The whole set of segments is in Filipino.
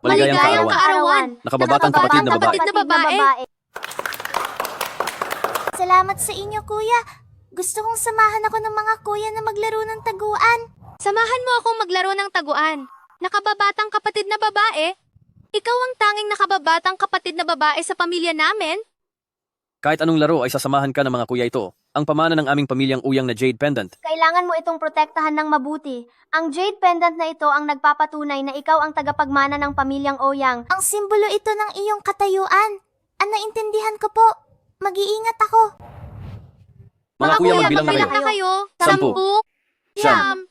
Maligayang kaarawan. Nakababatang kapatid na babae. Salamat sa inyo, kuya. Gusto kong samahan ako ng mga kuya na maglaro ng taguan. Samahan mo akong maglaro ng taguan. Nakababatang kapatid na babae? Ikaw ang tanging nakababatang kapatid na babae sa pamilya namin? Kahit anong laro ay sasamahan ka ng mga kuya ito. Ang pamana ng aming pamilyang uyang na Jade Pendant. Kailangan mo itong protektahan ng mabuti. Ang jade pendant na ito ang nagpapatunay na ikaw ang tagapagmana ng pamilyang Oyang. Ang simbolo ito ng iyong katayuan. Naintindihan ko po. Mag-iingat ako. Mga kuya, magbilang na kayo. na kayo. 10,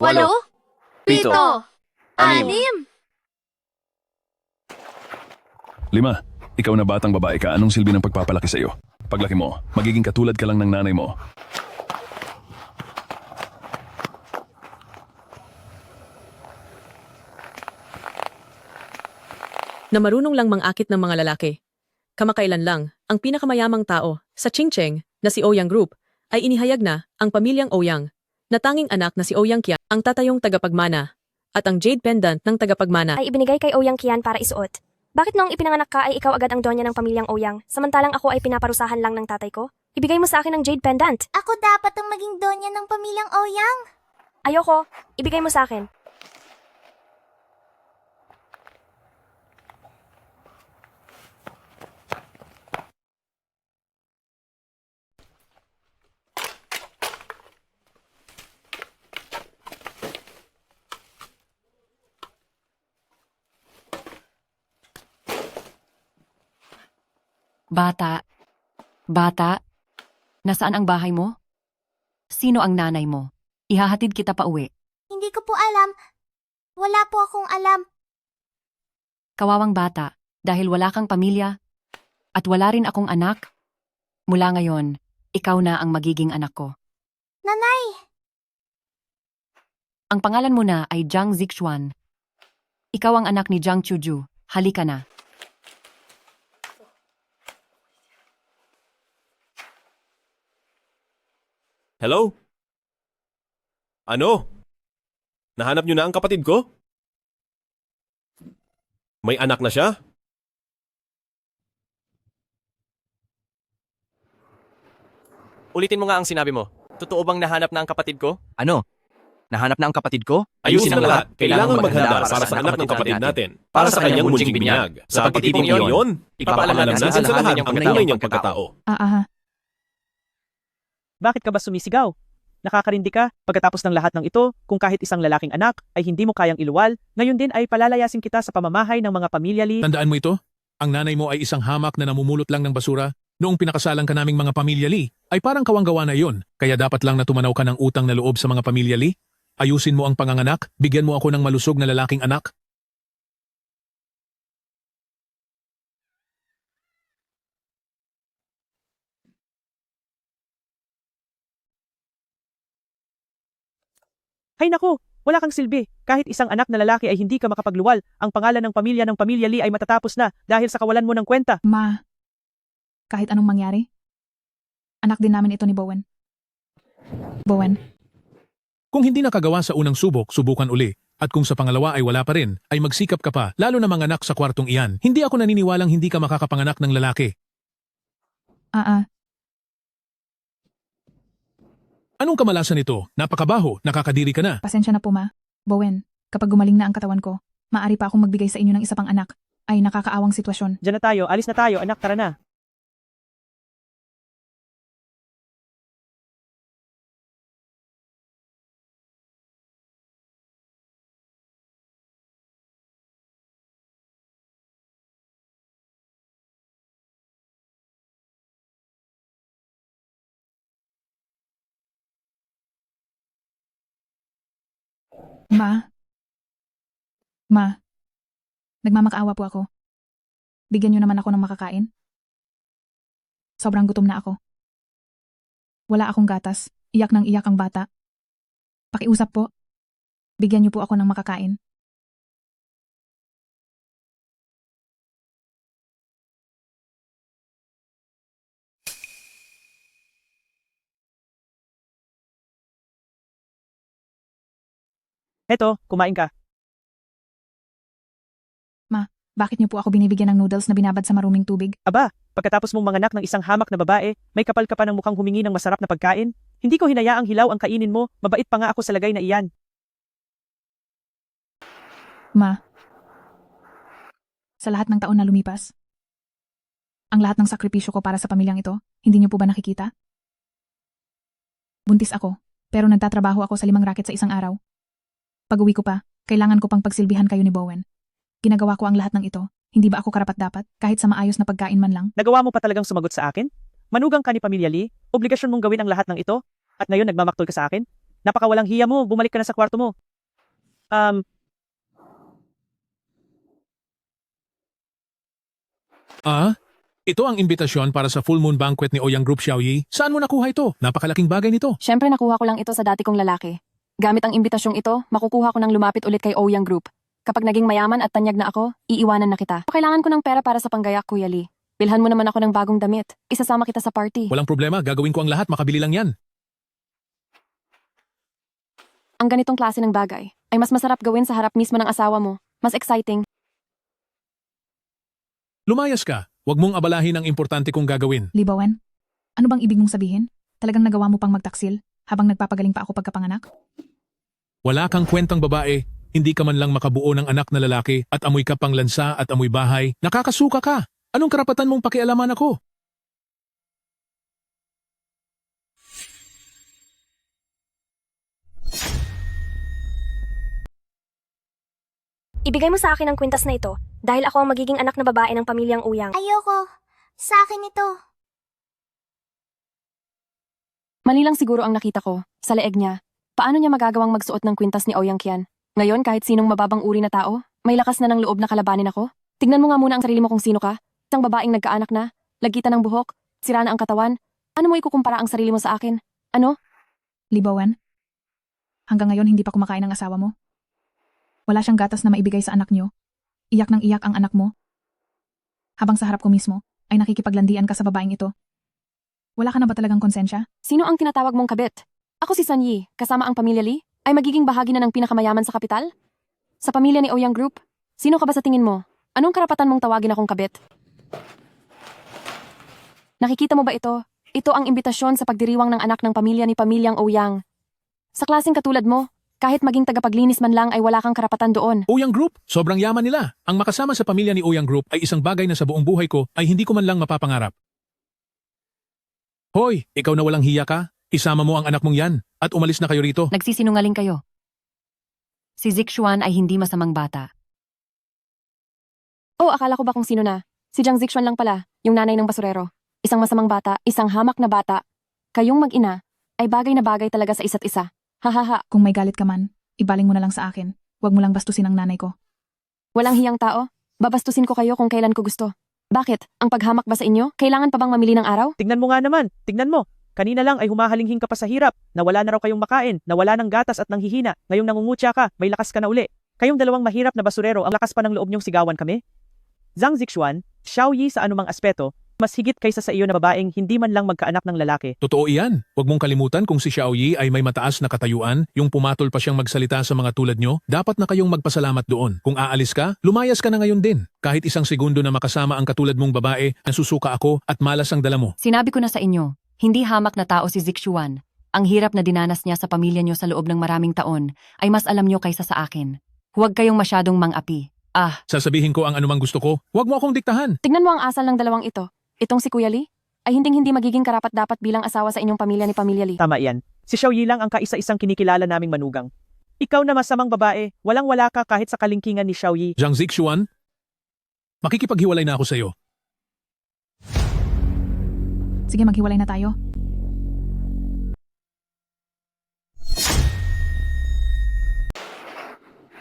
9, 8, 7, 6. 5. Ikaw na batang babae ka, anong silbi ng pagpapalaki sa iyo? Paglaki mo, magiging katulad ka lang ng nanay mo. Na marunong lang mangakit ng mga lalaki. Kamakailan lang, ang pinakamayamang tao sa Chingcheng na si Ouyang Group ay inihayag na ang pamilyang Ouyang na tanging anak na si Ouyang Qian ang tatayong tagapagmana at ang jade pendant ng tagapagmana ay ibinigay kay Ouyang Qian para isuot. Bakit noong ipinanganak ka ay ikaw agad ang donya ng pamilyang Ouyang, samantalang ako ay pinaparusahan lang ng tatay ko? Ibigay mo sa akin ang jade pendant. Ako dapat ang maging donya ng pamilyang Oyang. Ayoko, ibigay mo sa akin. Bata, bata, nasaan ang bahay mo? Sino ang nanay mo? Ihahatid kita pa uwi. Hindi ko po alam. Wala po akong alam. Kawawang bata, dahil wala kang pamilya at wala rin akong anak. Mula ngayon, ikaw na ang magiging anak ko. Nanay! Ang pangalan mo na ay Jiang Zixuan. Ikaw ang anak ni Jiang Chuju. Halika na. Hello? Ano? Nahanap niyo na ang kapatid ko? May anak na siya? Ulitin mo nga ang sinabi mo. Totoo bang nahanap na ang kapatid ko? Ano? Nahanap na ang kapatid ko? Ayusin ang lahat. Kailangan maghanda para sa anak ng kapatid natin. Para sa kanyang munting binyag. Sa pagtitipon iyon, ipapaalam natin sa lahat ang tunay niyang pagkatao. Bakit ka ba sumisigaw? Nakakarindi ka pagkatapos ng lahat ng ito kung kahit isang lalaking anak ay hindi mo kayang iluwal, ngayon din ay palalayasin kita sa pamamahay ng mga pamilyali. Tandaan mo ito? Ang nanay mo ay isang hamak na namumulot lang ng basura. Noong pinakasalang ka naming mga pamilyali, ay parang kawanggawa na iyon. Kaya dapat lang na tumanaw ka ng utang na loob sa mga pamilyali. Ayusin mo ang panganganak, bigyan mo ako ng malusog na lalaking anak. Hay naku, wala kang silbi. Kahit isang anak na lalaki ay hindi ka makapagluwal. Ang pangalan ng pamilya Lee ay matatapos na dahil sa kawalan mo ng kwenta. Ma, kahit anong mangyari, anak din namin ito ni Bowen. Bowen. Kung hindi nakagawa sa unang subok, subukan uli. At kung sa pangalawa ay wala pa rin, ay magsikap ka pa, lalo na manganak sa kwartong iyan. Hindi ako naniniwalang hindi ka makakapanganak ng lalaki. Anong kamalasan ito? Napakabaho, nakakadiri ka na. Pasensya na po, Ma. Bowen, kapag gumaling na ang katawan ko, maaari pa akong magbigay sa inyo ng isa pang anak. Ay nakakaawang sitwasyon. Diyan na tayo, alis na tayo, anak, tara na. Ma, nagmamakaawa po ako. Bigyan niyo naman ako ng makakain. Sobrang gutom na ako. Wala akong gatas, iyak ng iyak ang bata. Pakiusap po, bigyan niyo po ako ng makakain. Eto, kumain ka. Bakit niyo po ako binibigyan ng noodles na binabad sa maruming tubig? Aba, pagkatapos mong manganak ng isang hamak na babae, may kapal ka pa ng mukhang humingi ng masarap na pagkain? Hindi ko hinayaang hilaw ang kainin mo, mabait pa nga ako sa lagay na iyan. Ma, sa lahat ng taon na lumipas, ang lahat ng sakripisyo ko para sa pamilyang ito, hindi niyo po ba nakikita? Buntis ako, pero nagtatrabaho ako sa 5 racket sa isang araw. Pag-uwi ko pa, kailangan ko pang pagsilbihan kayo ni Bowen. Ginagawa ko ang lahat ng ito, hindi ba ako karapat-dapat, kahit sa maayos na pagkain man lang? Nagawa mo pa talagang sumagot sa akin? Manugang ka ni Pamilya Lee, obligasyon mong gawin ang lahat ng ito, at ngayon nagmamaktol ka sa akin? Napakawalang hiya mo, bumalik ka na sa kwarto mo. Ito ang imbitasyon para sa full moon banquet ni Ouyang Group Xiaoyi. Saan mo nakuha ito? Napakalaking bagay nito. Siyempre nakuha ko lang ito sa dati kong lalaki. Gamit ang imbitasyong ito, makukuha ko ng lumapit ulit kay Ouyang Group. Kapag naging mayaman at tanyag na ako, iiwanan na kita. Kailangan ko ng pera para sa panggayak, Kuya Lee. Bilhan mo naman ako ng bagong damit. Isasama kita sa party. Walang problema, gagawin ko ang lahat, makabili lang yan. Ang ganitong klase ng bagay ay mas masarap gawin sa harap mismo ng asawa mo. Mas exciting. Lumayas ka. Huwag mong abalahin ang importante kong gagawin. Lee Bowen, ano bang ibig mong sabihin? Talagang nagawa mo pang magtaksil habang nagpapagaling pa ako pagkapanganak? Wala kang kwentang babae, hindi ka man lang makabuo ng anak na lalaki at amoy ka pang lansa at amoy bahay. Nakakasuka ka. Anong karapatan mong pakialaman ako? Ibigay mo sa akin ang kwintas na ito dahil ako ang magiging anak na babae ng pamilyang Ouyang. Ayoko. Sa akin ito. Mali lang siguro ang nakita ko sa leeg niya. Paano niya magagawang magsuot ng kwintas ni Ouyang Qian? Ngayon kahit sinong mababang uri na tao, may lakas na ng loob na kalabanin ako. Tignan mo nga muna ang sarili mo kung sino ka. Isang babaeng nagkaanak na, lagitan ng buhok, sira na ang katawan. Ano mo ikukumpara ang sarili mo sa akin? Ano? Lee Bowen, hanggang ngayon hindi pa kumakain ang asawa mo. Wala siyang gatas na maibigay sa anak niyo. Iyak ng iyak ang anak mo. Habang sa harap ko mismo, ay nakikipaglandian ka sa babaeng ito. Wala ka na ba talagang konsensya? Sino ang tinatawag mong kabit? Ako si Sun Yi, kasama ang pamilya Lee, ay magiging bahagi na ng pinakamayaman sa kapital? Sa pamilya ni Ouyang Group? Sino ka ba sa tingin mo? Anong karapatan mong tawagin akong kabit? Nakikita mo ba ito? Ito ang imbitasyon sa pagdiriwang ng anak ng pamilya ni Pamilyang Ouyang. Sa klaseng katulad mo, kahit maging tagapaglinis man lang ay wala kang karapatan doon. Ouyang Group, sobrang yaman nila. Ang makasama sa pamilya ni Ouyang Group ay isang bagay na sa buong buhay ko ay hindi ko man lang mapapangarap. Hoy, ikaw na walang hiya ka? Isama mo ang anak mong yan at umalis na kayo rito. Nagsisinungaling kayo. Si Zixuan ay hindi masamang bata. Oh, akala ko ba kung sino na? Si Jiang Zixuan lang pala, yung nanay ng basurero. Isang masamang bata, isang hamak na bata. Kayong mag-ina ay bagay na bagay talaga sa isa't isa. Hahaha. Kung may galit ka man, ibaling mo na lang sa akin. Huwag mo lang bastusin ang nanay ko. Walang hiyang tao? Babastusin ko kayo kung kailan ko gusto. Bakit? Ang paghamak ba sa inyo? Kailangan pa bang mamili ng araw? Tignan mo nga naman, tignan mo. Kanina lang ay humahalinghing ka pa sa hirap, nawala na raw kayong makain, nawala ng gatas at nanghihina, ngayong nangungutya ka, may lakas ka na uli. Kayong dalawang mahirap na basurero, ang lakas pa ng loob niyong sigawan kami? Zhang Zixuan, Xiaoyi sa anumang aspeto, mas higit kaysa sa iyo na babaeng hindi man lang magkaanak ng lalaki. Totoo iyan. Huwag mong kalimutan kung si Xiaoyi ay may mataas na katayuan, yung pumatol pa siyang magsalita sa mga tulad nyo, dapat na kayong magpasalamat doon. Kung aalis ka, lumayas ka na ngayon din. Kahit isang segundo na makasama ang katulad mong babae, nasusuka ako at malas ang dala mo. Sinabi ko na sa inyo, hindi hamak na tao si Zixuan. Ang hirap na dinanas niya sa pamilya niyo sa loob ng maraming taon ay mas alam niyo kaysa sa akin. Huwag kayong masyadong mang-api. Sasabihin ko ang anumang gusto ko, huwag mo akong diktahan. Tignan mo ang asal ng dalawang ito. Itong si Kuya Lee ay hindi magiging karapat-dapat bilang asawa sa inyong pamilya ni Pamilya Lee. Tama iyan. Si Xiaoyi lang ang kaisa-isang kinikilala naming manugang. Ikaw na masamang babae, walang-wala ka kahit sa kalingkingan ni Xiaoyi. Jiang Zixuan, makikipaghiwalay na ako sa iyo. Sige, maghiwalay na tayo.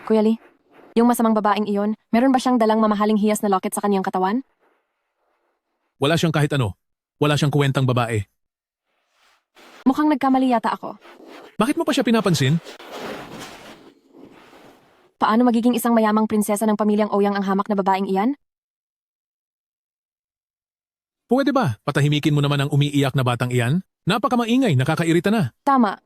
Kuya Lee, yung masamang babaeng iyon, meron ba siyang dalang mamahaling hiyas na locket sa kaniyang katawan? Wala siyang kahit ano. Wala siyang kuwentang babae. Mukhang nagkamali yata ako. Bakit mo pa siya pinapansin? Paano magiging isang mayamang prinsesa ng pamilyang Ouyang ang hamak na babaeng iyan? Pwede ba? Patahimikin mo naman ang umiiyak na batang iyan? Napakamaingay, nakakairita na. Tama.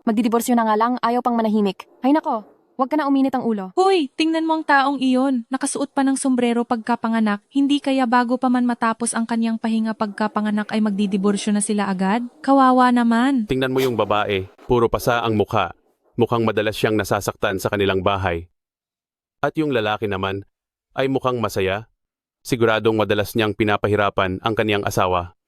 Magdidiborsyo na nga lang, ayaw pang manahimik. Ay nako, Huwag ka na uminit ang ulo. Hoy, tingnan mo ang taong iyon. Nakasuot pa ng sombrero pagkapanganak. Hindi kaya bago pa man matapos ang kanyang pahinga pagkapanganak ay magdidiborsyo na sila agad? Kawawa naman. Tingnan mo yung babae, puro pasa ang mukha. Mukhang madalas siyang nasasaktan sa kanilang bahay. At yung lalaki naman ay mukhang masaya. Siguradong madalas niyang pinapahirapan ang kaniyang asawa.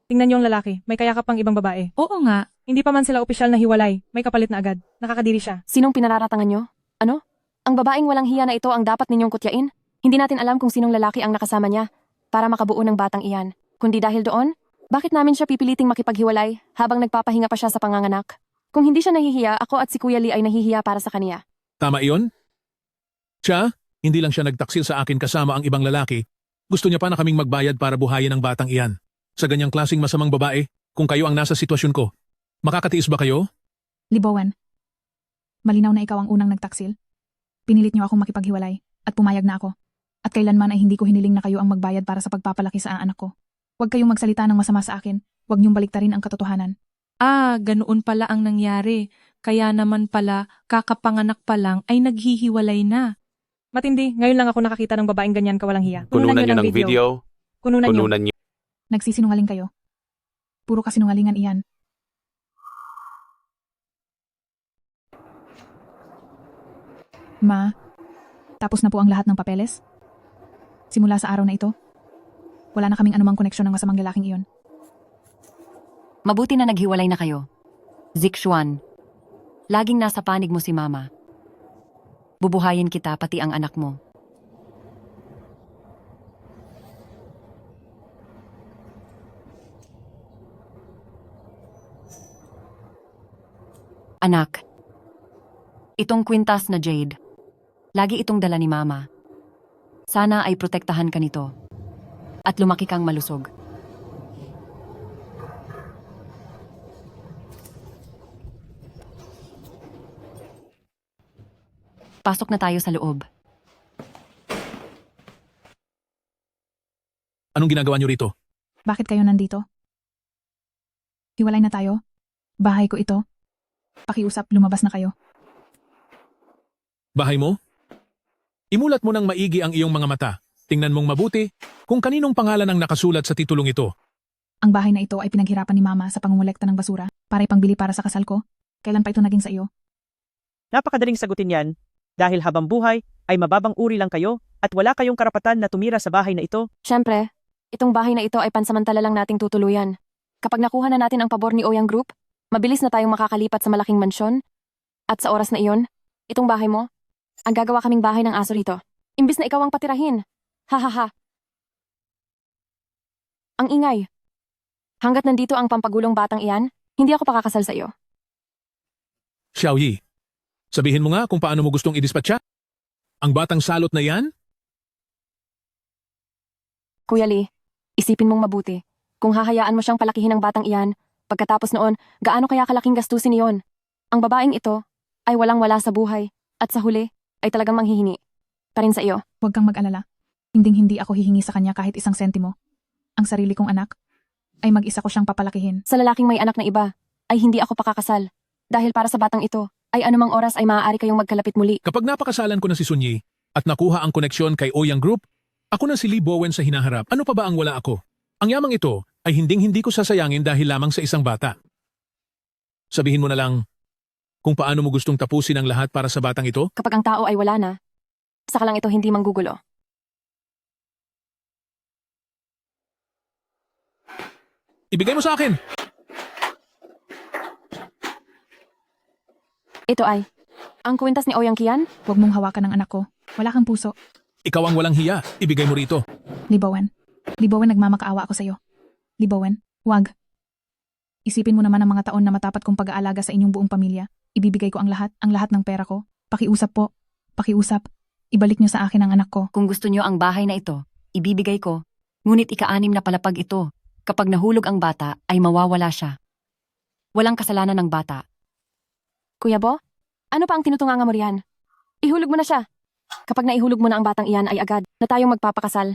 Tingnan niyo ang lalaki, may kayakap pang ibang babae. Oo nga. Hindi pa man sila opisyal na hiwalay, may kapalit na agad. Nakakadiri siya. Sinong pinararatangan nyo? Ano? Ang babaeng walang hiya na ito ang dapat ninyong kutyain? Hindi natin alam kung sinong lalaki ang nakasama niya para makabuo ng batang iyan. Kundi dahil doon, bakit namin siya pipiliting makipaghiwalay habang nagpapahinga pa siya sa panganganak? Kung hindi siya nahihiya, ako at si Kuya Lee ay nahihiya para sa kaniya. Tama iyon? Siya, hindi lang siya nagtaksil sa akin kasama ang ibang lalaki. Gusto niya pa na kaming magbayad para buhayin ang batang iyan. Sa ganyang klaseng masamang babae, kung kayo ang nasa sitwasyon ko, makakatiis ba kayo? Libowan, malinaw na ikaw ang unang nagtaksil. Pinilit niyo akong makipaghiwalay at pumayag na ako. At kailanman ay hindi ko hiniling na kayo ang magbayad para sa pagpapalaki sa anak ko. Huwag kayong magsalita ng masama sa akin. Huwag niyong baliktarin ang katotohanan. Ah, ganoon pala ang nangyari. Kaya naman pala, kakapanganak pa lang ay naghihiwalay na. Matindi, ngayon lang ako nakakita ng babaeng ganyan kawalang hiya. Kununan niyo ng video. Kununan niyo. Kununan niyo. Nagsisinungaling kayo. Puro kasinungalingan iyan. Ma, tapos na po ang lahat ng papeles? Simula sa araw na ito, wala na kaming anumang koneksyon ng masamang lalaking iyon. Mabuti na naghiwalay na kayo. Zixuan, laging nasa panig mo si Mama. Bubuhayin kita pati ang anak mo. Anak, itong kwintas na Jade, lagi itong dala ni Mama. Sana ay protektahan ka nito at lumaki kang malusog. Pasok na tayo sa loob. Anong ginagawa niyo rito? Bakit kayo nandito? Hiwalay na tayo? Bahay ko ito. Pakiusap, lumabas na kayo. Bahay mo? Imulat mo ng maigi ang iyong mga mata. Tingnan mong mabuti kung kaninong pangalan ang nakasulat sa titulong ito. Ang bahay na ito ay pinaghirapan ni Mama sa pangungulekta ng basura para ipangbili para sa kasal ko. Kailan pa ito naging sa iyo? Napakadaling sagutin yan. Dahil habang buhay, ay mababang uri lang kayo at wala kayong karapatan na tumira sa bahay na ito. Siyempre, itong bahay na ito ay pansamantala lang nating tutuluyan. Kapag nakuha na natin ang pabor ni Ouyang Group, mabilis na tayong makakalipat sa malaking mansyon. At sa oras na iyon, itong bahay mo, ang gagawa kaming bahay ng aso rito. Imbis na ikaw ang patirahin. Hahaha. Ang ingay. Hanggat nandito ang pampagulong batang iyan, hindi ako pakakasal sa iyo. Xiaoyi, sabihin mo nga kung paano mo gustong idispatcha? Ang batang salot na yan? Kuya Lee, isipin mong mabuti. Kung hahayaan mo siyang palakihin ng batang iyan, pagkatapos noon, gaano kaya kalaking gastusin iyon? Ang babaeng ito ay walang-wala sa buhay at sa huli ay talagang manghihingi. Pa rin sa iyo. Huwag kang mag-alala. Hinding-hindi ako hihingi sa kanya kahit isang sentimo. Ang sarili kong anak ay mag-isa ko siyang papalakihin. Sa lalaking may anak na iba, ay hindi ako pakakasal. Dahil para sa batang ito, ay anumang oras ay maaari kayong magkalapit muli. Kapag napakasalan ko na si Sunyi at nakuha ang koneksyon kay Ouyang Group, ako na si Lee Bowen sa hinaharap. Ano pa ba ang wala ako? Ang yamang ito ay hinding-hindi ko sasayangin dahil lamang sa isang bata. Sabihin mo na lang kung paano mo gustong tapusin ang lahat para sa batang ito? Kapag ang tao ay wala na, saka lang ito hindi manggugulo. Ibigay mo sa akin! Ito ay, ang kwintas ni Ouyang Kian? Huwag mong hawakan ng anak ko. Wala kang puso. Ikaw ang walang hiya. Ibigay mo rito. Libowen. Libowen, nagmamakaawa ako sa iyo. Libowen, wag. Isipin mo naman ang mga taon na matapat kong pag-aalaga sa inyong buong pamilya. Ibibigay ko ang lahat ng pera ko. Pakiusap po. Pakiusap. Ibalik niyo sa akin ang anak ko. Kung gusto niyo ang bahay na ito, ibibigay ko. Ngunit ika-6 na palapag ito. Kapag nahulog ang bata, ay mawawala siya. Walang kasalanan ng bata. Kuya Bo, ano pa ang tinutunganga mo riyan? Ihulog mo na siya. Kapag naihulog mo na ang batang iyan ay agad na tayong magpapakasal.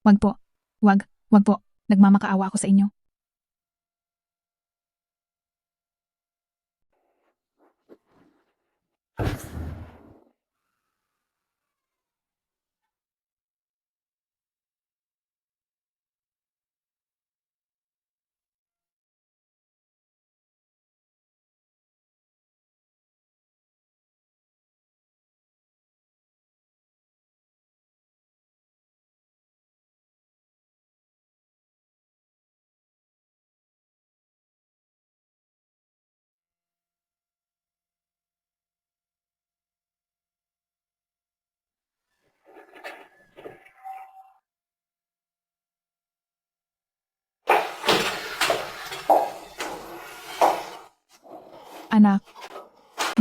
Wag po. Wag po. Nagmamakaawa ako sa inyo. Anak,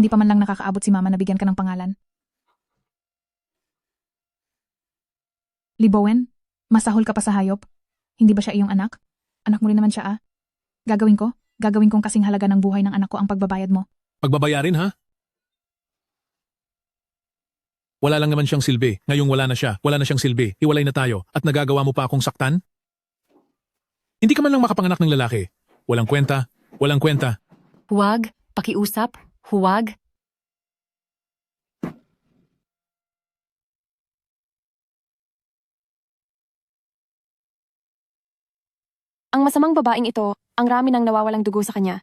hindi pa man lang nakakaabot si mama na bigyan ka ng pangalan. Libowen, masahol ka pa sa hayop. Hindi ba siya iyong anak? Anak mo rin naman siya ah. Gagawin kong kasing halaga ng buhay ng anak ko ang pagbabayad mo. Pagbabayarin ha? Wala lang naman siyang silbi. Ngayong wala na siya. Wala na siyang silbi. Hiwalay na tayo. At nagagawa mo pa akong saktan? Hindi ka man lang makapanganak ng lalaki. Walang kwenta. Walang kwenta. Huwag, pakiusap, huwag. Ang masamang babaeng ito, ang rami ng nawawalang dugo sa kanya.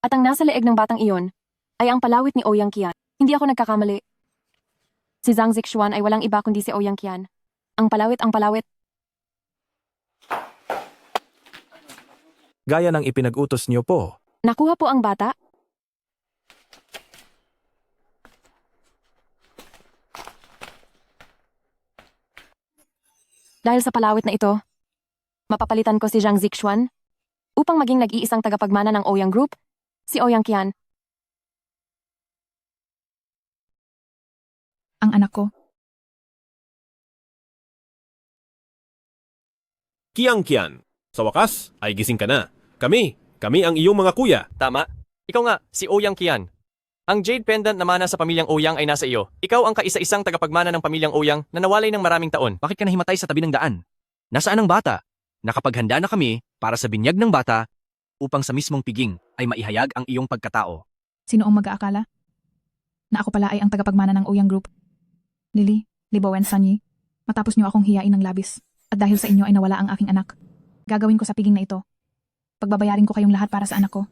At ang nasa leeg ng batang iyon, ay ang palawit ni Ouyang Qian. Hindi ako nagkakamali. Si Zhang Zixuan ay walang iba kundi si Ouyang Qian. Ang palawit. Gaya ng ipinag-utos niyo po. Nakuha po ang bata. Dahil sa palawit na ito, mapapalitan ko si Zhang Zixuan upang maging nag-iisang tagapagmana ng Ouyang Group, si Ouyang Qian. Ang anak ko, Kian, sa wakas ay gising ka na. Kami ang iyong mga kuya. Tama. Ikaw nga, si Ouyang Qian. Ang jade pendant na mana sa pamilyang Ouyang ay nasa iyo. Ikaw ang kaisa-isang tagapagmana ng pamilyang Ouyang na nawalay ng maraming taon. Bakit ka nahimatay sa tabi ng daan? Nasaan ang bata? Nakapaghanda na kami para sa binyag ng bata upang sa mismong piging ay maihayag ang iyong pagkatao. sino ang mag-aakala? Na ako pala ay ang tagapagmana ng Ouyang Group. Lily, Libowen, Sanyi, matapos niyo akong hiyain ng labis. At dahil sa inyo ay nawala ang aking anak. Gagawin ko sa piging na ito. Pagbabayarin ko kayong lahat para sa anak ko.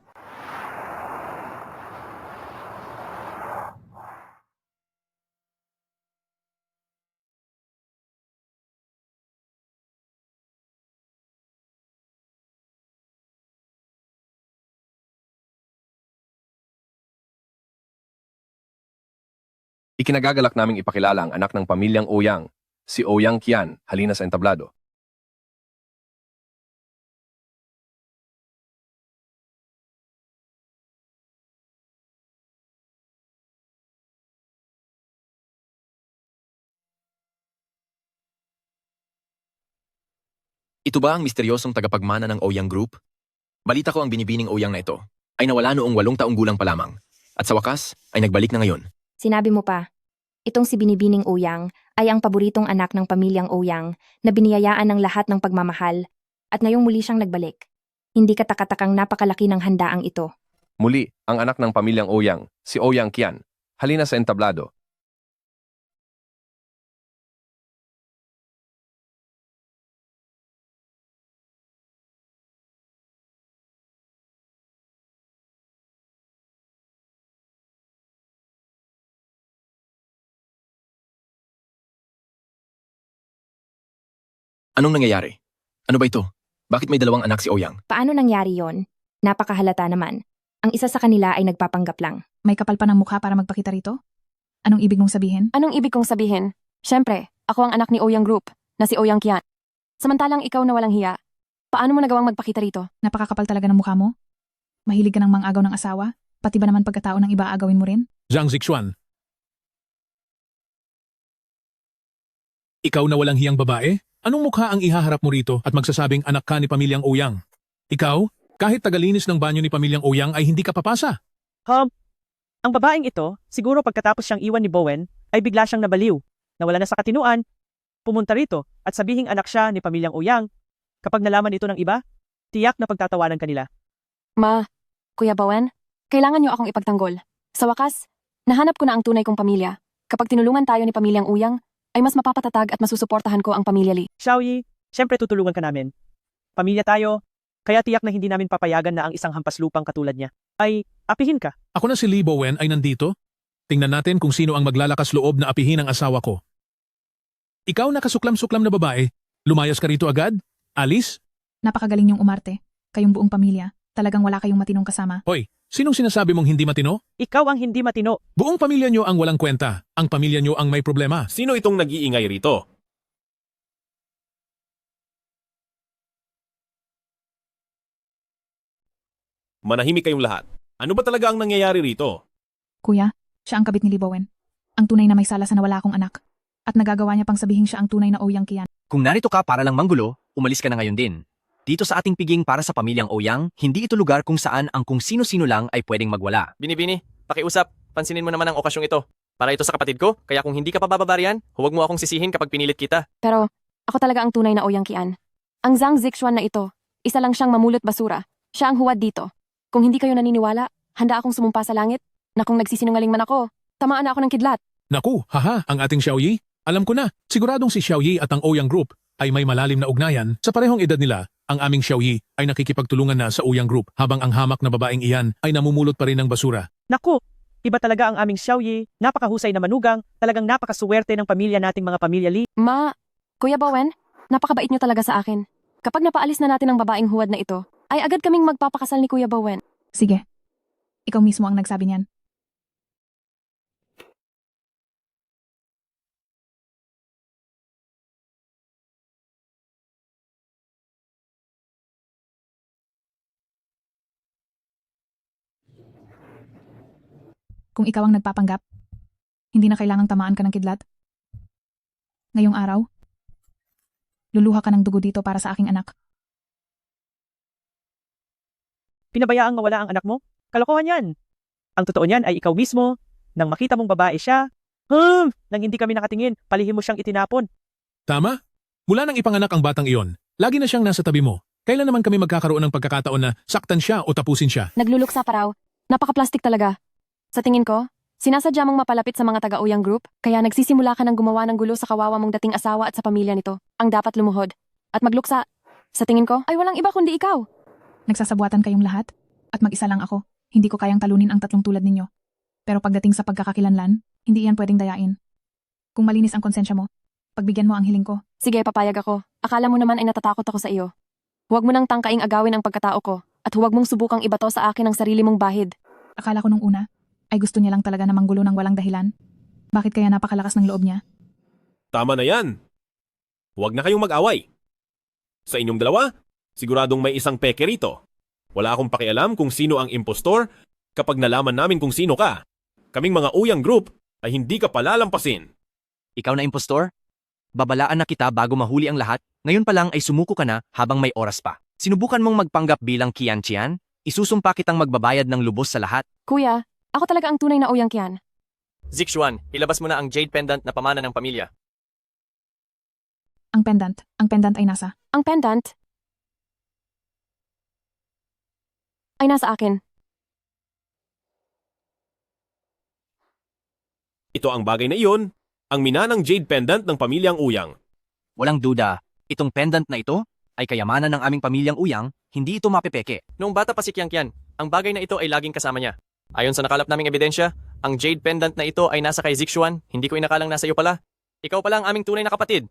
Ikinagagalak naming ipakilala ang anak ng pamilyang Ouyang, si Ouyang Qian, halina sa entablado. Ito ba ang misteryosong tagapagmana ng Ouyang Group? Balita ko ang binibining Ouyang na ito ay nawala noong 8 taong gulang pa lamang. At sa wakas ay nagbalik na ngayon. Sinabi mo pa, itong si Binibining Ouyang ay ang paboritong anak ng pamilyang Ouyang na biniyayaan ng lahat ng pagmamahal at ngayong muli siyang nagbalik. Hindi katakatakang napakalaki ng handaang ito. Muli, ang anak ng pamilyang Ouyang, si Ouyang Qian, halina sa entablado. Anong nangyayari? Ano ba ito? Bakit may 2 anak si Ouyang? Paano nangyari yon? Napakahalata naman. Ang isa sa kanila ay nagpapanggap lang. May kapal pa ng mukha para magpakita rito? Anong ibig mong sabihin? Anong ibig kong sabihin? Siyempre, ako ang anak ni Ouyang Group, na si Ouyang Qian. Samantalang ikaw na walang hiya. Paano mo nagawang magpakita rito? Napakakapal talaga ng mukha mo? Mahilig ka ng mang-agaw ng asawa? Pati ba naman pagkatao ng iba aagawin mo rin? Zhang Zixuan. Ikaw na walang hiyang babae? Anong mukha ang ihaharap mo rito at magsasabing anak ka ni pamilyang Ouyang? Ikaw, kahit tagalinis ng banyo ni pamilyang Ouyang ay hindi ka papasa. Ang babaeng ito, siguro pagkatapos siyang iwan ni Bowen, ay bigla siyang nabaliw. Nawala na sa katinuan, pumunta rito at sabihing anak siya ni pamilyang Ouyang. Kapag nalaman ito ng iba, tiyak na pagtatawanan kanila. Kuya Bowen, kailangan niyo akong ipagtanggol. Sa wakas, nahanap ko na ang tunay kong pamilya. Kapag tinulungan tayo ni pamilyang Ouyang, ay mas mapapatatag at masusuportahan ko ang pamilya Li. Xiaoyi, siyempre tutulungan ka namin. Pamilya tayo, kaya tiyak na hindi namin papayagan na ang isang hampas lupang katulad niya ay apihin ka. Ako na si Li Bowen ay nandito. Tingnan natin kung sino ang maglalakas loob na apihin ang asawa ko. Ikaw na kasuklam-suklam na babae, lumayas ka rito agad? Alice? Napakagaling niyong umarte. Kayong buong pamilya. Talagang wala kayong matinong kasama. Hoy, sinong sinasabi mong hindi matino? Ikaw ang hindi matino. Buong pamilya niyo ang walang kwenta. Ang pamilya niyo ang may problema. Sino itong nag-iingay rito? Manahimik kayong lahat. Ano ba talaga ang nangyayari rito? Kuya, siya ang kabit ni Lee Bowen. Ang tunay na may sala sa nawala akong anak. At nagagawa niya pang sabihin siya ang tunay na Ouyang Kian. Kung narito ka para lang manggulo, umalis ka na ngayon din. Dito sa ating piging para sa pamilyang Ouyang, hindi ito lugar kung saan ang kung sino-sino lang ay pwedeng magwala. Binibini, pakiusap. Pansinin mo naman ang okasyong ito. Para ito sa kapatid ko, kaya kung hindi ka pababarian, huwag mo akong sisihin kapag pinilit kita. Pero, ako talaga ang tunay na Ouyang Kian. Ang Zhang Zixuan na ito, isa lang siyang mamulot basura. Siya ang huwad dito. Kung hindi kayo naniniwala, handa akong sumumpa sa langit na kung nagsisinungaling man ako, tamaan na ako ng kidlat. Naku, haha, ang ating Xiaoyi? Alam ko na, siguradong si Xiaoyi at ang Ouyang Group ay may malalim na ugnayan. Sa parehong edad nila, ang aming Xiaoyi ay nakikipagtulungan na sa Ouyang Group habang ang hamak na babaeng iyan ay namumulot pa rin ng basura. Naku, iba talaga ang aming Xiaoyi, napakahusay na manugang, talagang napakasuwerte ng pamilya nating mga pamilya Lee. Kuya Bowen, napakabait niyo talaga sa akin. Kapag napaalis na natin ang babaeng huwad na ito, ay agad kaming magpapakasal ni Kuya Bowen. Sige. Ikaw mismo ang nagsabi niyan. Kung ikaw ang nagpapanggap, hindi na kailangang tamaan ka ng kidlat. Ngayong araw, luluha ka ng dugo dito para sa aking anak. Pinabayaang mawala ang anak mo? Kalokohan yan. Ang totoo niyan ay ikaw mismo, nang makita mong babae siya, nang hindi kami nakatingin, palihim mo siyang itinapon. Tama? Mula nang ipanganak ang batang iyon, lagi na siyang nasa tabi mo. Kailan naman kami magkakaroon ng pagkakataon na saktan siya o tapusin siya? Nagluluksa pa raw. Napaka-plastic talaga. Sa tingin ko, sinasadya mong mapalapit sa mga taga-Ouyang Group, kaya nagsisimula ka ng gumawa ng gulo sa kawawa mong dating asawa at sa pamilya nito. Ang dapat lumuhod. At magluksa. Sa tingin ko, ay walang iba kundi ikaw. Nagsasabuatan kayong lahat, at mag-isa lang ako. Hindi ko kayang talunin ang tatlong tulad ninyo. Pero pagdating sa pagkakakilanlan, hindi iyan pwedeng dayain. Kung malinis ang konsensya mo, pagbigyan mo ang hiling ko. Sige, papayag ako. Akala mo naman ay natatakot ako sa iyo. Huwag mo nang tangkaing agawin ang pagkatao ko, at huwag mong subukang ibato sa akin ang sarili mong bahid. Akala ko nung una, ay gusto niya lang talaga na manggulo ng walang dahilan. Bakit kaya napakalakas ng loob niya? Tama na yan. Huwag na kayong mag-away. Sa inyong dalawa, siguradong may isang peke rito. Wala akong pakialam kung sino ang impostor kapag nalaman namin kung sino ka. Kaming mga Ouyang Group ay hindi ka palalampasin. Ikaw na impostor? Babalaan na kita bago mahuli ang lahat, ngayon pa lang ay sumuko ka na habang may oras pa. Sinubukan mong magpanggap bilang Kian Chian? Isusumpa kitang magbabayad ng lubos sa lahat. Kuya, ako talaga ang tunay na Ouyang Kian. Zixuan, ilabas mo na ang jade pendant na pamana ng pamilya. Ang pendant ay nasa. Ang pendant ay nasa akin. Ito ang bagay na iyon, ang minanang jade pendant ng pamilyang Ouyang. Walang duda, itong pendant na ito ay kayamanan ng aming pamilyang Ouyang, hindi ito mapepeke. Noong bata pa si Kian, ang bagay na ito ay laging kasama niya. Ayon sa nakalap naming ebidensya, ang jade pendant na ito ay nasa kay Zixuan, hindi ko inakalang nasa iyo pala. Ikaw pala ang aming tunay na kapatid.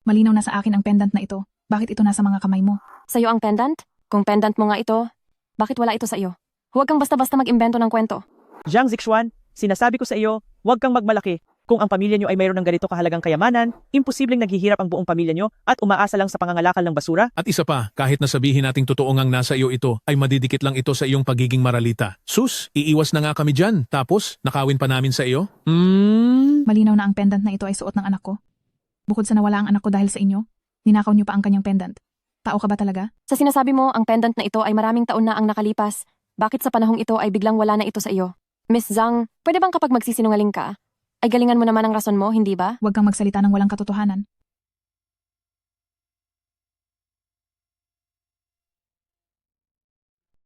Malinaw na sa akin ang pendant na ito. Bakit ito nasa mga kamay mo? Sa'yo ang pendant? Kung pendant mo nga ito, bakit wala ito sa iyo? Huwag kang basta-basta mag-imbento ng kwento. Zhang Zixuan, sinasabi ko sa iyo, huwag kang magmalaki. Kung ang pamilya niyo ay mayroon ng ganito kahalagang kayamanan, imposibleng naghihirap ang buong pamilya niyo at umaasa lang sa pangangalakal ng basura. At isa pa, kahit na sabihin nating totoo ngang nasa iyo ito, ay madidikit lang ito sa iyong pagiging maralita. Sus, iiwas na nga kami dyan, tapos nakawin pa namin sa iyo? Malinaw na ang pendant na ito ay suot ng anak ko. Bukod sa nawala ang anak ko dahil sa inyo, ninakaw niyo pa ang kanyang pendant. Tao ka ba talaga? Sa sinasabi mo, ang pendant na ito ay maraming taon na ang nakalipas. Bakit sa panahong ito ay biglang wala na ito sa iyo? Miss Zhang, pwede bang kapag magsisinungaling ka, ay galingan mo naman ang rason mo, hindi ba? Huwag kang magsalita ng walang katotohanan.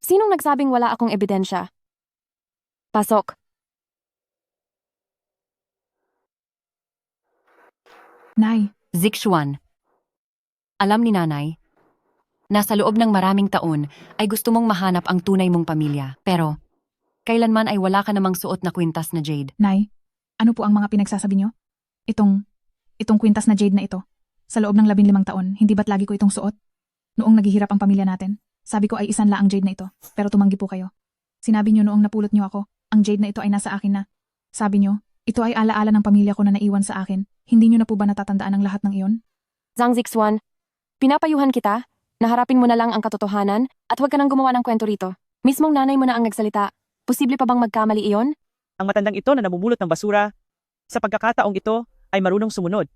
Sinong nagsabing wala akong ebidensya? Pasok. Nay. Zixuan. Alam ni nanay, nasa loob ng maraming taon ay gusto mong mahanap ang tunay mong pamilya. Pero, kailanman ay wala ka namang suot na kwintas na jade. Nay, ano po ang mga pinagsasabi niyo? Itong kwintas na jade na ito. Sa loob ng 15 taon, hindi ba't lagi ko itong suot? Noong naghihirap ang pamilya natin, sabi ko ay isan la ang jade na ito, pero tumanggi po kayo. Sinabi niyo noong napulot niyo ako, ang jade na ito ay nasa akin na. Sabi niyo, ito ay alaala ng pamilya ko na naiwan sa akin. Hindi niyo na po ba natatandaan ang lahat ng iyon? Zhang Zixuan, pinapayuhan kita, naharapin mo na lang ang katotohanan at huwag ka nang gumawa ng kwento rito. Mismong nanay mo na ang nagsalita. Posible pa bang magkamali iyon? Ang matandang ito na namumulot ng basura, sa pagkakataong ito ay marunong sumunod.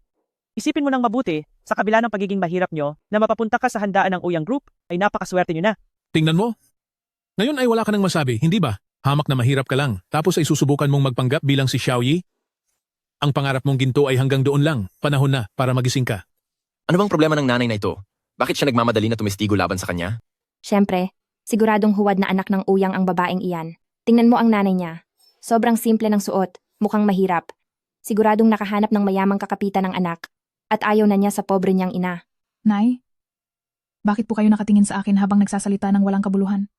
Isipin mo nang mabuti, sa kabila ng pagiging mahirap nyo, na mapapunta ka sa handaan ng Uyang Group, ay napakaswerte nyo na. Tingnan mo. Ngayon ay wala ka nang masabi, hindi ba? Hamak na mahirap ka lang, tapos ay susubukan mong magpanggap bilang si Xiaoyi? Ang pangarap mong ginto ay hanggang doon lang, panahon na para magising ka. Ano bang problema ng nanay na ito? Bakit siya nagmamadali na tumistigo laban sa kanya? Siyempre, siguradong huwad na anak ng Uyang ang babaeng iyan. Tingnan mo ang nanay niya. Sobrang simple ng suot, mukhang mahirap. Siguradong nakahanap ng mayamang kakapitan ng anak. At ayaw na niya sa pobre niyang ina. Nay, bakit po kayo nakatingin sa akin habang nagsasalita ng walang kabuluhan?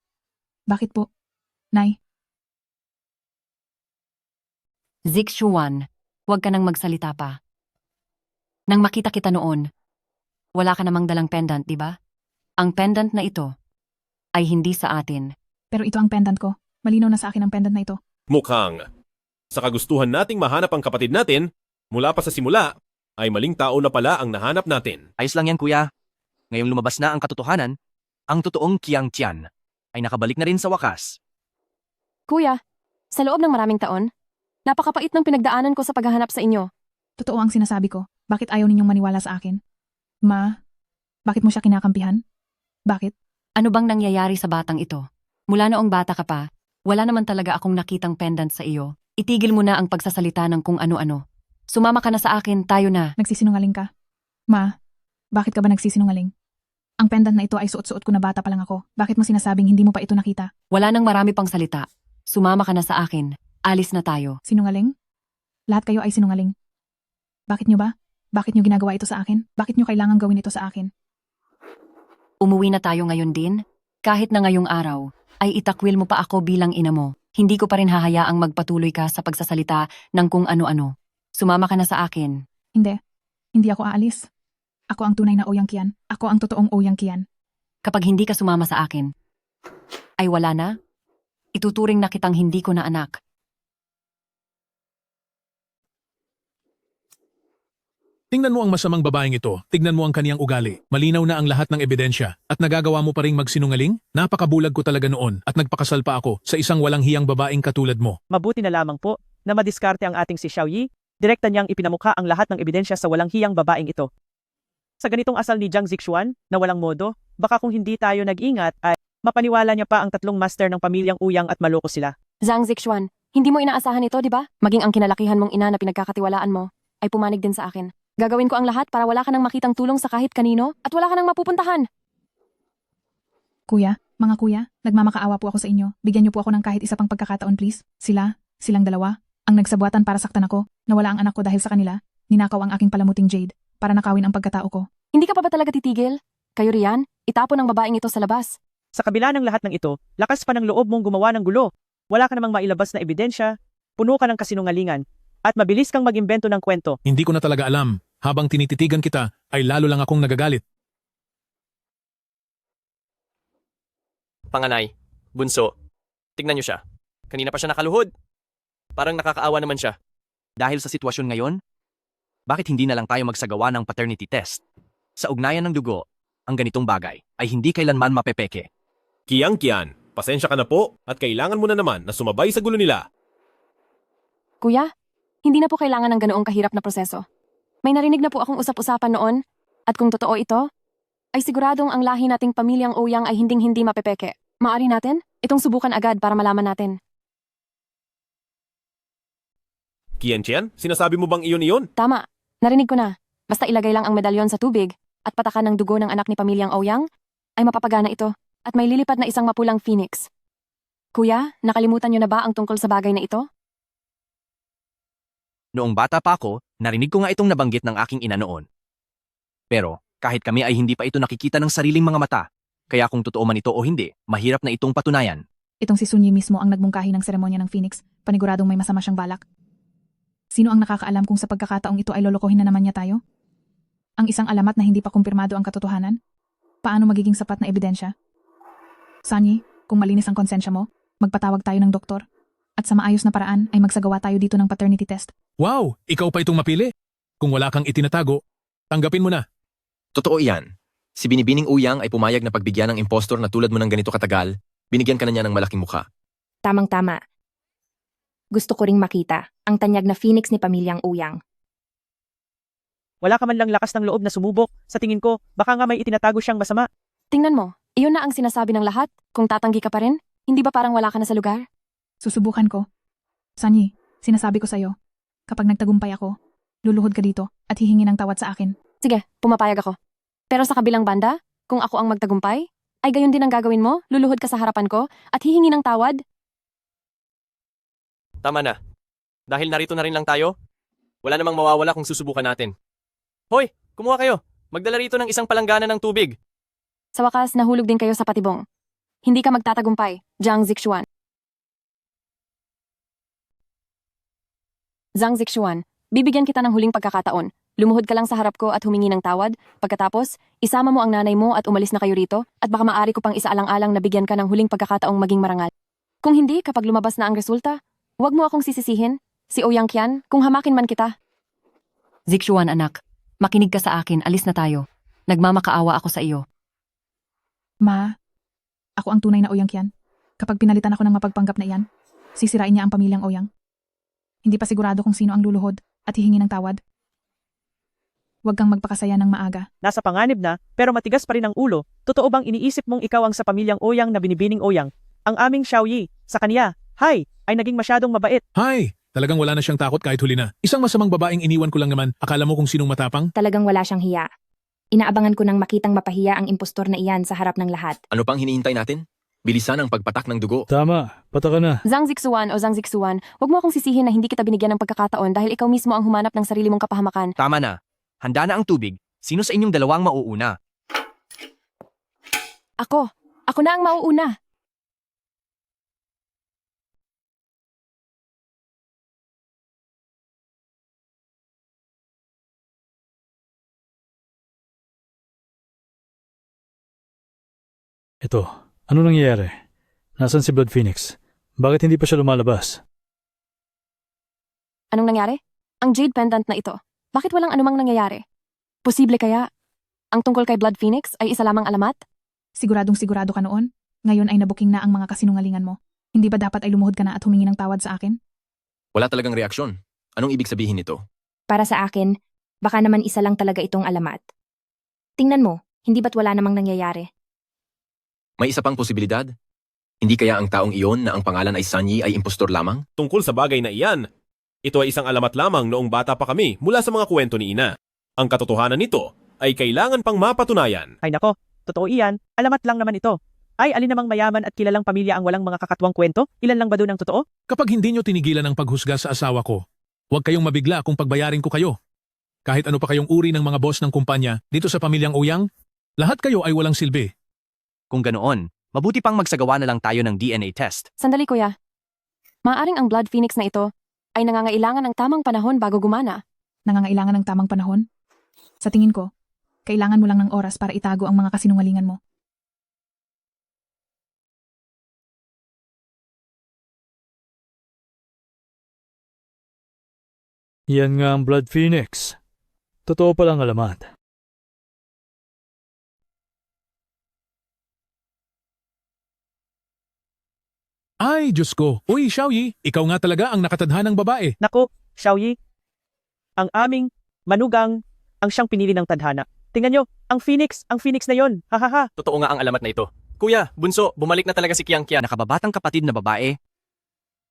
Bakit po? Nay, Zixuan, huwag ka nang magsalita pa. Nang makita kita noon, wala ka namang dalang pendant, di ba? Ang pendant na ito ay hindi sa atin. pero ito ang pendant ko. Malinaw na sa akin ang pendant na ito. Mukhang sa kagustuhan nating mahanap ang kapatid natin, mula pa sa simula, ay maling tao na pala ang nahanap natin. Ayos lang yan, kuya. Ngayong lumabas na ang katotohanan, ang totoong Qiang Tian ay nakabalik na rin sa wakas. Kuya, sa loob ng maraming taon, napakapait ng pinagdaanan ko sa paghahanap sa inyo. Totoo ang sinasabi ko. Bakit ayaw ninyong maniwala sa akin? Ma, bakit mo siya kinakampihan? Bakit? Ano bang nangyayari sa batang ito? Mula noong bata ka pa, wala naman talaga akong nakitang pendant sa iyo. Itigil mo na ang pagsasalita ng kung ano-ano. Sumama ka na sa akin, tayo na. Nagsisinungaling ka? Ma, bakit ka ba nagsisinungaling? Ang pendant na ito ay suot-suot ko na bata pa lang ako. Bakit mo sinasabing hindi mo pa ito nakita? Wala nang marami pang salita. Sumama ka na sa akin. Alis na tayo. Sinungaling? Lahat kayo ay sinungaling. Bakit nyo ba? Bakit nyo ginagawa ito sa akin? Bakit nyo kailangang gawin ito sa akin? Umuwi na tayo ngayon din. Kahit na ngayong araw, ay itakwil mo pa ako bilang ina mo. Hindi ko pa rin hahayaang magpatuloy ka sa pagsasalita ng kung ano-ano. Sumama ka na sa akin. Hindi. Hindi ako aalis. Ako ang tunay na Ouyang Qian. Ako ang totoong Ouyang Qian. Kapag hindi ka sumama sa akin, ay wala na. Ituturing na kitang hindi ko na anak. Tingnan mo ang masamang babaeng ito, tignan mo ang kaniyang ugali. Malinaw na ang lahat ng ebidensya at nagagawa mo pa ring magsinungaling? Napakabulag ko talaga noon at nagpakasal pa ako sa isang walang hiyang babaeng katulad mo. Mabuti na lamang po na madiskarte ang ating si Xiaoyi, direkta niyang ipinamukha ang lahat ng ebidensya sa walang hiyang babaeng ito. Sa ganitong asal ni Jiang Zixuan, na walang modo, baka kung hindi tayo nag-ingat ay mapaniwala niya pa ang tatlong master ng pamilyang Uyang at maloko sila. Zhang Zixuan, hindi mo inaasahan ito, di ba? Maging ang kinalakihan mong ina na pinagkakatiwalaan mo, ay pumanig din sa akin. Gagawin ko ang lahat para wala ka nang makitang tulong sa kahit kanino at wala ka nang mapupuntahan. Kuya, mga kuya, nagmamakaawa po ako sa inyo. Bigyan niyo po ako ng kahit isa pang pagkakataon please. Silang dalawa, ang nagsabuatan para saktan ako, nawala ang anak ko dahil sa kanila, ninakaw ang aking palamuting Jade, para nakawin ang pagkatao ko. Hindi ka pa ba talaga titigil? Kayo riyan, itapon ang babaeng ito sa labas. Sa kabila ng lahat ng ito, lakas pa ng loob mong gumawa ng gulo. Wala ka namang mailabas na ebidensya, puno ka ng kasinungalingan, at mabilis kang mag-imbento ng kwento. Hindi ko na talaga alam. Habang tinititigan kita, ay lalo lang akong nagagalit. Panganay, bunso, tignan niyo siya. Kanina pa siya nakaluhod. Parang nakakaawa naman siya. Dahil sa sitwasyon ngayon, bakit hindi na lang tayo magsagawa ng paternity test? Sa ugnayan ng dugo, ang ganitong bagay ay hindi kailanman mapepeke. Qiang Qian, pasensya ka na po at kailangan mo na naman na sumabay sa gulo nila. Kuya, hindi na po kailangan ng ganoong kahirap na proseso. May narinig na po akong usap-usapan noon, at kung totoo ito, ay siguradong ang lahi nating pamilyang Ouyang ay hinding-hindi mapepeke. Maari natin, itong subukan agad para malaman natin. Qian Qian, sinasabi mo bang iyon? Tama, narinig ko na. Basta ilagay lang ang medalyon sa tubig at patakan ng dugo ng anak ni pamilyang Ouyang, ay mapapagana ito at may lilipad na isang mapulang phoenix. Kuya, nakalimutan niyo na ba ang tungkol sa bagay na ito? Noong bata pa ako, narinig ko nga itong nabanggit ng aking ina noon. Pero, kahit kami ay hindi pa ito nakikita ng sariling mga mata, kaya kung totoo man ito o hindi, mahirap na itong patunayan. Itong si Sunyi mismo ang nagmungkahi ng seremonya ng Phoenix, paniguradong may masama siyang balak. Sino ang nakakaalam kung sa pagkakataong ito ay lolokohin na naman niya tayo? Ang isang alamat na hindi pa kumpirmado ang katotohanan? Paano magiging sapat na ebidensya? Sunny, kung malinis ang konsensya mo, magpatawag tayo ng doktor. At sa maayos na paraan ay magsagawa tayo dito ng paternity test. Wow! Ikaw pa itong mapili? Kung wala kang itinatago, tanggapin mo na. Totoo iyan. Si Binibining Uyang ay pumayag na pagbigyan ng impostor na tulad mo ng ganito katagal Binigyan ka na niya ng malaking mukha. Tamang-tama. Gusto ko ring makita ang tanyag na phoenix ni pamilyang Uyang. Wala ka man lang lakas ng loob na sumubok. Sa tingin ko, baka nga may itinatago siyang masama. Tingnan mo, iyon na ang sinasabi ng lahat. Kung tatanggi ka pa rin, hindi ba parang wala ka na sa lugar? Susubukan ko. Sanyi, sinasabi ko sa'yo, kapag nagtagumpay ako, luluhod ka dito at hihingi ng tawad sa akin. Sige, pumapayag ako. Pero sa kabilang banda, kung ako ang magtagumpay, ay gayon din ang gagawin mo, luluhod ka sa harapan ko at hihingi ng tawad? Tama na. Dahil narito na rin lang tayo, wala namang mawawala kung susubukan natin. Hoy, kumuha kayo. Magdala rito ng isang palanggana ng tubig. Sa wakas, nahulog din kayo sa patibong. Hindi ka magtatagumpay, Jiang Zixuan. Zhang Zixuan, bibigyan kita ng huling pagkakataon. Lumuhod ka lang sa harap ko at humingi ng tawad. Pagkatapos, isama mo ang nanay mo at umalis na kayo rito at baka maaari ko pang isaalang-alang na bigyan ka ng huling pagkakataong maging marangal. Kung hindi, kapag lumabas na ang resulta, huwag mo akong sisisihin. Si Ouyang Qian, kung hamakin man kita. Zixuan anak, makinig ka sa akin, alis na tayo. Nagmamakaawa ako sa iyo. Ma, ako ang tunay na Ouyang Qian. Kapag pinalitan ako ng mapagpanggap na iyan, sisirain niya ang pamilyang Ouyang. Hindi pa sigurado kung sino ang luluhod at hihingi ng tawad. Huwag kang magpakasaya ng maaga. Nasa panganib na, pero matigas pa rin ang ulo. Totoo bang iniisip mong ikaw ang sa pamilyang Ouyang na binibining Ouyang? Ang aming Xiaoyi, sa kanya, ay naging masyadong mabait. Hay! Talagang wala na siyang takot kahit huli na. Isang masamang babaeng iniwan ko lang naman. Akala mo kung sinong matapang? Talagang wala siyang hiya. Inaabangan ko nang makitang mapahiya ang impostor na iyan sa harap ng lahat. Ano pang hinihintay natin? Bilisan ang pagpatak ng dugo. Tama, pataka na. Zhang Zixuan o Zhang Zixuan, huwag mo akong sisihin na hindi kita binigyan ng pagkakataon dahil ikaw mismo ang humanap ng sarili mong kapahamakan. Tama na. Handa na ang tubig. Sino sa inyong dalawang mauuna? Ako. Ako na ang mauuna. Ito, ano nangyayari? Nasaan si Blood Phoenix? Bakit hindi pa siya lumalabas? Anong nangyari? Ang jade pendant na ito. Bakit walang anumang nangyayari? Posible kaya ang tungkol kay Blood Phoenix ay isa lamang alamat? Siguradong sigurado ka noon. Ngayon ay nabuking na ang mga kasinungalingan mo. Hindi ba dapat ay lumuhod ka na at humingi ng tawad sa akin? Wala talagang reaksyon. Anong ibig sabihin nito? Para sa akin, baka naman isa lang talaga itong alamat. Tingnan mo, hindi ba't wala namang nangyayari? May isa pang posibilidad? Hindi kaya ang taong iyon na ang pangalan ay Sanyi ay impostor lamang? Tungkol sa bagay na iyan, ito ay isang alamat lamang noong bata pa kami mula sa mga kwento ni Ina. Ang katotohanan nito ay kailangan pang mapatunayan. Ay nako, totoo iyan, alamat lang naman ito. Ay, alin namang mayaman at kilalang pamilya ang walang mga kakatwang kwento? Ilan lang ba doon ang totoo? Kapag hindi nyo tinigilan ang paghusga sa asawa ko, huwag kayong mabigla kung pagbayarin ko kayo. Kahit ano pa kayong uri ng mga boss ng kumpanya dito sa pamilyang Ouyang, lahat kayo ay walang silbi. Kung ganoon, mabuti pang magsagawa na lang tayo ng DNA test. Sandali kuya. Maaring ang Blood Phoenix na ito ay nangangailangan ng tamang panahon bago gumana. Nangangailangan ng tamang panahon? Sa tingin ko, kailangan mo lang ng oras para itago ang mga kasinungalingan mo. Yan nga ang Blood Phoenix. Totoo palang alamat. Ay, Diyos ko. Uy, Xiaoyi, ikaw nga talaga ang nakatadhanang babae. Nako, Xiaoyi, ang aming manugang ang siyang pinili ng tadhana. Tingnan nyo, ang Phoenix na yon. Hahaha. Totoo nga ang alamat na ito. Kuya, bunso, bumalik na talaga si Qiang Qian. Nakababatang kapatid na babae.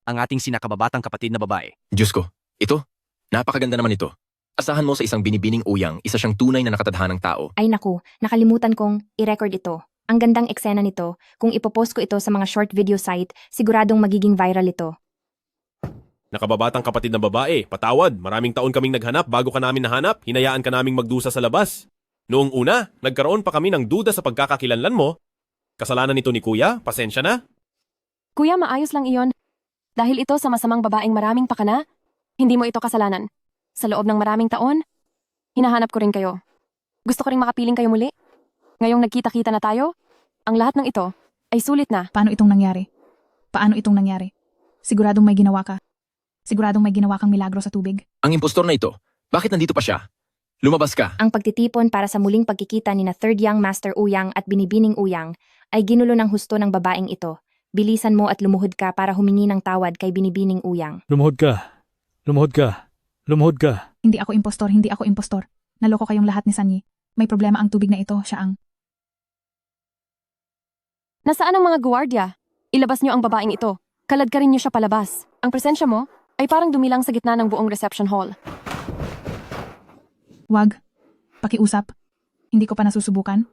Ang ating sinakababatang kapatid na babae. Diyos ko, ito, napakaganda naman ito. Asahan mo sa isang binibining Ouyang, isa siyang tunay na nakatadhanang tao. Ay naku, nakalimutan kong i-record ito. Ang gandang eksena nito, kung ipopost ko ito sa mga short video site, siguradong magiging viral ito. Nakababatang kapatid na babae, patawad, maraming taon kaming naghanap bago ka namin nahanap, hinayaan ka naming magdusa sa labas. Noong una, nagkaroon pa kami ng duda sa pagkakakilanlan mo. Kasalanan nito ni Kuya, pasensya na. Kuya, maayos lang iyon. Dahil ito sa masamang babaeng maraming pakana, hindi mo ito kasalanan. Sa loob ng maraming taon, hinahanap ko rin kayo. Gusto ko rin makapiling kayo muli. Ngayong nagkita-kita na tayo, ang lahat ng ito ay sulit na. Paano itong nangyari? Paano itong nangyari? Siguradong may ginawa ka. Siguradong may ginawa kang milagro sa tubig. Ang impostor na ito, bakit nandito pa siya? Lumabas ka. Ang pagtitipon para sa muling pagkikita ni na Third Young Master Ouyang at Binibining Ouyang ay ginulo ng husto ng babaeng ito Bilisan mo at lumuhod ka para humingi ng tawad kay Binibining Uyang. Lumuhod ka. Lumuhod ka. Lumuhod ka. Hindi ako impostor, hindi ako impostor. Naloko kayong lahat ni Sanyi. May problema ang tubig na ito, siya ang... Nasaan ang mga guwardiya? Ilabas niyo ang babaeng ito. Kalad ka rin niyo siya palabas. Ang presensya mo ay parang dumilang sa gitna ng buong reception hall. Wag. Pakiusap. Hindi ko pa nasusubukan.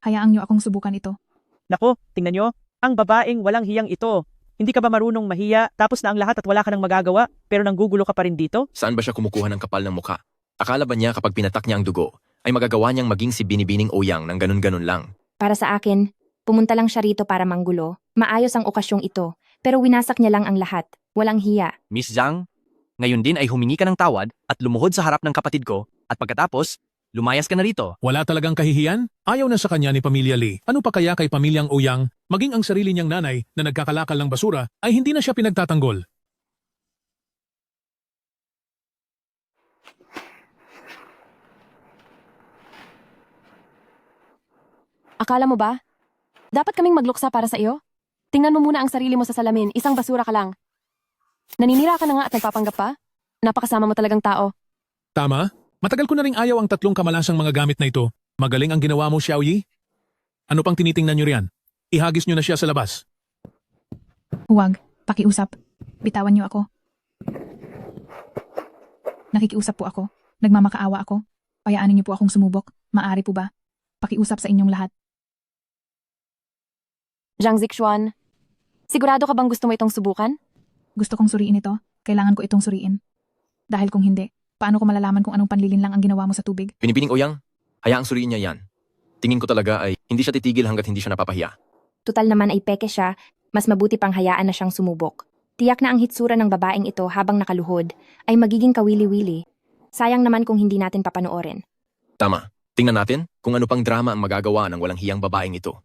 Hayaan niyo akong subukan ito. Nako, tingnan nyo. Ang babaeng walang hiyang ito. Hindi ka ba marunong mahiya tapos na ang lahat at wala ka nang magagawa pero nanggugulo ka pa rin dito? Saan ba siya kumukuha ng kapal ng mukha? Akala ba niya kapag pinatak niya ang dugo, ay magagawa niyang maging si Binibining Oyang ng ganun-ganun lang? Para sa akin, pumunta lang siya rito para manggulo. Maayos ang okasyong ito, pero winasak niya lang ang lahat. Walang hiya. Miss Zhang, ngayon din ay humingi ka ng tawad at lumuhod sa harap ng kapatid ko at pagkatapos, lumayas ka na rito. Wala talagang kahihiyan? Ayaw na sa kanya ni Pamilya Lee. Ano pa kaya kay Pamilyang Oyang, maging ang sarili niyang nanay na nagkakalakal ng basura ay hindi na siya pinagtatanggol? Akala mo ba? Dapat kaming magluksa para sa iyo? Tingnan mo muna ang sarili mo sa salamin, isang basura ka lang. Naninira ka na nga at nagpapanggap pa? Napakasama mo talagang tao. Tama? Matagal ko na ring ayaw ang tatlong kamalasang mga gamit na ito. Magaling ang ginawa mo, Xiao Yi. Ano pang tinitingnan niyo riyan? Ihagis niyo na siya sa labas. Huwag. Pakiusap. Bitawan niyo ako. Nakikiusap po ako. Nagmamakaawa ako. Payaanin niyo po akong sumubok. Maari po ba? Pakiusap sa inyong lahat. Zhang Zixuan, sigurado ka bang gusto mo itong subukan? Gusto kong suriin ito. Kailangan ko itong suriin. Dahil kung hindi, paano ko malalaman kung anong panlilin lang ang ginawa mo sa tubig? Binibining Oyang, hayaang suriin niya yan. Tingin ko talaga ay hindi siya titigil hanggat hindi siya napapahiya. Tutal naman ay peke siya, mas mabuti pang hayaan na siyang sumubok. Tiyak na ang hitsura ng babaeng ito habang nakaluhod ay magiging kawili-wili. Sayang naman kung hindi natin papanoorin. Tama. Tingnan natin kung ano pang drama ang magagawa ng walang hiyang babaeng ito.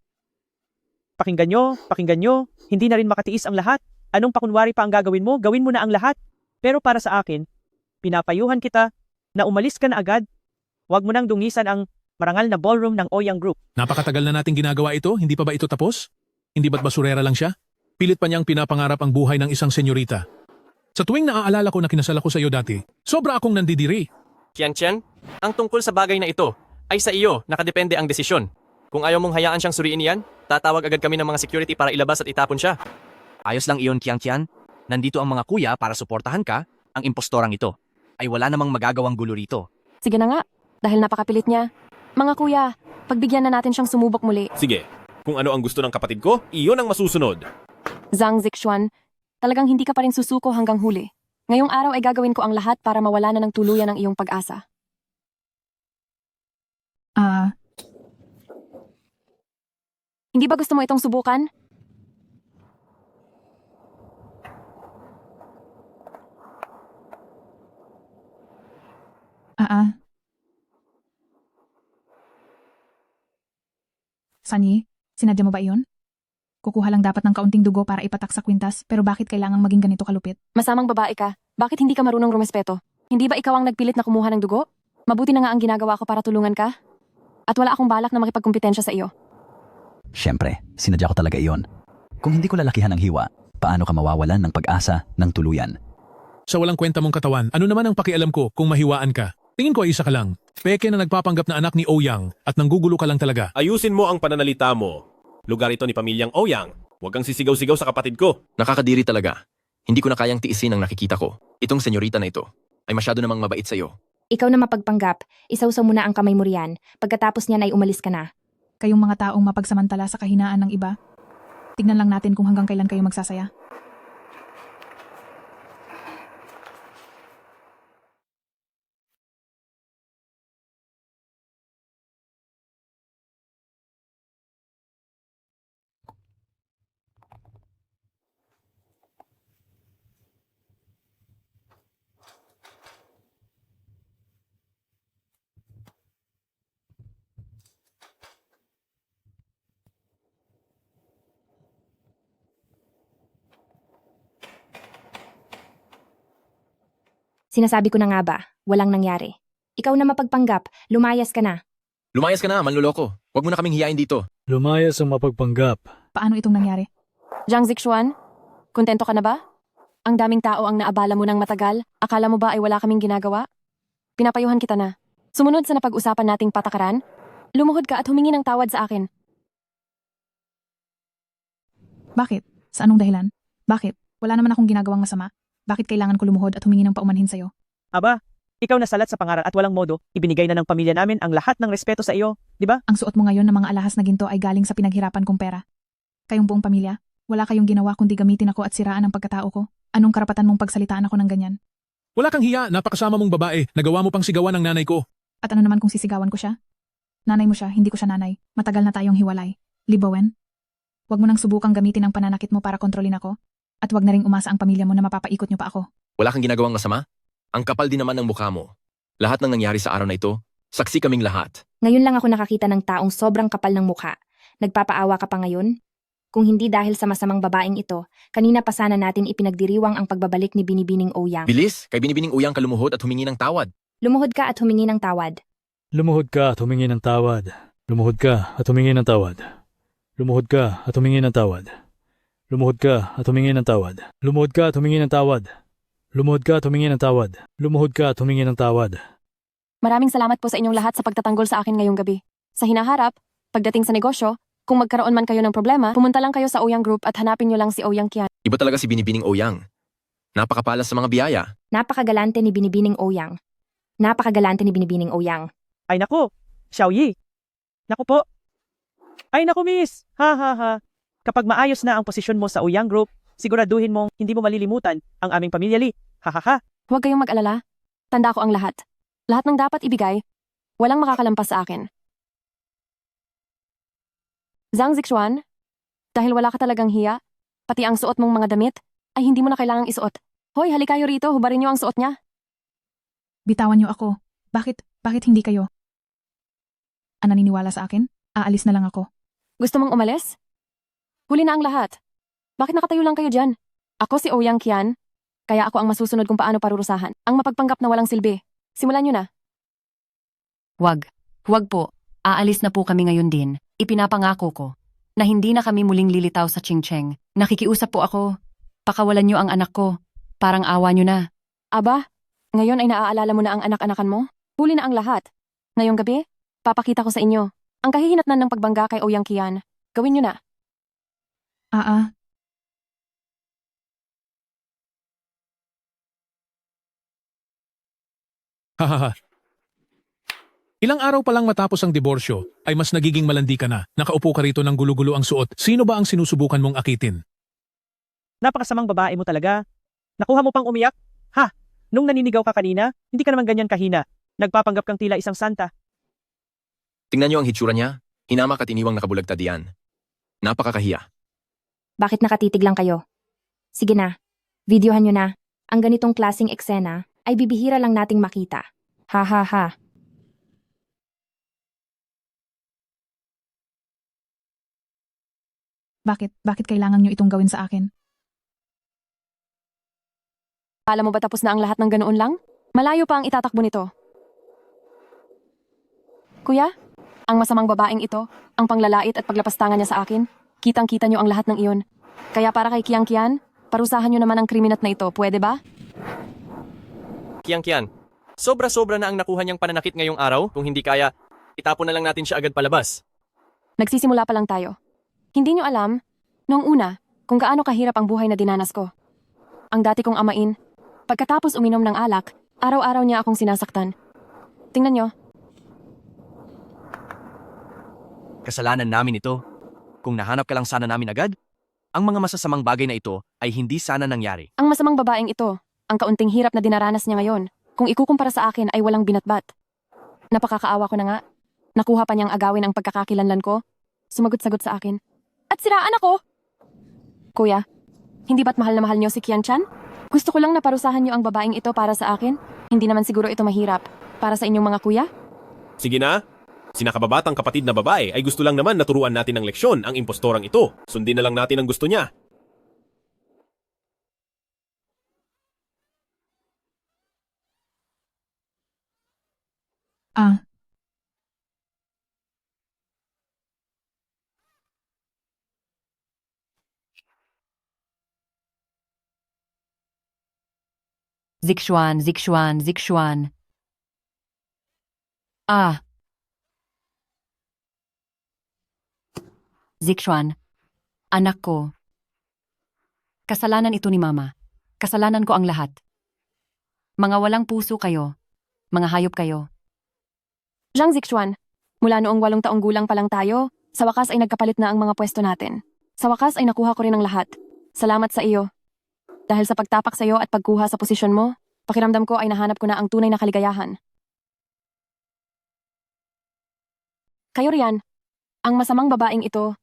Pakinggan nyo. Hindi na rin makatiis ang lahat. Anong pakunwari pa ang gagawin mo? Gawin mo na ang lahat. Pero para sa akin, pinapayuhan kita na umalis ka na agad. Huwag mo nang dungisan ang marangal na ballroom ng Oyang Group. Napakatagal na nating ginagawa ito, hindi pa ba ito tapos? Hindi ba't basurera lang siya? Pilit pa niyang pinapangarap ang buhay ng isang senyorita. Sa tuwing naaalala ko na kinasal ako sa iyo dati, sobra akong nandidiri. Qian, ang tungkol sa bagay na ito ay sa iyo nakadepende ang desisyon. Kung ayaw mong hayaan siyang suriin yan, tatawag agad kami ng mga security para ilabas at itapon siya. Ayos lang iyon, Qian. Nandito ang mga kuya para suportahan ka. Ang impostorang ito ay wala namang magagawang gulo rito. Sige na nga, dahil napakapilit niya. Mga kuya, pagbigyan na natin siyang sumubok muli. Sige, kung ano ang gusto ng kapatid ko, iyon ang masusunod. Zhang Zixuan, talagang hindi ka pa rin susuko hanggang huli. Ngayong araw ay gagawin ko ang lahat para mawala na ng tuluyan ang iyong pag-asa. Hindi ba gusto mo itong subukan? Sanyi, sinadya mo ba iyon? Kukuha lang dapat ng kaunting dugo para ipatak sa kwintas, pero bakit kailangang maging ganito kalupit? Masamang babae ka. Bakit hindi ka marunong rumespeto? Hindi ba ikaw ang nagpilit na kumuha ng dugo? Mabuti na nga ang ginagawa ko para tulungan ka. At wala akong balak na makipagkumpetensya sa iyo. Siyempre, sinadya ko talaga iyon. Kung hindi ko lalakihan ng hiwa, paano ka mawawalan ng pag-asa ng tuluyan? Sa walang kwenta mong katawan, ano naman ang pakialam ko kung mahiwaan ka? Tingin ko ay isa ka lang. Peke na nagpapanggap na anak ni Oyang at nanggugulo ka lang talaga. Ayusin mo ang pananalita mo. Lugar ito ni Pamilyang Oyang. Huwag kang sisigaw-sigaw sa kapatid ko. Nakakadiri talaga. Hindi ko na kayang tiisin ang nakikita ko. Itong senyorita na ito ay masyado namang mabait sa iyo. Ikaw na mapagpanggap, isawsaw mo na ang kamay mo riyan. Pagkatapos niyan ay umalis ka na. Kayong mga taong mapagsamantala sa kahinaan ng iba, tignan lang natin kung hanggang kailan kayo magsasaya. Sinasabi ko na nga ba, walang nangyari. Ikaw na mapagpanggap, lumayas ka na. Lumayas ka na, manluloko. Huwag mo na kaming hiyain dito. Lumayas ang mapagpanggap. Paano itong nangyari? Jiang Zixuan, kontento ka na ba? Ang daming tao ang naabala mo ng matagal. Akala mo ba ay wala kaming ginagawa? Pinapayuhan kita na. Sumunod sa napag-usapan nating patakaran, lumuhod ka at humingi ng tawad sa akin. Bakit? Sa anong dahilan? Bakit? Wala naman akong ginagawang masama. Bakit kailangan ko lumuhod at humingi ng paumanhin sa'yo? Aba, ikaw nasalat sa pangaral at walang modo, ibinigay na ng pamilya namin ang lahat ng respeto sa iyo, di ba? Ang suot mo ngayon ng mga alahas na ginto ay galing sa pinaghirapan kong pera. Kayong buong pamilya, wala kayong ginawa kundi gamitin ako at siraan ang pagkatao ko. Anong karapatan mong pagsalitaan ako ng ganyan? Wala kang hiya, napakasama mong babae. Nagawa mo pang sigawan ng nanay ko. At ano naman kung sisigawan ko siya? Nanay mo siya, hindi ko siya nanay. Matagal na tayong hiwalay. Libawen? Huwag mo nang subukang gamitin ang pananakit mo para kontrolin ako. At huwag na ring umasa ang pamilya mo na mapapaikot niyo pa ako. Wala kang ginagawang masama? Ang kapal din naman ng mukha mo. Lahat ng nangyari sa araw na ito, saksi kaming lahat. Ngayon lang ako nakakita ng taong sobrang kapal ng mukha. Nagpapaawa ka pa ngayon? Kung hindi dahil sa masamang babaeng ito, kanina pa sana natin ipinagdiriwang ang pagbabalik ni Binibining Ouyang. Bilis, kay Binibining Ouyang ka lumuhod at humingi ng tawad. Lumuhod ka at humingi ng tawad. Lumuhod ka at humingi ng tawad. Lumuhod ka at humingi ng tawad. Lumuhod ka at humingi ng tawad. Lumuhod ka at humingi ng tawad. Lumuhod ka at humingi ng tawad. Lumuhod ka at humingi ng tawad. Lumuhod ka at humingi ng tawad. Maraming salamat po sa inyong lahat sa pagtatanggol sa akin ngayong gabi. Sa hinaharap, pagdating sa negosyo, kung magkaroon man kayo ng problema, pumunta lang kayo sa Ouyang Group at hanapin nyo lang si Ouyang Qian. Iba talaga si Binibining Ouyang. Napakapalas sa mga biyaya. Napakagalante ni Binibining Ouyang. Napakagalante ni Binibining Ouyang. Ay naku, Xiao Yi. Naku po. Ay naku miss, ha ha ha. Kapag maayos na ang posisyon mo sa Ouyang Group, siguraduhin mong hindi mo malilimutan ang aming pamilya Li. Ha ha ha. Huwag kayong mag-alala. Tanda ko ang lahat. Lahat ng dapat ibigay, walang makakalampas sa akin. Zhang Zixuan, dahil wala ka talagang hiya, pati ang suot mong mga damit, ay hindi mo na kailangang isuot. Hoy, halikayo rito, hubarin niyo ang suot niya. Bitawan niyo ako. Bakit hindi kayo? Naniniwala sa akin? Aalis na lang ako. Gusto mong umalis? Huli na ang lahat. Bakit nakatayo lang kayo dyan? Ako si Ouyang Qian, kaya ako ang masusunod kung paano parurusahan. Ang mapagpanggap na walang silbi. Simulan niyo na. Wag. Wag po. Aalis na po kami ngayon din. Ipinapangako ko na hindi na kami muling lilitaw sa Chingcheng. Nakikiusap po ako. Pakawalan niyo ang anak ko. Parang awa niyo na. Aba, ngayon ay naaalala mo na ang anak-anakan mo? Huli na ang lahat. Ngayong gabi, papakita ko sa inyo. Ang kahihinatnan ng pagbangga kay Ouyang Qian. Gawin niyo na. Hahaha. Ilang araw pa lang matapos ang diborsyo, ay mas nagiging malandi ka na. Nakaupo ka rito ng gulo-gulo ang suot. Sino ba ang sinusubukan mong akitin? Napakasamang babae mo talaga. Nakuha mo pang umiyak? Ha? Nung naninigaw ka kanina, hindi ka naman ganyan kahina. Nagpapanggap kang tila isang santa. Tingnan niyo ang hitsura niya. Hinamak at iniwang nakabulagta diyan. Napakakahiya. Bakit nakatitig lang kayo? Sige na, videohan nyo na. Ang ganitong klaseng eksena ay bibihira lang nating makita. Ha ha ha. Bakit kailangan nyo itong gawin sa akin? Alam mo ba tapos na ang lahat ng ganoon lang? Malayo pa ang itatakbo nito. Kuya, ang masamang babaeng ito, ang panglalait at paglapastangan niya sa akin, kitang-kita niyo ang lahat ng iyon. Kaya para kay Qian Qian, parusahan niyo naman ang kriminat na ito, pwede ba? Qian Qian, sobra-sobra na ang nakuha niyang pananakit ngayong araw. Kung hindi kaya, itapon na lang natin siya agad palabas. Nagsisimula pa lang tayo. Hindi niyo alam, noong una, kung gaano kahirap ang buhay na dinanas ko. Ang dati kong amain, pagkatapos uminom ng alak, araw-araw niya akong sinasaktan. Tingnan niyo. Kasalanan namin ito. Kung nahanap ka lang sana namin agad, ang mga masasamang bagay na ito ay hindi sana nangyari. Ang masamang babaeng ito, ang kaunting hirap na dinaranas niya ngayon, kung ikukumpara sa akin ay walang binatbat. Napakakaawa ko na nga. Nakuha pa niyang agawin ang pagkakakilanlan ko. Sumagot-sagot sa akin. At siraan ako! Kuya, hindi ba't mahal na mahal niyo si Qian Chan? Gusto ko lang na parusahan niyo ang babaeng ito para sa akin. Hindi naman siguro ito mahirap. Para sa inyong mga kuya? Sige na. Si nakababatang kapatid na babae ay gusto lang naman naturuan natin ng leksyon ang impostorang ito. Sundin na lang natin ang gusto niya. Zixuan, Zixuan, Zixuan. Ah. Zixuan, anak ko. Kasalanan ito ni Mama. Kasalanan ko ang lahat. Mga walang puso kayo. Mga hayop kayo. Zhang Zixuan, mula noong 8 taong gulang pa lang tayo, sa wakas ay nagkapalit na ang mga pwesto natin. Sa wakas ay nakuha ko rin ang lahat. Salamat sa iyo. Dahil sa pagtapak sa iyo at pagkuha sa posisyon mo, pakiramdam ko ay nahanap ko na ang tunay na kaligayahan. Kayo riyan, ang masamang babaeng ito,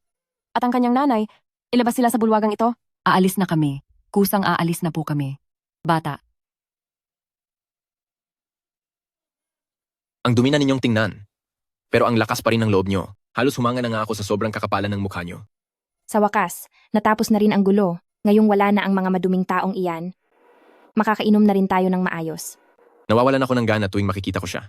at ang kanyang nanay, ilabas sila sa bulwagang ito. Aalis na kami. Kusang aalis na po kami. Bata. Ang dumi na ninyong tingnan. Pero ang lakas pa rin ng loob nyo. Halos humanga na nga ako sa sobrang kakapalan ng mukha nyo. Sa wakas, natapos na rin ang gulo. Ngayong wala na ang mga maduming taong iyan. Makakainom na rin tayo ng maayos. Nawawalan ako ng gana tuwing makikita ko siya.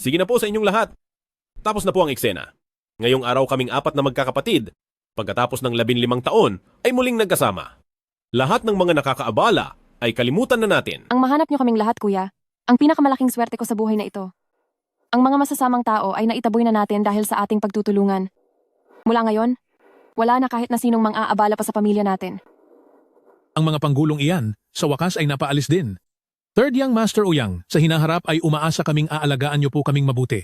Sige na po sa inyong lahat. Tapos na po ang eksena. Ngayong araw kaming 4 na magkakapatid. Pagkatapos ng 15 taon ay muling nagkasama. Lahat ng mga nakakaabala ay kalimutan na natin. Ang mahanap niyo kaming lahat, kuya. Ang pinakamalaking swerte ko sa buhay na ito. Ang mga masasamang tao ay naitaboy na natin dahil sa ating pagtutulungan. Mula ngayon, wala na kahit na sinong mang-aabala pa sa pamilya natin. Ang mga panggulong iyan, sa wakas ay napaalis din. Third Young Master Uyang, sa hinaharap ay umaasa kaming aalagaan niyo po kaming mabuti.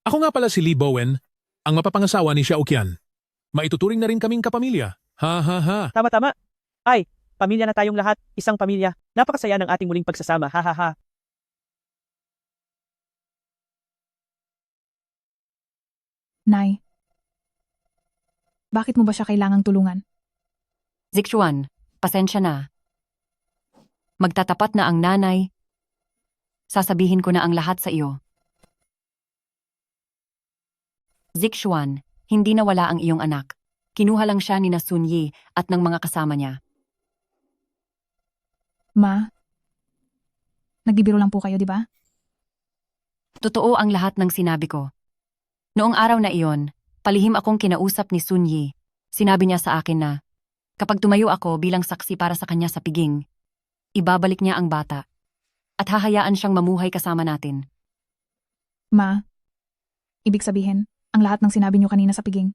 Ako nga pala si Lee Bowen, ang mapapangasawa ni Xiao Qian. Maituturing na rin kaming kapamilya. Ha ha ha. Tama. Ay, pamilya na tayong lahat, isang pamilya. Napakasaya ng ating muling pagsasama, ha ha ha. Nay, bakit mo ba siya kailangang tulungan? Zixuan, pasensya na. Magtatapat na ang nanay. Sasabihin ko na ang lahat sa iyo. Zixuan, hindi nawala ang iyong anak. Kinuha lang siya ni na Sun Yi at ng mga kasama niya. Ma, nagbibiro lang po kayo, di ba? Totoo ang lahat ng sinabi ko. Noong araw na iyon, palihim akong kinausap ni Sun Yi. Sinabi niya sa akin na, kapag tumayo ako bilang saksi para sa kanya sa piging, ibabalik niya ang bata at hahayaan siyang mamuhay kasama natin. Ma, ibig sabihin, ang lahat ng sinabi niyo kanina sa piging,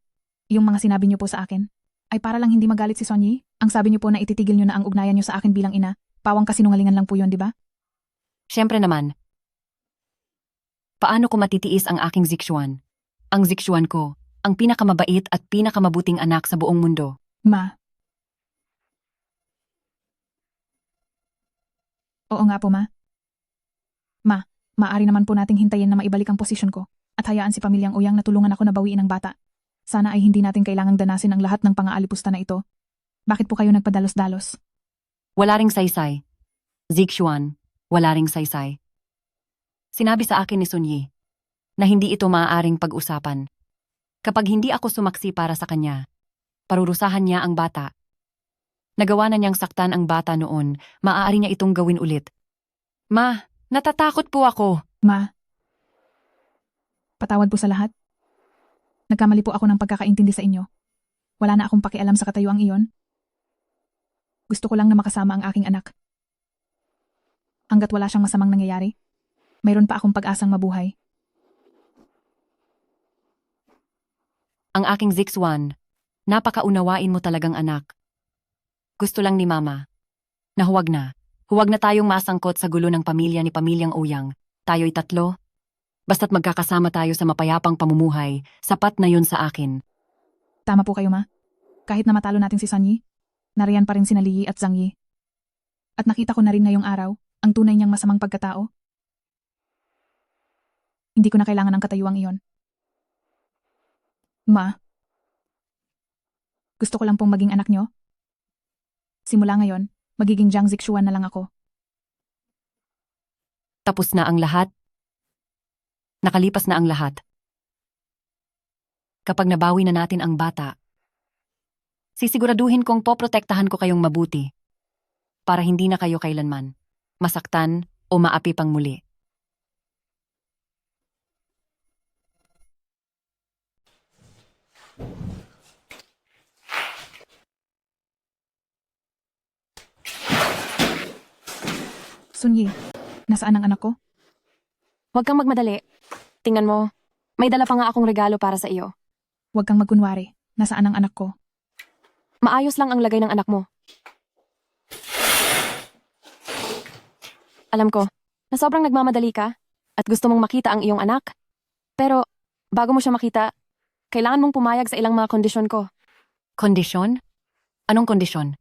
yung mga sinabi niyo po sa akin, ay para lang hindi magalit si Sonyi? Ang sabi niyo po na ititigil niyo na ang ugnayan niyo sa akin bilang ina, pawang kasinungalingan lang po yun, di ba? Siyempre naman. Paano ko matitiis ang aking Zixuan? Ang Zixuan ko, ang pinakamabait at pinakamabuting anak sa buong mundo. Ma. Oo nga po, Ma. Ma, maaari naman po nating hintayin na maibalik ang posisyon ko at hayaan si Pamilyang Uyang na tulungan ako na bawiin ang bata. Sana ay hindi natin kailangang danasin ang lahat ng pangaalipusta na ito. Bakit po kayo nagpadalos-dalos? Wala ring saysay. Zixuan, wala ring saysay. Sinabi sa akin ni Sun Yi na hindi ito maaaring pag-usapan. Kapag hindi ako sumaksi para sa kanya, parurusahan niya ang bata. Nagawa na niyang saktan ang bata noon, maaari niya itong gawin ulit. Ma, natatakot po ako. Ma, patawad po sa lahat. Nagkamali po ako ng pagkakaintindi sa inyo. Wala na akong pakialam sa katayuang iyon. Gusto ko lang na makasama ang aking anak. Hanggat wala siyang masamang nangyayari, mayroon pa akong pag-asang mabuhay. Ang aking Zixuan, napakaunawain mo talagang anak. Gusto lang ni Mama na huwag na. Huwag na tayong masangkot sa gulo ng pamilya ni Pamilyang Uyang. Tayo'y 3. Basta't magkakasama tayo sa mapayapang pamumuhay, sapat na yun sa akin. Tama po kayo, Ma. Kahit na matalo natin si Sonyi, nariyan pa rin sina Liyi at Zhang Yi. At nakita ko na rin ngayong araw ang tunay niyang masamang pagkatao. Hindi ko na kailangan ng katayuang iyon. Ma, gusto ko lang pong maging anak niyo. Simula ngayon, magiging Jiang Zixuan na lang ako. Tapos na ang lahat. Nakalipas na ang lahat. Kapag nabawi na natin ang bata, Sisiguraduhin kong poprotektahan ko kayong mabuti para hindi na kayo kailanman masaktan o maapi pang muli. Sunyi, nasaan ang anak ko? Huwag kang magmadali. Tingnan mo, may dala pa nga akong regalo para sa iyo. Huwag kang magkunwari. Nasaan ang anak ko? Maayos lang ang lagay ng anak mo. Alam ko, na sobrang nagmamadali ka at gusto mong makita ang iyong anak. Pero, bago mo siya makita, kailangan mong pumayag sa ilang mga kondisyon ko. Kondisyon? Anong kondisyon?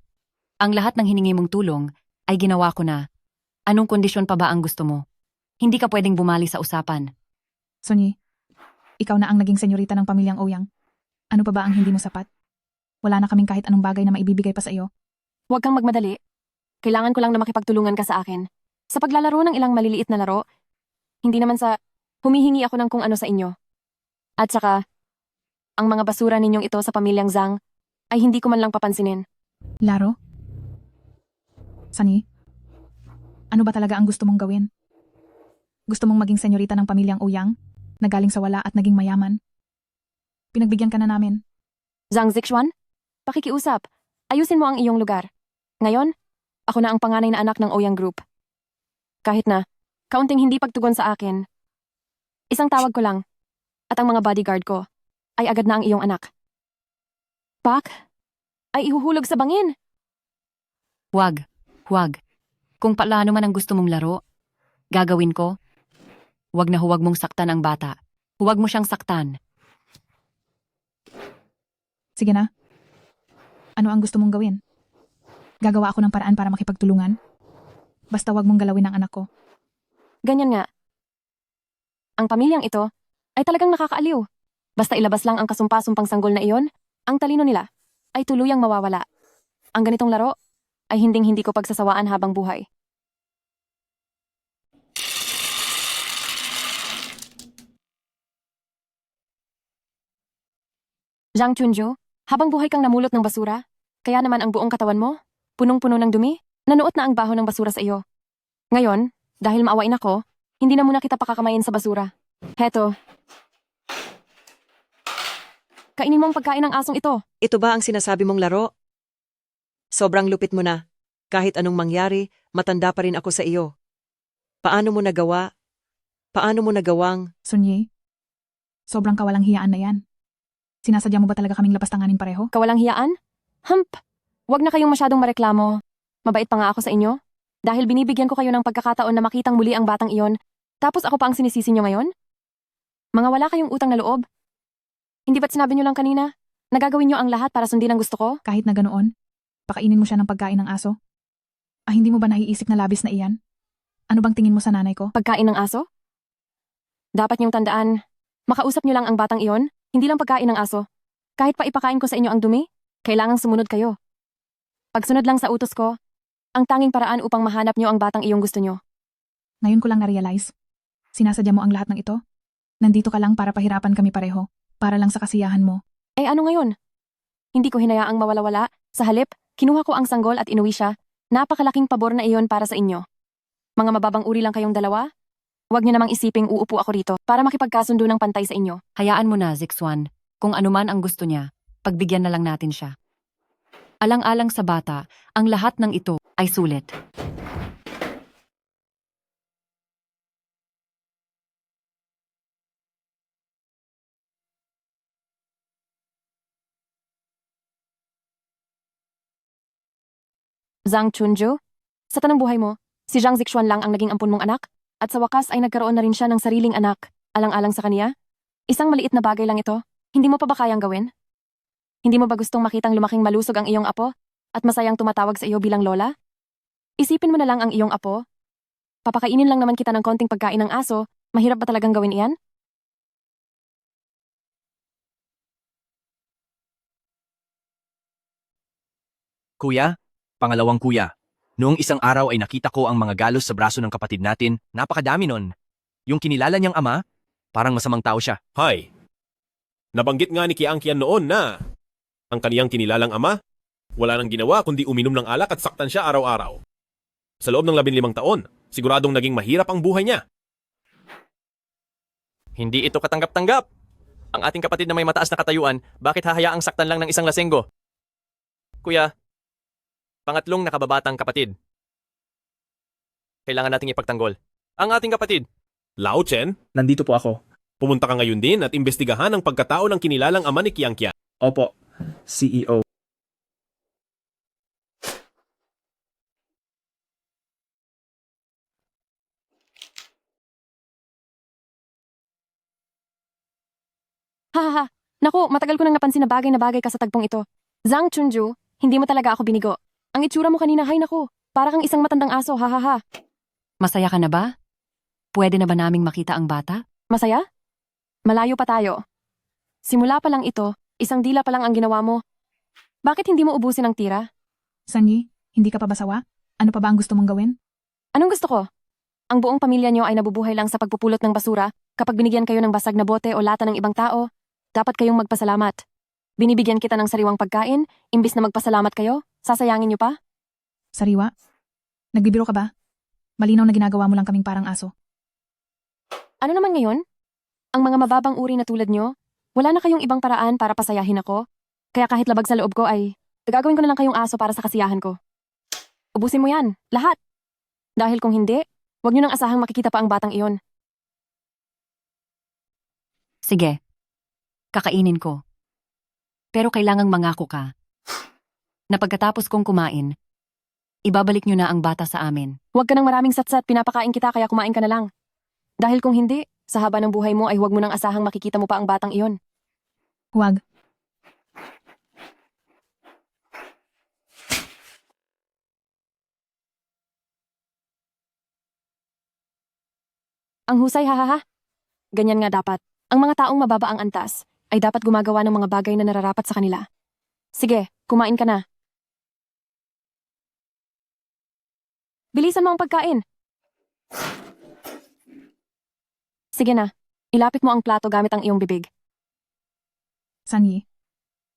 Ang lahat ng hiningi mong tulong ay ginawa ko na. Anong kondisyon pa ba ang gusto mo? Hindi ka pwedeng bumali sa usapan. Sunyi, ikaw na ang naging senyorita ng pamilyang Ouyang. Ano pa ba ang hindi mo sapat? Wala na kaming kahit anong bagay na maibibigay pa sa iyo. Huwag kang magmadali. Kailangan ko lang na makipagtulungan ka sa akin. Sa paglalaro ng ilang maliliit na laro, hindi naman sa humihingi ako ng kung ano sa inyo. At saka, ang mga basura ninyong ito sa pamilyang Zhang ay hindi ko man lang papansinin. Laro? Sunny, ano ba talaga ang gusto mong gawin? Gusto mong maging senyorita ng pamilyang Ouyang na galing sa wala at naging mayaman? Pinagbigyan ka na namin. Zhang Zixuan, pakikiusap. Ayusin mo ang iyong lugar. Ngayon, ako na ang panganay na anak ng Ouyang Group. Kahit na, kaunting hindi pagtugon sa akin, isang tawag ko lang, at ang mga bodyguard ko, ay agad na ang iyong anak. Pak, ay ihuhulog sa bangin. Huwag. Kung paano man ang gusto mong laro, gagawin ko. Huwag na huwag mong saktan ang bata. Huwag mo siyang saktan. Sige na. Ano ang gusto mong gawin? Gagawa ako ng paraan para makipagtulungan. Basta wag mong galawin ang anak ko. Ganyan nga. Ang pamilyang ito ay talagang nakakaaliw. Basta ilabas lang ang kasumpa-sumpang sanggol na iyon, ang talino nila ay tuluyang mawawala. Ang ganitong laro ay hinding-hindi ko pagsasawaan habang buhay. Zhang Chunju, habang buhay kang namulot ng basura, kaya naman ang buong katawan mo, punong-puno ng dumi, nanuot na ang baho ng basura sa iyo. Ngayon, dahil maawain ako, hindi na muna kita pakakamayin sa basura. Heto. Kainin mo ang pagkain ng asong ito. Ito ba ang sinasabi mong laro? Sobrang lupit mo na. Kahit anong mangyari, matanda pa rin ako sa iyo. Paano mo nagawa? Paano mo nagawang? Sunyi, sobrang kawalang hiyaan na yan. Sinasadya mo ba talaga kaming lapastanganin pareho? Kawalang hiyaan? Huwag na kayong masyadong mareklamo. Mabait pa nga ako sa inyo. Dahil binibigyan ko kayo ng pagkakataon na makitang muli ang batang iyon, tapos ako pa ang sinisisi nyo ngayon? Mga wala kayong utang na loob. Hindi ba't sinabi nyo lang kanina? Nagagawin nyo ang lahat para sundin ang gusto ko? Kahit na ganoon, pakainin mo siya ng pagkain ng aso. Hindi mo ba naiisip na labis na iyan? Ano bang tingin mo sa nanay ko? Pagkain ng aso? Dapat niyong tandaan, makausap nyo lang ang batang iyon, hindi lang pagkain ng aso. Kahit pa ipakain ko sa inyo ang dumi, kailangang sumunod kayo. Pagsunod lang sa utos ko, ang tanging paraan upang mahanap nyo ang batang iyong gusto nyo. Ngayon ko lang na-realize. Sinasadya mo ang lahat ng ito? Nandito ka lang para pahirapan kami pareho, para lang sa kasiyahan mo. Ano ngayon? Hindi ko hinayaang mawala-wala. Sa halip, kinuha ko ang sanggol at inuwi siya. Napakalaking pabor na iyon para sa inyo. Mga mababang uri lang kayong dalawa? Huwag niyo namang isiping uupo ako rito para makipagkasundo ng pantay sa inyo. Hayaan mo na, Zixuan. Kung anuman ang gusto niya, pagbigyan na lang natin siya. Alang-alang sa bata, ang lahat ng ito ay sulit. Zhang Chunju, sa tanang buhay mo, si Zhang Zixuan lang ang naging ampun mong anak, at sa wakas ay nagkaroon na rin siya ng sariling anak, alang-alang sa kaniya? Isang maliit na bagay lang ito, hindi mo pa ba kayang gawin? Hindi mo ba gustong makitang lumaking malusog ang iyong apo, at masayang tumatawag sa iyo bilang lola? Isipin mo na lang ang iyong apo. Papakainin lang naman kita ng konting pagkain ng aso, mahirap ba talagang gawin iyan? Kuya, pangalawang kuya. Noong isang araw ay nakita ko ang mga galos sa braso ng kapatid natin. Napakadami nun. Yung kinilala niyang ama, parang masamang tao siya. Hay! Nabanggit nga ni Kiangkian noon na ang kaniyang kinilalang ama Wala nang ginawa kundi uminom ng alak at saktan siya araw-araw. Sa loob ng 15 taon, siguradong naging mahirap ang buhay niya. Hindi ito katanggap-tanggap. Ang ating kapatid na may mataas na katayuan, bakit hahayaang saktan lang ng isang lasenggo? Kuya, pangatlong nakababatang kapatid. Kailangan nating ipagtanggol. Ang ating kapatid. Lao Chen, Nandito po ako. pumunta ka ngayon din at imbestigahan ang pagkatao ng kinilalang ama ni Qiang Qian. Opo, CEO. Hahaha. Naku, matagal ko nang napansin na bagay ka sa tagpong ito. Zhang Chunju, hindi mo talaga ako binigo. Ang itsura mo kanina, hay naku, para kang isang matandang aso, hahaha. Masaya ka na ba? Pwede na ba naming makita ang bata? Masaya? Malayo pa tayo. Simula pa lang ito, isang dila pa lang ang ginawa mo. Bakit hindi mo ubusin ang tira? Sanyi, hindi ka pa ba sawa? Ano pa ba ang gusto mong gawin? Anong gusto ko? Ang buong pamilya niyo ay nabubuhay lang sa pagpupulot ng basura. Kapag binigyan kayo ng basag na bote o lata ng ibang tao, dapat kayong magpasalamat. Binibigyan kita ng sariwang pagkain, imbis na magpasalamat kayo, sasayangin niyo pa? Sariwa? Nagbibiro ka ba? Malinaw na ginagawa mo lang kaming parang aso. Ano naman ngayon? Ang mga mababang uri na tulad niyo, wala na kayong ibang paraan para pasayahin ako. Kaya kahit labag sa loob ko ay, gagawin ko na lang kayong aso para sa kasiyahan ko. Ubusin mo yan, lahat. Dahil kung hindi, huwag niyo nang asahang makikita pa ang batang iyon. Sige. Kakainin ko. Pero kailangang mangako ka na pagkatapos kong kumain, ibabalik nyo na ang bata sa amin. Huwag ka ng maraming satsat, pinapakain kita kaya kumain ka na lang. Dahil kung hindi, sa haba ng buhay mo ay huwag mo nang asahang makikita mo pa ang batang iyon. Huwag. Ang husay, hahaha. Ganyan nga dapat. Ang mga taong mababa ang antas ay dapat gumagawa ng mga bagay na nararapat sa kanila. Sige, kumain ka na. Bilisan mo ang pagkain. Sige na, ilapit mo ang plato gamit ang iyong bibig. Sanyi,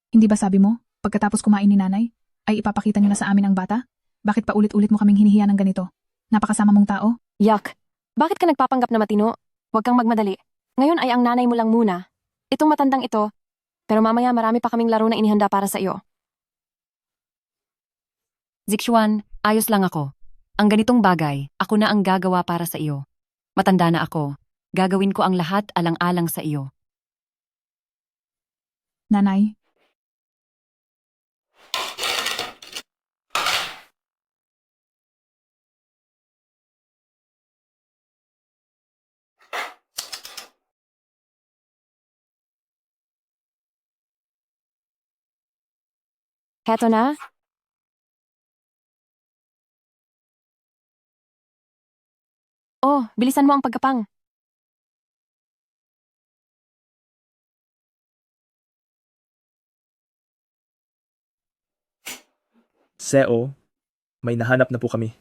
hindi ba sabi mo, pagkatapos kumain ni nanay, ay ipapakita niyo na sa amin ang bata? Bakit pa ulit-ulit mo kaming hinihiya ng ganito? Napakasama mong tao? Yak, bakit ka nagpapanggap na matino? Huwag kang magmadali. Ngayon ay ang nanay mo lang muna. Itong matandang ito, pero mamaya marami pa kaming laro na inihanda para sa iyo. Zixuan, ayos lang ako. Ang ganitong bagay, ako na ang gagawa para sa iyo. Matanda na ako. Gagawin ko ang lahat alang-alang sa iyo. Nanay, Heto na. Oh, bilisan mo ang pagkapang. CEO, may nahanap na po kami.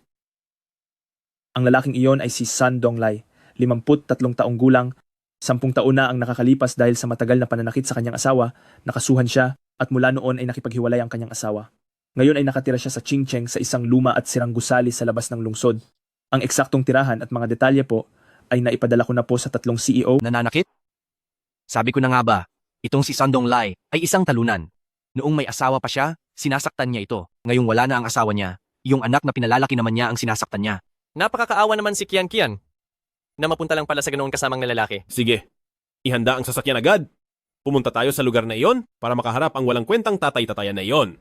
Ang lalaking iyon ay si San Donglai, 53 taong gulang, 10 taon na ang nakakalipas dahil sa matagal na pananakit sa kanyang asawa, nakasuhan siya at mula noon ay nakipaghiwalay ang kanyang asawa. Ngayon ay nakatira siya sa Qingcheng sa isang luma at sirang gusali sa labas ng lungsod. Ang eksaktong tirahan at mga detalye po ay naipadala ko na po sa 3 CEO. Nananakit? Sabi ko na nga ba, itong si Sandong Lai ay isang talunan. Noong may asawa pa siya, sinasaktan niya ito. Ngayong wala na ang asawa niya, yung anak na pinalalaki naman niya ang sinasaktan niya. Napakakaawa naman si Qian Qian na mapunta lang pala sa ganoon kasamang na lalaki. Sige, ihanda ang sasakyan agad. Pumunta tayo sa lugar na iyon para makaharap ang walang kwentang tatay-tatayan na iyon.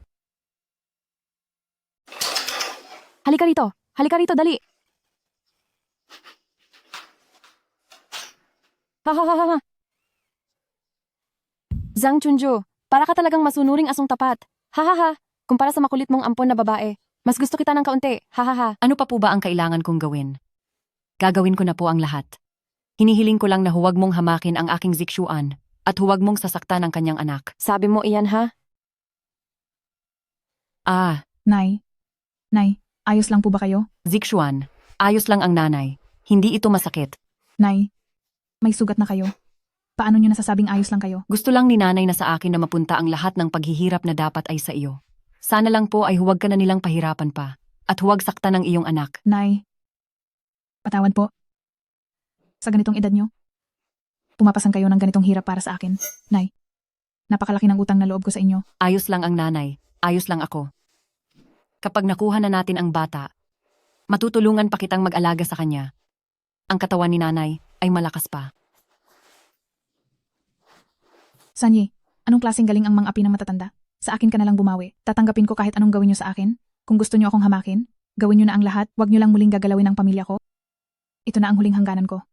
Halika rito, dali. Ha. Zhang Chunju, para ka talagang masunuring asong tapat. Ha. Kumpara sa makulit mong ampon na babae, mas gusto kita ng kaunti. Ha. Ano pa po ba ang kailangan kong gawin? Gagawin ko na po ang lahat. Hinihiling ko lang na huwag mong hamakin ang aking Zixuan at huwag mong sasaktan ang kanyang anak. Sabi mo iyan, ha? Nay, ayos lang po ba kayo? Zixuan, ayos lang ang nanay. Hindi ito masakit. Nay, may sugat na kayo. Paano niyo nasasabing ayos lang kayo? Gusto lang ni nanay na sa akin na mapunta ang lahat ng paghihirap na dapat ay sa iyo. Sana lang po ay huwag ka na nilang pahirapan pa. At huwag saktan ng iyong anak. Nay, patawad po. Sa ganitong edad nyo, pumapasan kayo ng ganitong hirap para sa akin. Nay, napakalaki ng utang na loob ko sa inyo. Ayos lang ang nanay. Ayos lang ako. Kapag nakuha na natin ang bata, matutulungan pa kitang mag-alaga sa kanya. Ang katawan ni nanay ay malakas pa. Sanyi, anong klaseng galing ang mga api ng matatanda? Sa akin ka na lang bumawi. Tatanggapin ko kahit anong gawin nyo sa akin. Kung gusto nyo akong hamakin, gawin nyo na ang lahat. Huwag nyo lang muling gagalawin ang pamilya ko. Ito na ang huling hangganan ko.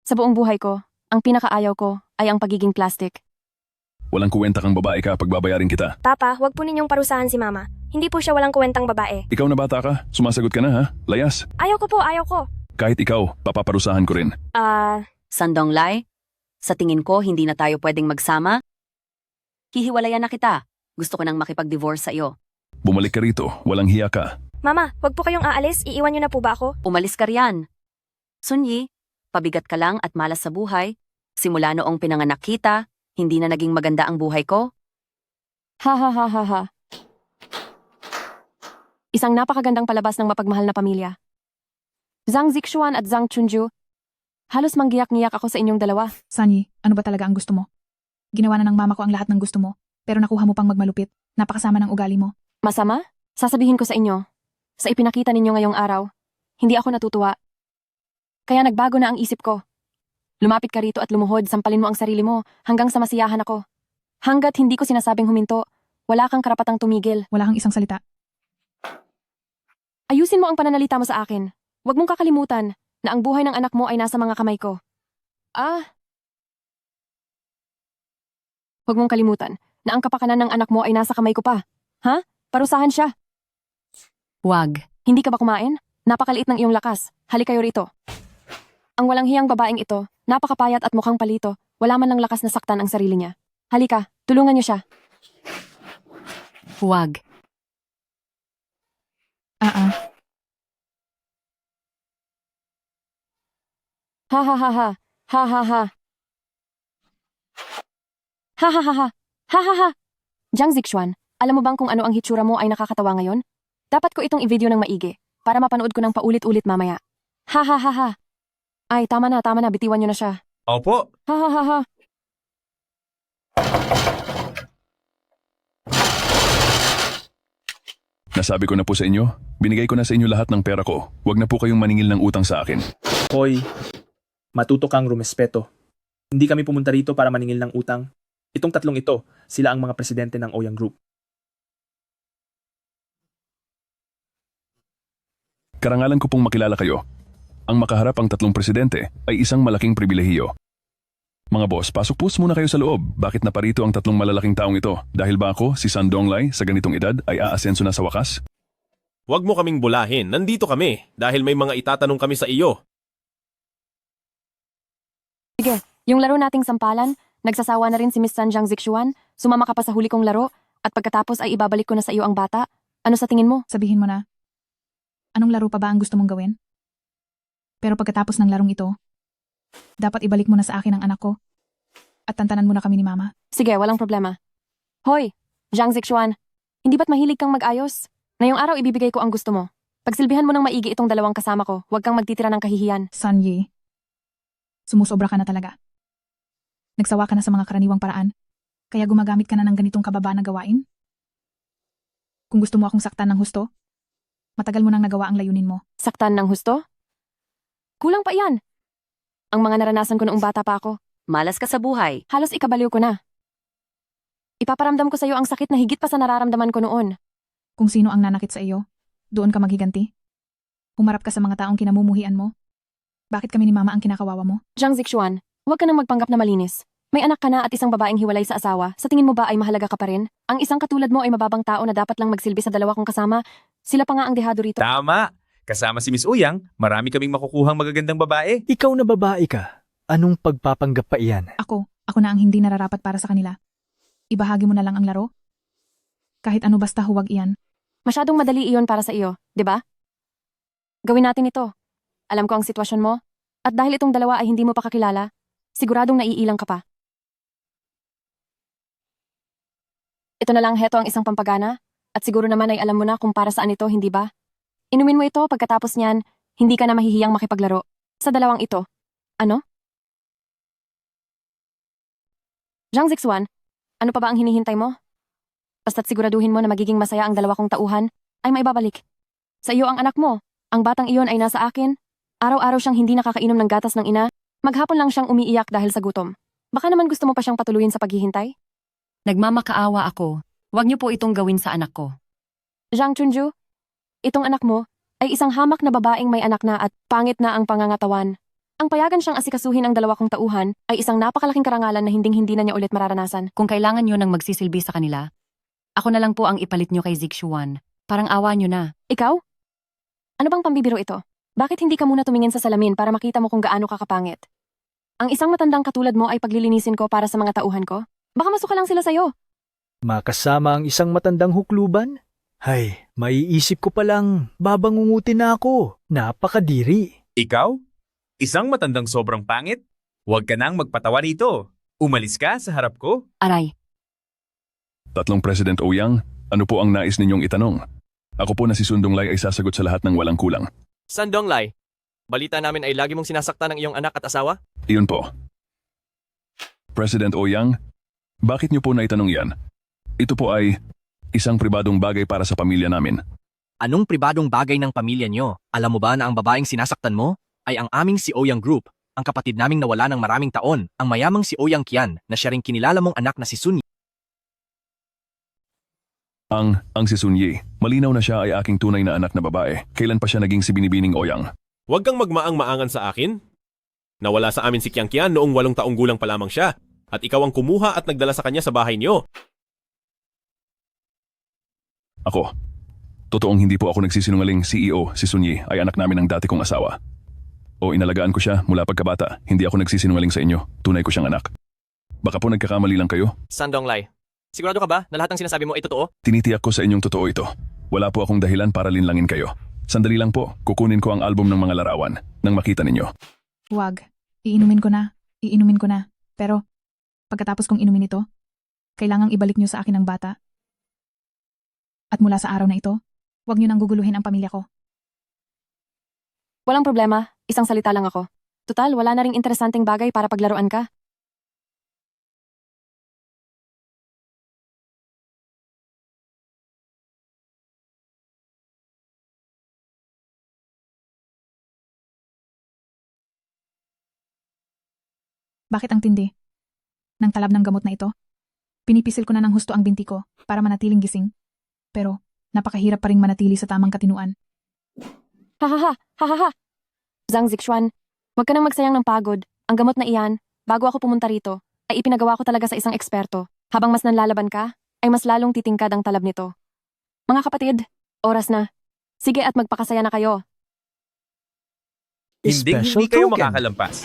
Sa buong buhay ko, ang pinakaayaw ko ay ang pagiging plastic. Walang kuwenta kang babae ka, pagbabayarin kita. Papa, huwag po ninyong parusahan si Mama. Hindi po siya walang kuwentang babae. Ikaw na bata ka, sumasagot ka na ha? Layas. Ayaw ko po, ayaw ko. Kahit ikaw, papaparusahan ko rin. Sandong Lai, sa tingin ko hindi na tayo pwedeng magsama. Hihiwalayan na kita. Gusto ko nang makipag-divorce sa iyo. Bumalik ka rito, walang hiya ka. Mama, huwag po kayong aalis. Iiwan niyo na po ba ako? Umalis ka riyan. Sunyi, pabigat ka lang at malas sa buhay. Simula noong pinanganak kita, hindi na naging maganda ang buhay ko. Ha ha ha ha ha. Isang napakagandang palabas ng mapagmahal na pamilya. Zhang Zixuan at Zhang Chunju, halos manggiyak-ngiyak ako sa inyong dalawa. Sanyi, ano ba talaga ang gusto mo? Ginawa na ng mama ko ang lahat ng gusto mo, pero nakuha mo pang magmalupit. Napakasama ng ugali mo. Masama? Sasabihin ko sa inyo, sa ipinakita ninyo ngayong araw, hindi ako natutuwa. Kaya nagbago na ang isip ko. Lumapit ka rito at lumuhod, sampalin mo ang sarili mo hanggang sa masiyahan ako. Hanggat hindi ko sinasabing huminto, wala kang karapatang tumigil. Wala kang isang salita. Ayusin mo ang pananalita mo sa akin. Huwag mong kakalimutan na ang buhay ng anak mo ay nasa mga kamay ko. Huwag mong kalimutan na ang kapakanan ng anak mo ay nasa kamay ko pa. Ha? Parusahan siya. Huwag. Hindi ka ba kumain? Napakaliit ng iyong lakas. Halik kayo rito. Ang walang hiyang babaeng ito, napakapayat at mukhang palito. Wala man ng lakas na saktan ang sarili niya. Halika, tulungan niyo siya. Huwag. Ha ha ha ha. Ha ha ha. Ha ha ha ha. Ha ha ha. Jiang Zixuan, alam mo bang kung ano ang hitsura mo ay nakakatawa ngayon? Dapat ko itong i-video ng maigi para mapanood ko ng paulit-ulit mamaya. Ha ha ha ha. Ay, tama na, bitiwan niyo na siya. Opo. Ha ha ha ha. Nasabi ko na po sa inyo, binigay ko na sa inyo lahat ng pera ko. Huwag na po kayong maningil ng utang sa akin. Hoy, matuto kang rumespeto. Hindi kami pumunta rito para maningil ng utang. Itong tatlong ito, sila ang mga presidente ng Ouyang Group. Karangalan ko pong makilala kayo. Ang makaharap ang tatlong presidente ay isang malaking pribilehiyo. Mga boss, pasok po muna kayo sa loob. Bakit na parito ang tatlong malalaking taong ito? Dahil ba ako, si Sandong Lai, sa ganitong edad ay aasenso na sa wakas? Huwag mo kaming bulahin. Nandito kami dahil may mga itatanong kami sa iyo. Sige, yung laro nating sampalan, nagsasawa na rin si Miss San Jiang Zixuan, sumama ka pa sa huli kong laro, at pagkatapos ay ibabalik ko na sa iyo ang bata. Ano sa tingin mo? Sabihin mo na. Anong laro pa ba ang gusto mong gawin? Pero pagkatapos ng larong ito, dapat ibalik mo na sa akin ang anak ko. At tantanan mo na kami ni Mama. Sige, walang problema. Hoy, Jiang Zixuan, hindi ba't mahilig kang mag-ayos? Ngayong araw ibibigay ko ang gusto mo. Pagsilbihan mo ng maigi itong dalawang kasama ko, huwag kang magtitira ng kahihiyan. Sanyi, sumusobra ka na talaga. Nagsawa ka na sa mga karaniwang paraan, kaya gumagamit ka na ng ganitong kababa na gawain? Kung gusto mo akong saktan ng husto, matagal mo nang nagawa ang layunin mo. Saktan ng husto? Kulang pa iyan. Ang mga naranasan ko noong bata pa ako. Malas ka sa buhay. Halos ikabaliw ko na. Ipaparamdam ko sa iyo ang sakit na higit pa sa nararamdaman ko noon. Kung sino ang nanakit sa iyo, doon ka maghiganti. Humarap ka sa mga taong kinamumuhian mo. Bakit kami ni Mama ang kinakawawa mo? Jiang Zixuan, huwag ka nang magpanggap na malinis. May anak ka na at isang babaeng hiwalay sa asawa. Sa tingin mo ba ay mahalaga ka pa rin? Ang isang katulad mo ay mababang tao na dapat lang magsilbi sa dalawa kong kasama. Sila pa nga ang dehado rito. Tama! Kasama si Miss Ouyang, marami kaming makukuhang magagandang babae. Ikaw na babae ka. Anong pagpapanggap pa iyan? Ako na ang hindi nararapat para sa kanila. Ibahagi mo na lang ang laro. Kahit ano basta huwag iyan. Masyadong madali iyon para sa iyo, di ba? Gawin natin ito. Alam ko ang sitwasyon mo. At dahil itong dalawa ay hindi mo pa kakilala, siguradong naiilang ka pa. Ito na lang, heto ang isang pampagana. At siguro naman ay alam mo na kung para saan ito, hindi ba? Inumin mo ito, pagkatapos niyan, hindi ka na mahihiyang makipaglaro. Sa dalawang ito. Ano? Zhang Zixuan, ano pa ba ang hinihintay mo? Basta't siguraduhin mo na magiging masaya ang dalawa kong tauhan, ay maibabalik. Sa iyo ang anak mo, ang batang iyon ay nasa akin. Araw-araw siyang hindi nakakainom ng gatas ng ina, maghapon lang siyang umiiyak dahil sa gutom. Baka naman gusto mo pa siyang patuluyin sa paghihintay? Nagmamakaawa ako. Huwag niyo po itong gawin sa anak ko. Zhang Chunju, itong anak mo ay isang hamak na babaeng may anak na at pangit na ang pangangatawan. Ang payagan siyang asikasuhin ang dalawa kong tauhan ay isang napakalaking karangalan na hinding-hindi na niya ulit mararanasan. Kung kailangan niyo ng magsisilbi sa kanila, ako na lang po ang ipalit niyo kay Zixuan. Parang awa niyo na. Ikaw? Ano bang pambibiro ito? Bakit hindi ka muna tumingin sa salamin para makita mo kung gaano ka kapangit? Ang isang matandang katulad mo ay paglilinisin ko para sa mga tauhan ko? Baka masuka lang sila sa'yo. Makasama ang isang matandang hukluban? Hay, maiisip ko palang babangungutin na ako. Napakadiri. Ikaw? Isang matandang sobrang pangit? Huwag ka nang magpatawa rito. Umalis ka sa harap ko. Aray. Tatlong President Ouyang, ano po ang nais ninyong itanong? Ako po na si Sundong Lai ay sasagot sa lahat ng walang kulang. Sandong Lai, balita namin ay lagi mong sinasaktan ng iyong anak at asawa? Iyon po. President Ouyang, bakit niyo po naitanong yan? Ito po ay isang pribadong bagay para sa pamilya namin. Anong pribadong bagay ng pamilya niyo? Alam mo ba na ang babaeng sinasaktan mo ay ang aming si Ouyang Group, ang kapatid naming nawala ng maraming taon, ang mayamang si Ouyang Qian na siya ring kinilala mong anak na si Sun Yi. Ang si Sun Yi, malinaw na siya ay aking tunay na anak na babae. Kailan pa siya naging si Binibining Ouyang? Huwag kang magmaang-maangan sa akin. Nawala sa amin si Qiang Qian noong 8 taong gulang pa lamang siya. At ikaw ang kumuha at nagdala sa kanya sa bahay niyo. Ako. Totoong hindi po ako nagsisinungaling. CEO, si Sun Yi, ay anak namin ng dati kong asawa. O inalagaan ko siya mula pagkabata. Hindi ako nagsisinungaling sa inyo. Tunay ko siyang anak. Baka po nagkakamali lang kayo? Sandong Lai, sigurado ka ba na lahat ng sinasabi mo ay totoo? Tinitiyak ko sa inyong totoo ito. Wala po akong dahilan para linlangin kayo. Sandali lang po, kukunin ko ang album ng mga larawan nang makita ninyo. Huwag. Iinumin ko na. Iinumin ko na. Pero, pagkatapos kong inumin ito, kailangang ibalik niyo sa akin ang bata. At mula sa araw na ito, huwag niyo nang guguluhin ang pamilya ko. Walang problema, isang salita lang ako. Tutal, wala na ring interesanteng bagay para paglaruan ka. Bakit ang tindi? Nang talab ng gamot na ito? Pinipisil ko na ng husto ang binti ko para manatiling gising. Pero, napakahirap pa ring manatili sa tamang katinuan. Hahaha, hahaha. Zhang Zixuan, huwag ka nang magsayang ng pagod. Ang gamot na iyan, bago ako pumunta rito, ay ipinagawa ko talaga sa isang eksperto. Habang mas nanlalaban ka, ay mas lalong titingkad ang talab nito. Mga kapatid, oras na. Sige at magpakasaya na kayo. Hindi kayo makakalampas.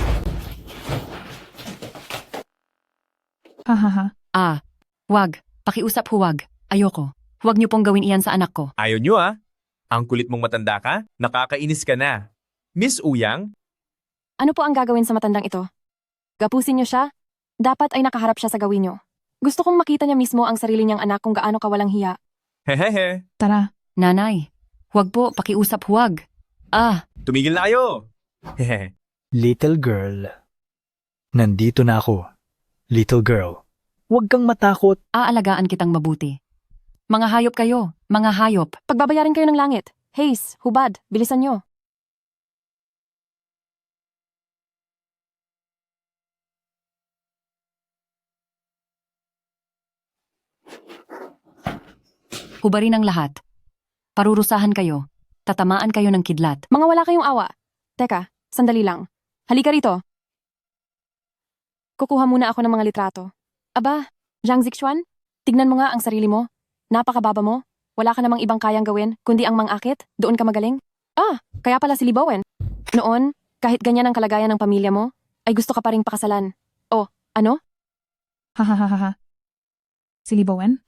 Hahaha. Wag. Pakiusap huwag. Ayoko. Huwag niyo pong gawin iyan sa anak ko. Ayaw nyo ah. Ang kulit mong matanda ka, nakakainis ka na. Miss Ouyang, Ano po ang gagawin sa matandang ito? Gapusin niyo siya? Dapat ay nakaharap siya sa gawin niyo. Gusto kong makita niya mismo ang sarili niyang anak kung gaano kawalang hiya. hehehe. Tara. Nanay, huwag po. Pakiusap huwag. Tumigil na kayo. Hehe. Little girl. Nandito na ako. Little girl. Huwag kang matakot. Aalagaan kitang mabuti. Mga hayop kayo. Mga hayop. Pagbabayarin kayo ng langit. Haze, hubad, bilisan niyo. Hubarin ang lahat. Parurusahan kayo. Tatamaan kayo ng kidlat. Mga wala kayong awa. Teka, sandali lang. Halika rito. Kukuha muna ako ng mga litrato. Aba, Zhang Zixuan, tignan mo nga ang sarili mo. Napakababa mo. Wala ka namang ibang kayang gawin, kundi ang mangakit. Doon ka magaling. Kaya pala si Li Bowen. Noon, kahit ganyan ang kalagayan ng pamilya mo, ay gusto ka pa ring pakasalan. Oh, ano? Hahaha. Si Li Bowen?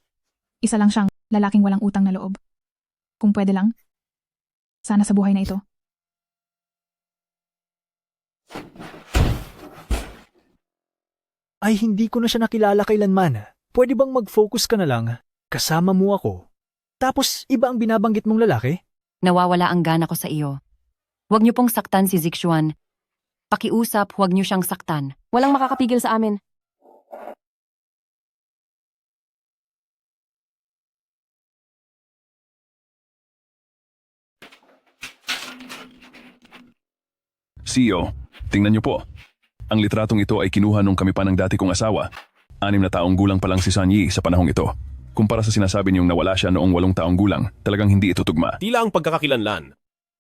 Isa lang siyang lalaking walang utang na loob. Kung pwede lang, sana sa buhay na ito. Ay, hindi ko na siya nakilala kailanman. Pwede bang mag-focus ka na lang? Kasama mo ako. Tapos iba ang binabanggit mong lalaki? Nawawala ang gana ko sa iyo. Huwag niyo pong saktan si Zixuan. Pakiusap, huwag niyo siyang saktan. Walang makakapigil sa amin. CEO, tingnan niyo po. Ang litratong ito ay kinuha nung kami pa ng dati kong asawa. 6 na taong gulang pa lang si San Yi sa panahong ito. Kumpara sa sinasabi niyong nawala siya noong 8 taong gulang, talagang hindi ito tugma. Tila ang pagkakakilanlan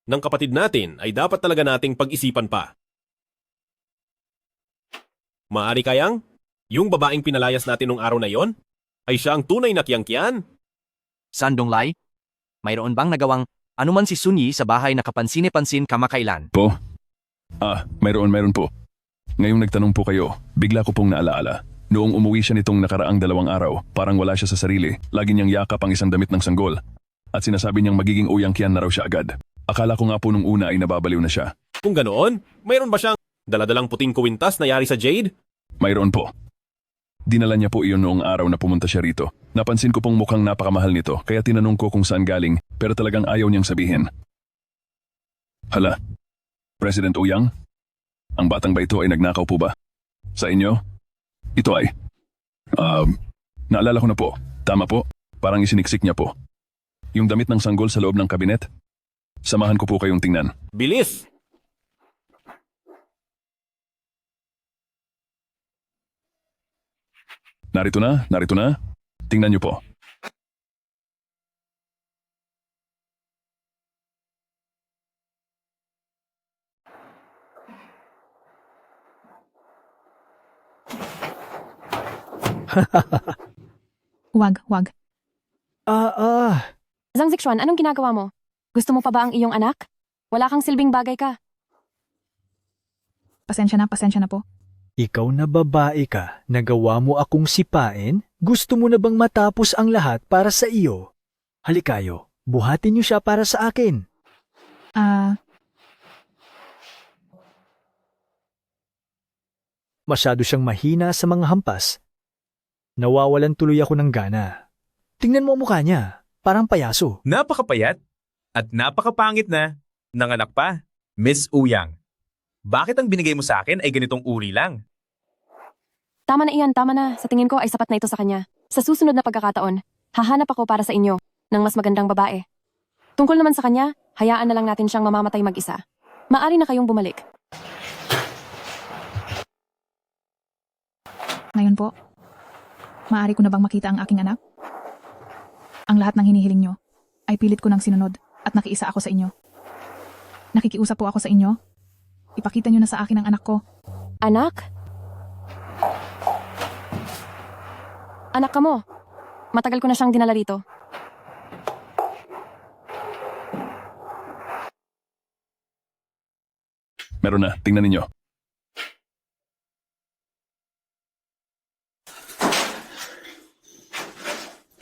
ng kapatid natin ay dapat talaga nating pag-isipan pa. Maari kayang, yung babaeng pinalayas natin nung araw na yon, ay siya ang tunay na Qian? Sandong Lai, mayroon bang nagawang anuman si Sun Yi sa bahay na kapansin-pansin kamakailan? Po? Mayroon po. Ngayong nagtanong po kayo, bigla ko pong naalaala. Noong umuwi siya nitong nakaraang 2 araw, parang wala siya sa sarili. Lagi niyang yakap ang isang damit ng sanggol. At sinasabi niyang magiging Ouyang Qian na raw siya agad. Akala ko nga po nung una ay nababaliw na siya. Kung ganoon, mayroon ba siyang daladalang puting kuwintas na yari sa Jade? Mayroon po. Dinala niya po iyon noong araw na pumunta siya rito. Napansin ko pong mukhang napakamahal nito, kaya tinanong ko kung saan galing, pero talagang ayaw niyang sabihin. Hala, President Ouyang? Ang batang ba ito ay nagnakaw po ba? Sa inyo? Ito ay... naalala ko na po. Tama po. Parang isiniksik niya po. Yung damit ng sanggol sa loob ng kabinet? Samahan ko po kayong tingnan. Bilis! Narito na. Tingnan niyo po. Wag. Zhang Zixuan, anong ginagawa mo? Gusto mo pa ba ang iyong anak? Wala kang silbing bagay ka. Pasensya na po. Ikaw na babae ka, nagawa mo akong sipain? Gusto mo na bang matapos ang lahat para sa iyo? Halikayo, buhatin niyo siya para sa akin. Masyado siyang mahina sa mga hampas. Nawawalan tuloy ako ng gana. Tingnan mo ang mukha niya, parang payaso. Napakapayat at napakapangit na. Nanganak pa, Miss Ouyang. Bakit ang binigay mo sa akin ay ganitong uri lang? Tama na iyan, tama na. Sa tingin ko ay sapat na ito sa kanya. Sa susunod na pagkakataon, hahanap ako para sa inyo ng mas magandang babae. Tungkol naman sa kanya, hayaan na lang natin siyang mamamatay mag-isa. Maari na kayong bumalik. Ngayon po, maaari ko na bang makita ang aking anak? Ang lahat ng hinihiling nyo ay pilit ko ng sinunod at nakiisa ako sa inyo. Nakikiusap po ako sa inyo. Ipakita nyo na sa akin ang anak ko. Anak? Anak ka mo. Matagal ko na siyang dinala rito. Meron na, tingnan ninyo.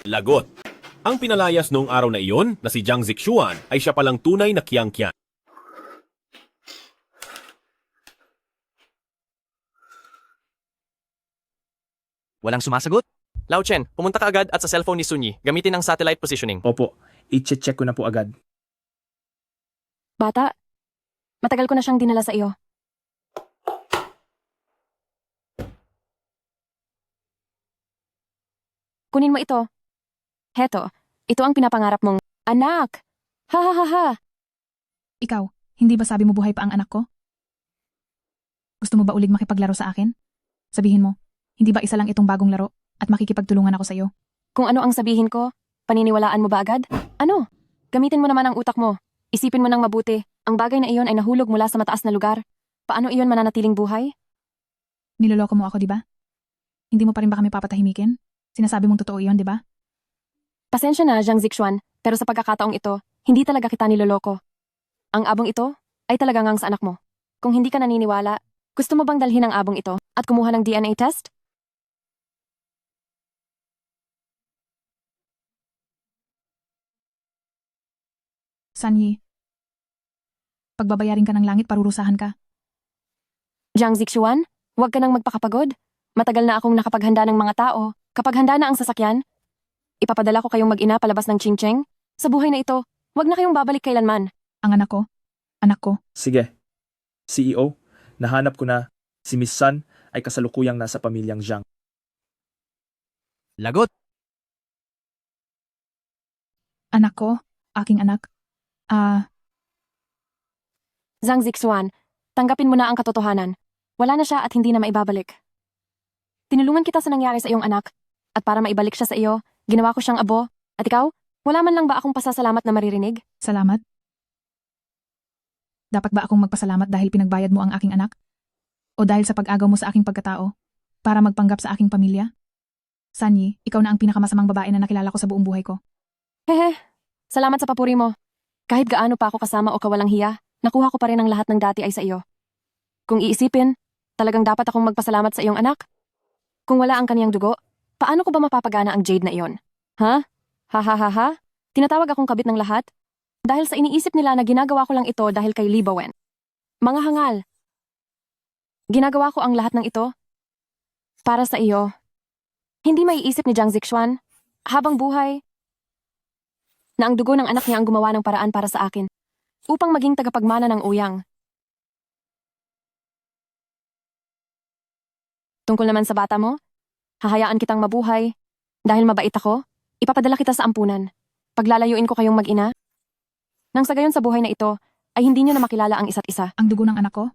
Lagot. Ang pinalayas noong araw na iyon na si Zhang Zixuan ay siya palang tunay na Qian. Walang sumasagot? Lao Chen, pumunta ka agad at sa cellphone ni Sun Yi, gamitin ang satellite positioning. Opo, i-check ko na po agad. Bata, matagal ko na siyang dinala sa iyo. Kunin mo ito. Heto, ito ang pinapangarap mong anak. Ha ha ha ha. Ikaw, hindi ba sabi mo buhay pa ang anak ko? Gusto mo ba ulig makipaglaro sa akin? Sabihin mo, hindi ba isa lang itong bagong laro at makikipagtulungan ako sa iyo? Kung ano ang sabihin ko, paniniwalaan mo ba agad? Ano? Gamitin mo naman ang utak mo. Isipin mo ng mabuti. Ang bagay na iyon ay nahulog mula sa mataas na lugar. Paano iyon mananatiling buhay? Niloloko mo ako, di ba? Hindi mo pa rin ba kami papatahimikin? Sinasabi mong totoo iyon, di ba? Pasensya na, Zhang Zixuan, pero sa pagkakataong ito, hindi talaga kita niloloko. Ang abong ito ay talagang ang sa anak mo. Kung hindi ka naniniwala, gusto mo bang dalhin ang abong ito at kumuha ng DNA test? San Yi, pagbabayarin ka ng langit, parurusahan ka. Zhang Zixuan, huwag ka nang magpakapagod. Matagal na akong nakapaghanda ng mga tao. Kapag handa na ang sasakyan, Ipapadala ko kayong mag-ina palabas ng ching-cheng. Sa buhay na ito, wag na kayong babalik kailanman. Ang anak ko? Anak ko? Sige. CEO, nahanap ko na si Miss Sun ay kasalukuyang nasa pamilyang Zhang. Lagot! Anak ko? Aking anak? Zhang Zixuan, tanggapin mo na ang katotohanan. Wala na siya at hindi na maibabalik. Tinulungan kita sa nangyari sa iyong anak. At para maibalik siya sa iyo, ginawa ko siyang abo. At ikaw, wala man lang ba akong pasasalamat na maririnig? Salamat? Dapat ba akong magpasalamat dahil pinagbayad mo ang aking anak? O dahil sa pag-agaw mo sa aking pagkatao? Para magpanggap sa aking pamilya? Sanyi, ikaw na ang pinakamasamang babae na nakilala ko sa buong buhay ko. Hehe, salamat sa papuri mo. Kahit gaano pa ako kasama o kawalang hiya, nakuha ko pa rin ang lahat ng dati ay sa iyo. Kung iisipin, talagang dapat akong magpasalamat sa iyong anak. Kung wala ang kaniyang dugo, paano ko ba mapapagana ang Jade na iyon? Ha? Ha ha ha ha? Tinatawag akong kabit ng lahat? Dahil sa iniisip nila na ginagawa ko lang ito dahil kay Li Bowen. Mga hangal. Ginagawa ko ang lahat ng ito para sa iyo. Hindi maiisip ni Zhang Zixuan, habang buhay, na ang dugo ng anak niya ang gumawa ng paraan para sa akin, upang maging tagapagmana ng Ouyang. Tungkol naman sa bata mo, hahayaan kitang mabuhay, dahil mabait ako, ipapadala kita sa ampunan. Paglalayuin ko kayong mag-ina. Nang sa gayon sa buhay na ito, ay hindi niyo na makilala ang isa't isa. Ang dugo ng anak ko?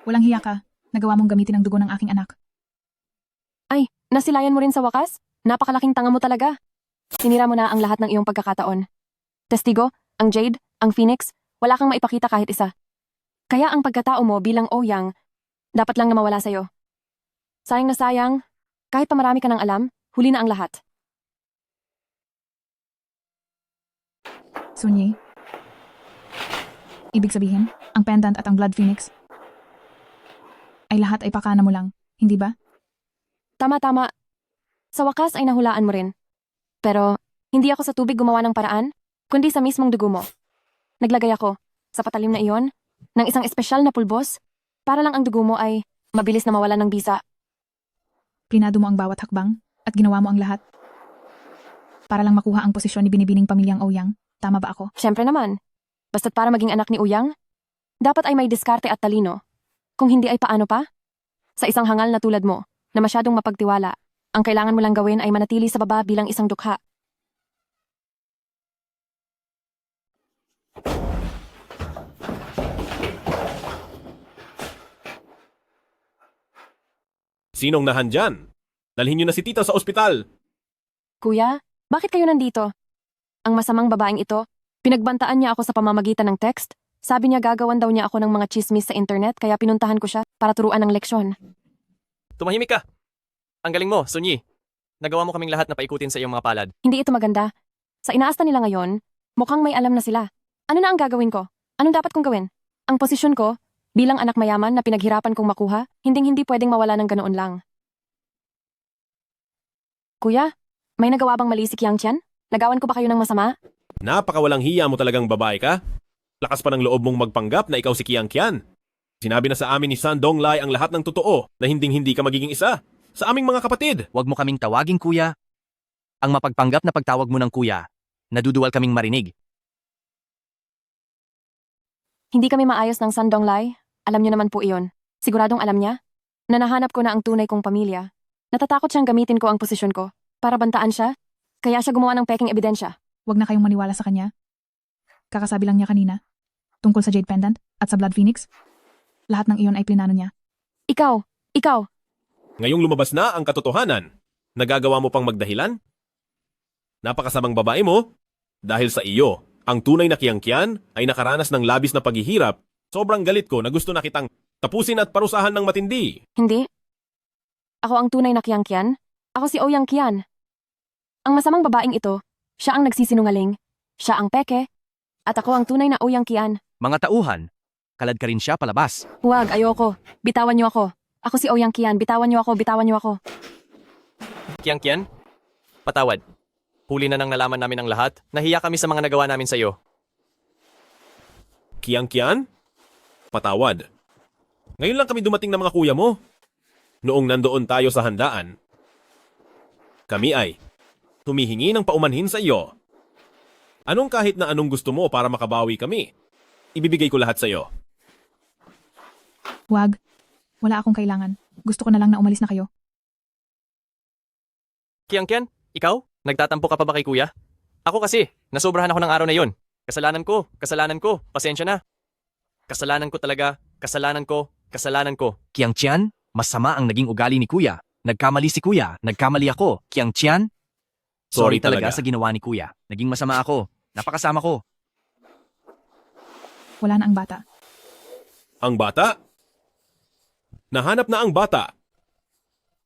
Walang hiya ka, nagawa mong gamitin ang dugo ng aking anak. Ay, nasilayan mo rin sa wakas? Napakalaking tanga mo talaga. Sinira mo na ang lahat ng iyong pagkakataon. Testigo, ang Jade, ang Phoenix, wala kang maipakita kahit isa. Kaya ang pagkatao mo bilang Ouyang, dapat lang na mawala sa'yo. Sayang na sayang, kahit pa marami ka ng alam, huli na ang lahat. Sunyi, ibig sabihin, ang pendant at ang Blood Phoenix, ay lahat ay pakana mo lang, hindi ba? Tama-tama. Sa wakas ay nahulaan mo rin. Pero, hindi ako sa tubig gumawa ng paraan, kundi sa mismong dugo mo. Naglagay ako, sa patalim na iyon, ng isang espesyal na pulbos, para lang ang dugo mo ay mabilis na mawala ng bisa. Plinado mo ang bawat hakbang, at ginawa mo ang lahat. Para lang makuha ang posisyon ni binibining pamilyang Ouyang, tama ba ako? Siyempre naman. Basta't para maging anak ni Ouyang, dapat ay may diskarte at talino. Kung hindi ay paano pa? Sa isang hangal na tulad mo, na masyadong mapagtiwala, ang kailangan mo lang gawin ay manatili sa baba bilang isang dukha. Sinong nahandyan? Dalhin niyo na si tita sa ospital. Kuya, bakit kayo nandito? Ang masamang babaeng ito, pinagbantaan niya ako sa pamamagitan ng text. Sabi niya gagawan daw niya ako ng mga chismis sa internet kaya pinuntahan ko siya para turuan ng leksyon. Tumahimik ka! Ang galing mo, Sunyi. Nagawa mo kaming lahat na paikutin sa iyong mga palad. Hindi ito maganda. Sa inaasta nila ngayon, mukhang may alam na sila. Ano na ang gagawin ko? Anong dapat kong gawin? Ang posisyon ko, bilang anak mayaman na pinaghirapan kong makuha, hindi pwedeng mawala ng ganoon lang. Kuya, may nagawa bang mali si Qiang Qian? Nagawan ko ba kayo ng masama? Napakawalang hiya mo talagang babae ka. Lakas pa ng loob mong magpanggap na ikaw si Qiang Qian. Sinabi na sa amin ni San Donglai ang lahat ng totoo na hindi ka magiging isa. Sa aming mga kapatid. Huwag mo kaming tawaging kuya. Ang mapagpanggap na pagtawag mo ng kuya, naduduwal kaming marinig. Hindi kami maayos ng San Donglai. Alam niyo naman po iyon. Siguradong alam niya na nahanap ko na ang tunay kong pamilya. Natatakot siyang gamitin ko ang posisyon ko para bantaan siya. Kaya siya gumawa ng peking ebidensya. Huwag na kayong maniwala sa kanya. Kakasabi lang niya kanina. Tungkol sa Jade Pendant at sa Blood Phoenix. Lahat ng iyon ay plinano niya. Ikaw! Ngayong lumabas na ang katotohanan, nagagawa mo pang magdahilan? Napakasamang babae mo. Dahil sa iyo, ang tunay na Qiang Qian ay nakaranas ng labis na paghihirap. Sobrang galit ko na gusto na kitang tapusin at parusahan ng matindi. Hindi. Ako ang tunay na Qiang Qian. Ako si Ouyang Qian. Ang masamang babaeng ito, siya ang nagsisinungaling, siya ang peke, at ako ang tunay na Ouyang Qian. Mga tauhan, kalad ka rin siya palabas. Huwag, ayoko. Bitawan niyo ako. Ako si Ouyang Qian. Bitawan niyo ako. Qiang Qian, patawad. Huli na nang nalaman namin ang lahat. Nahiya kami sa mga nagawa namin sa iyo. Qiang Qian? Patawad. Ngayon lang kami dumating ng mga kuya mo. Noong nandoon tayo sa handaan, kami ay humihingi ng paumanhin sa iyo. Anong kahit na anong gusto mo para makabawi kami? Ibibigay ko lahat sa iyo. Wag. Wala akong kailangan. Gusto ko na lang na umalis na kayo. Kian, ikaw? Nagtatampo ka pa ba kay kuya? Ako kasi, nasobrahan ako ng araw na yon. Kasalanan ko, pasensya na. Kasalanan ko talaga, kasalanan ko. Kiang Tian, masama ang naging ugali ni Kuya. Nagkamali si Kuya, nagkamali ako. Kiang Tian, sorry talaga sa ginawa ni Kuya. Naging masama ako. Napakasama ko. Wala na ang bata. Ang bata? Nahanap na ang bata.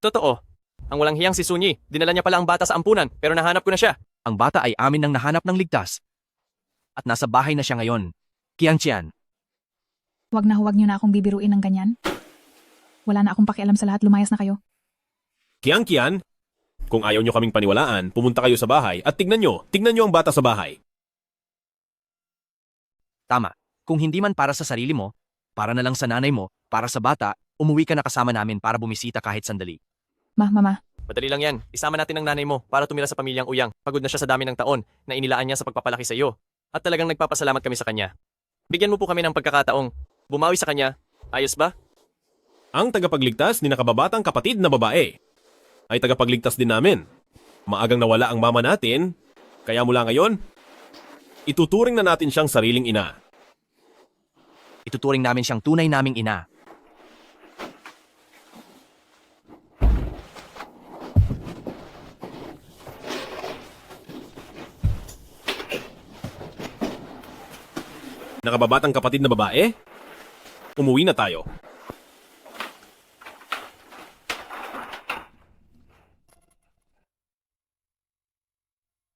Totoo. Ang walang hiyang si Sunyi, dinala niya pala ang bata sa ampunan, pero nahanap ko na siya. Ang bata ay amin nang nahanap ng ligtas. At nasa bahay na siya ngayon. Kiang Tian, Huwag niyo na akong bibiruin ng ganyan. Wala na akong pakialam sa lahat, lumayas na kayo. Kian, kung ayaw nyo kaming paniwalaan, pumunta kayo sa bahay at tignan nyo ang bata sa bahay. tama. Kung hindi man para sa sarili mo, para na lang sa nanay mo, para sa bata, umuwi ka na kasama namin para bumisita kahit sandali. Mama. Madali lang yan. Isama natin ang nanay mo para tumira sa pamilyang Uyang. Pagod na siya sa dami ng taon na inilaan niya sa pagpapalaki sa iyo. At talagang nagpapasalamat kami sa kanya. Bigyan mo po kami ng pagkakataong bumawi sa kanya. Ayos ba? Ang tagapagligtas ni nakababatang kapatid na babae ay tagapagligtas din namin. Maagang nawala ang mama natin, kaya mula ngayon, ituturing na natin siyang sariling ina. Ituturing namin siyang tunay naming ina. Nakababatang kapatid na babae, umuwi na tayo.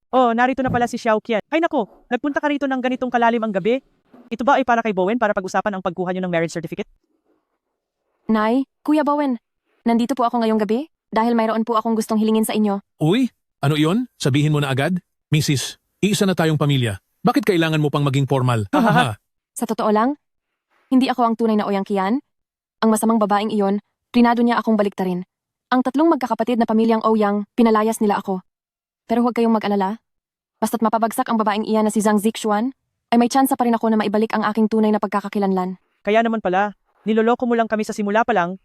Oh, narito na pala si Xiao Qian. Ay nako, nagpunta ka rito ng ganitong kalalim ang gabi? Ito ba ay para kay Bowen para pag-usapan ang pagkuha niyo ng marriage certificate? Nay, Kuya Bowen, nandito po ako ngayong gabi dahil mayroon po akong gustong hilingin sa inyo. Uy, ano iyon? Sabihin mo na agad? Mrs., iisa na tayong pamilya. Bakit kailangan mo pang maging formal? Hahaha. Sa totoo lang, hindi ako ang tunay na Oyang Qian. Ang masamang babaeng iyon, plinado niya akong baliktarin. Ang tatlong magkakapatid na pamilyang Ouyang, pinalayas nila ako. Pero huwag kayong mag-alala. Basta't mapabagsak ang babaeng iyan na si Zhang Zixuan, ay may tsansa pa rin ako na maibalik ang aking tunay na pagkakakilanlan. Kaya naman pala, niloloko mo lang kami sa simula pa lang.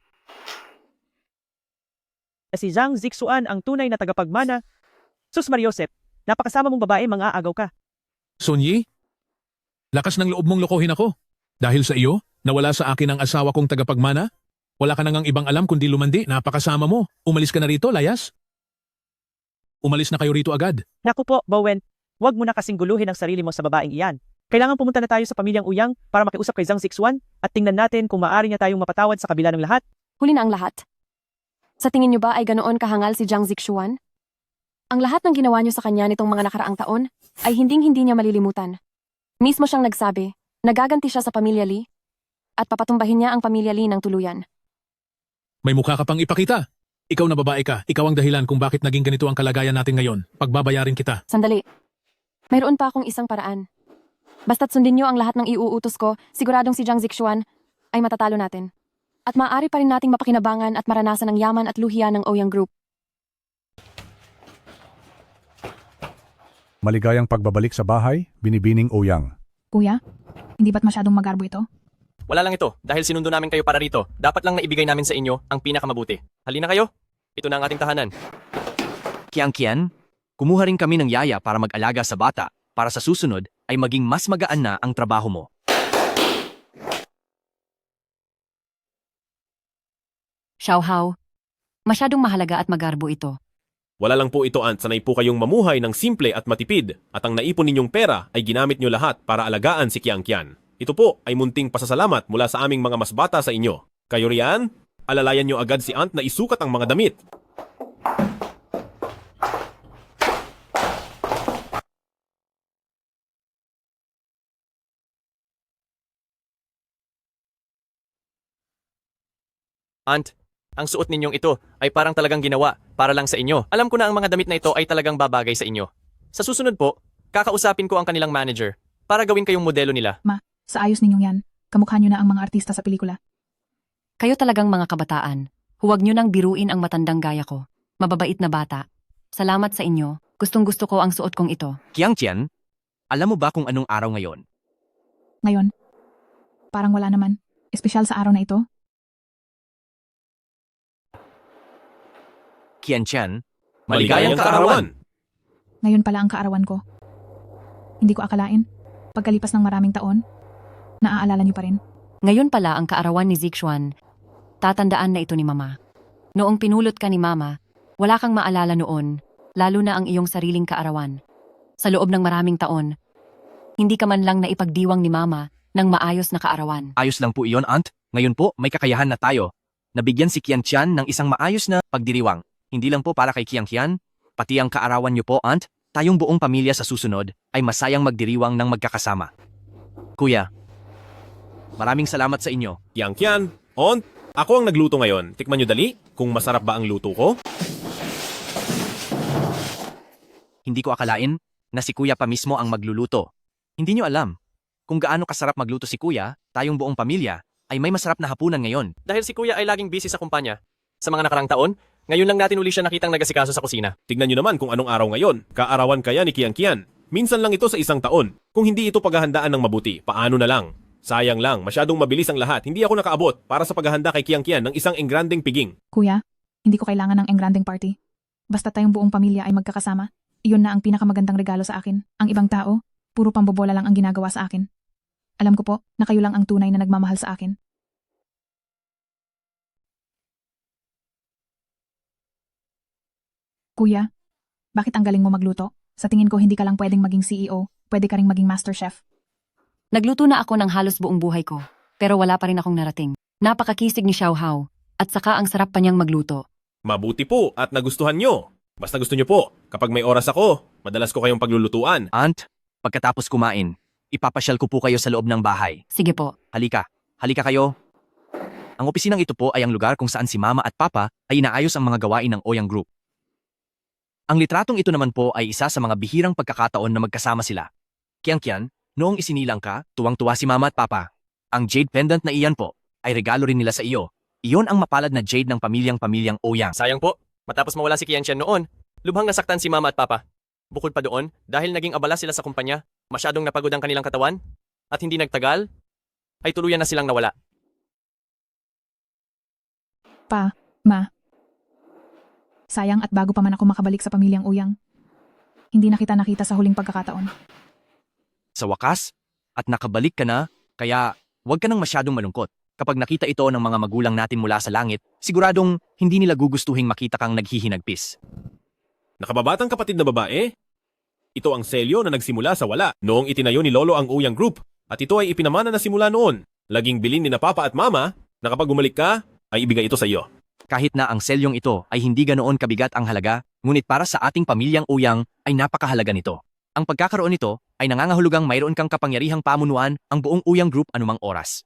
Na si Zhang Zixuan ang tunay na tagapagmana. Sus Mariosep, napakasama mong babae, mga agaw ka. Sunyi? Lakas ng loob mong lokohin ako. Dahil sa iyo, nawala sa akin ang asawa kong tagapagmana? Wala ka nang ibang alam kundi lumandi, napakasama mo. Umalis ka na rito, layas? Umalis na kayo rito agad. Naku po, Bowen, huwag mo na kasing guluhin ang sarili mo sa babaeng iyan. Kailangan pumunta na tayo sa pamilyang Uyang para makiusap kay Zhang Zixuan at tingnan natin kung maaari niya tayong mapatawad sa kabila ng lahat. Huli na ang lahat. Sa tingin niyo ba ay ganoon kahangal si Zhang Zixuan? Ang lahat ng ginawa niyo sa kanya nitong mga nakaraang taon ay hinding-hindi niya malilimutan. Mismo siyang nagsabi, nagaganti siya sa pamilya Lee at papatumbahin niya ang pamilya Lee ng tuluyan. May mukha ka pang ipakita. Ikaw na babae ka, ikaw ang dahilan kung bakit naging ganito ang kalagayan natin ngayon. Pagbabayarin kita. Sandali. Mayroon pa akong isang paraan. Basta't sundin niyo ang lahat ng iuutos ko, siguradong si Zhang Zixuan ay matatalo natin. At maaari pa rin nating mapakinabangan at maranasan ang yaman at luhiya ng Ouyang Group. Maligayang pagbabalik sa bahay, Binibining Ouyang. Kuya, hindi ba't masyadong magarbo ito? Wala lang ito. Dahil sinundo namin kayo para rito, dapat lang naibigay namin sa inyo ang pinakamabuti. Halina kayo. Ito na ang ating tahanan. Kiang Qian, kumuha rin kami ng yaya para mag-alaga sa bata, para sa susunod ay maging mas magaan na ang trabaho mo. Xiaohao, masyadong mahalaga at magarbo ito. Wala lang po ito, Aunt. Sanay po kayong mamuhay ng simple at matipid at ang naipon ninyong pera ay ginamit nyo lahat para alagaan si Kiang Qian. Ito po ay munting pasasalamat mula sa aming mga mas bata sa inyo. Kayo riyan, alalayan nyo agad si Aunt na isukat ang mga damit. Aunt, ang suot ninyong ito ay parang talagang ginawa para lang sa inyo. Alam ko na ang mga damit na ito ay talagang babagay sa inyo. Sa susunod po, kakausapin ko ang kanilang manager para gawin kayong modelo nila. Ma, sa ayos ninyong yan, kamukha nyo na ang mga artista sa pelikula. Kayo talagang mga kabataan. Huwag nyo nang biruin ang matandang gaya ko. Mababait na bata. Salamat sa inyo. Gustong-gusto ko ang suot kong ito. Kiang Tian, alam mo ba kung anong araw ngayon? Ngayon, parang wala naman. Espesyal sa araw na ito. Kian Tian, Maligayang kaarawan! Ngayon pala ang kaarawan ko. Hindi ko akalain. Pagkalipas ng maraming taon, naaalala niyo pa rin. Ngayon pala ang kaarawan ni Zixuan. Tatandaan na ito ni Mama. Noong pinulot ka ni Mama, wala kang maalala noon, lalo na ang iyong sariling kaarawan. Sa loob ng maraming taon, hindi ka man lang naipagdiwang ni Mama ng maayos na kaarawan. Ayos lang po iyon, Aunt. Ngayon po, may kakayahan na tayo. Nabigyan si Kian Tian ng isang maayos na pagdiriwang. Hindi lang po para kay Kiang Kian, pati ang kaarawan niyo po, Aunt. Tayong buong pamilya sa susunod ay masayang magdiriwang ng magkakasama. Kuya, maraming salamat sa inyo. Yang Kian, Aunt, ako ang nagluto ngayon. Tikman nyo dali kung masarap ba ang luto ko. Hindi ko akalain na si Kuya pa mismo ang magluluto. Hindi nyo alam. Kung gaano kasarap magluto si Kuya, tayong buong pamilya ay may masarap na hapunan ngayon. Dahil si Kuya ay laging busy sa kumpanya. Sa mga nakarang taon, ngayon lang natin uli siya nakitang nagasikaso sa kusina. Tignan nyo naman kung anong araw ngayon. Kaarawan kaya ni Kiang Kian. Minsan lang ito sa isang taon. Kung hindi ito paghahandaan ng mabuti, paano na lang? Sayang lang, masyadong mabilis ang lahat. Hindi ako nakaabot para sa paghahanda kay Kiang Kian ng isang engrandeng piging. Kuya, hindi ko kailangan ng engrandeng party. Basta tayong buong pamilya ay magkakasama. Iyon na ang pinakamagandang regalo sa akin. Ang ibang tao, puro pambobola lang ang ginagawa sa akin. Alam ko po na kayo lang ang tunay na nagmamahal sa akin. Kuya, bakit ang galing mo magluto? Sa tingin ko hindi ka lang pwedeng maging CEO, pwede ka ring maging master chef. Nagluto na ako ng halos buong buhay ko, pero wala pa rin akong narating. Napakakisig ni Xiao Hao, at saka ang sarap pa niyang magluto. Mabuti po at nagustuhan nyo. Basta gusto nyo po, kapag may oras ako, madalas ko kayong paglulutuan. Aunt, pagkatapos kumain, ipapasyal ko po kayo sa loob ng bahay. Sige po. Halika kayo. Ang opisinang ito po ay ang lugar kung saan si Mama at Papa ay inaayos ang mga gawain ng Ouyang Group. Ang litratong ito naman po ay isa sa mga bihirang pagkakataon na magkasama sila. Kiang Kian, noong isinilang ka, tuwang-tuwa si Mama at Papa. Ang jade pendant na iyan po ay regalo rin nila sa iyo. Iyon ang mapalad na jade ng pamilyang Ouyang. Sayang po, matapos mawala si Kian Tian noon, lubhang nasaktan si Mama at Papa. Bukod pa doon, dahil naging abala sila sa kumpanya, masyadong napagod ang kanilang katawan, at hindi nagtagal, ay tuluyan na silang nawala. Pa, Ma. Sayang at bago pa man ako makabalik sa pamilyang Ouyang, hindi na kita nakita sa huling pagkakataon. Sa wakas, at nakabalik ka na, kaya huwag ka nang masyadong malungkot. Kapag nakita ito ng mga magulang natin mula sa langit, siguradong hindi nila gugustuhing makita kang naghihinagpis. Nakababatang kapatid na babae? Ito ang selyo na nagsimula sa wala noong itinayo ni Lolo ang Ouyang Group at ito ay ipinamana na simula noon. Laging bilin ni na Papa at Mama na kapag bumalik ka, ay ibigay ito sa iyo. Kahit na ang selyong ito ay hindi ganoon kabigat ang halaga, ngunit para sa ating pamilyang Ouyang ay napakahalaga nito. Ang pagkakaroon nito ay nangangahulugang mayroon kang kapangyarihang pamunuan ang buong Ouyang Group anumang oras.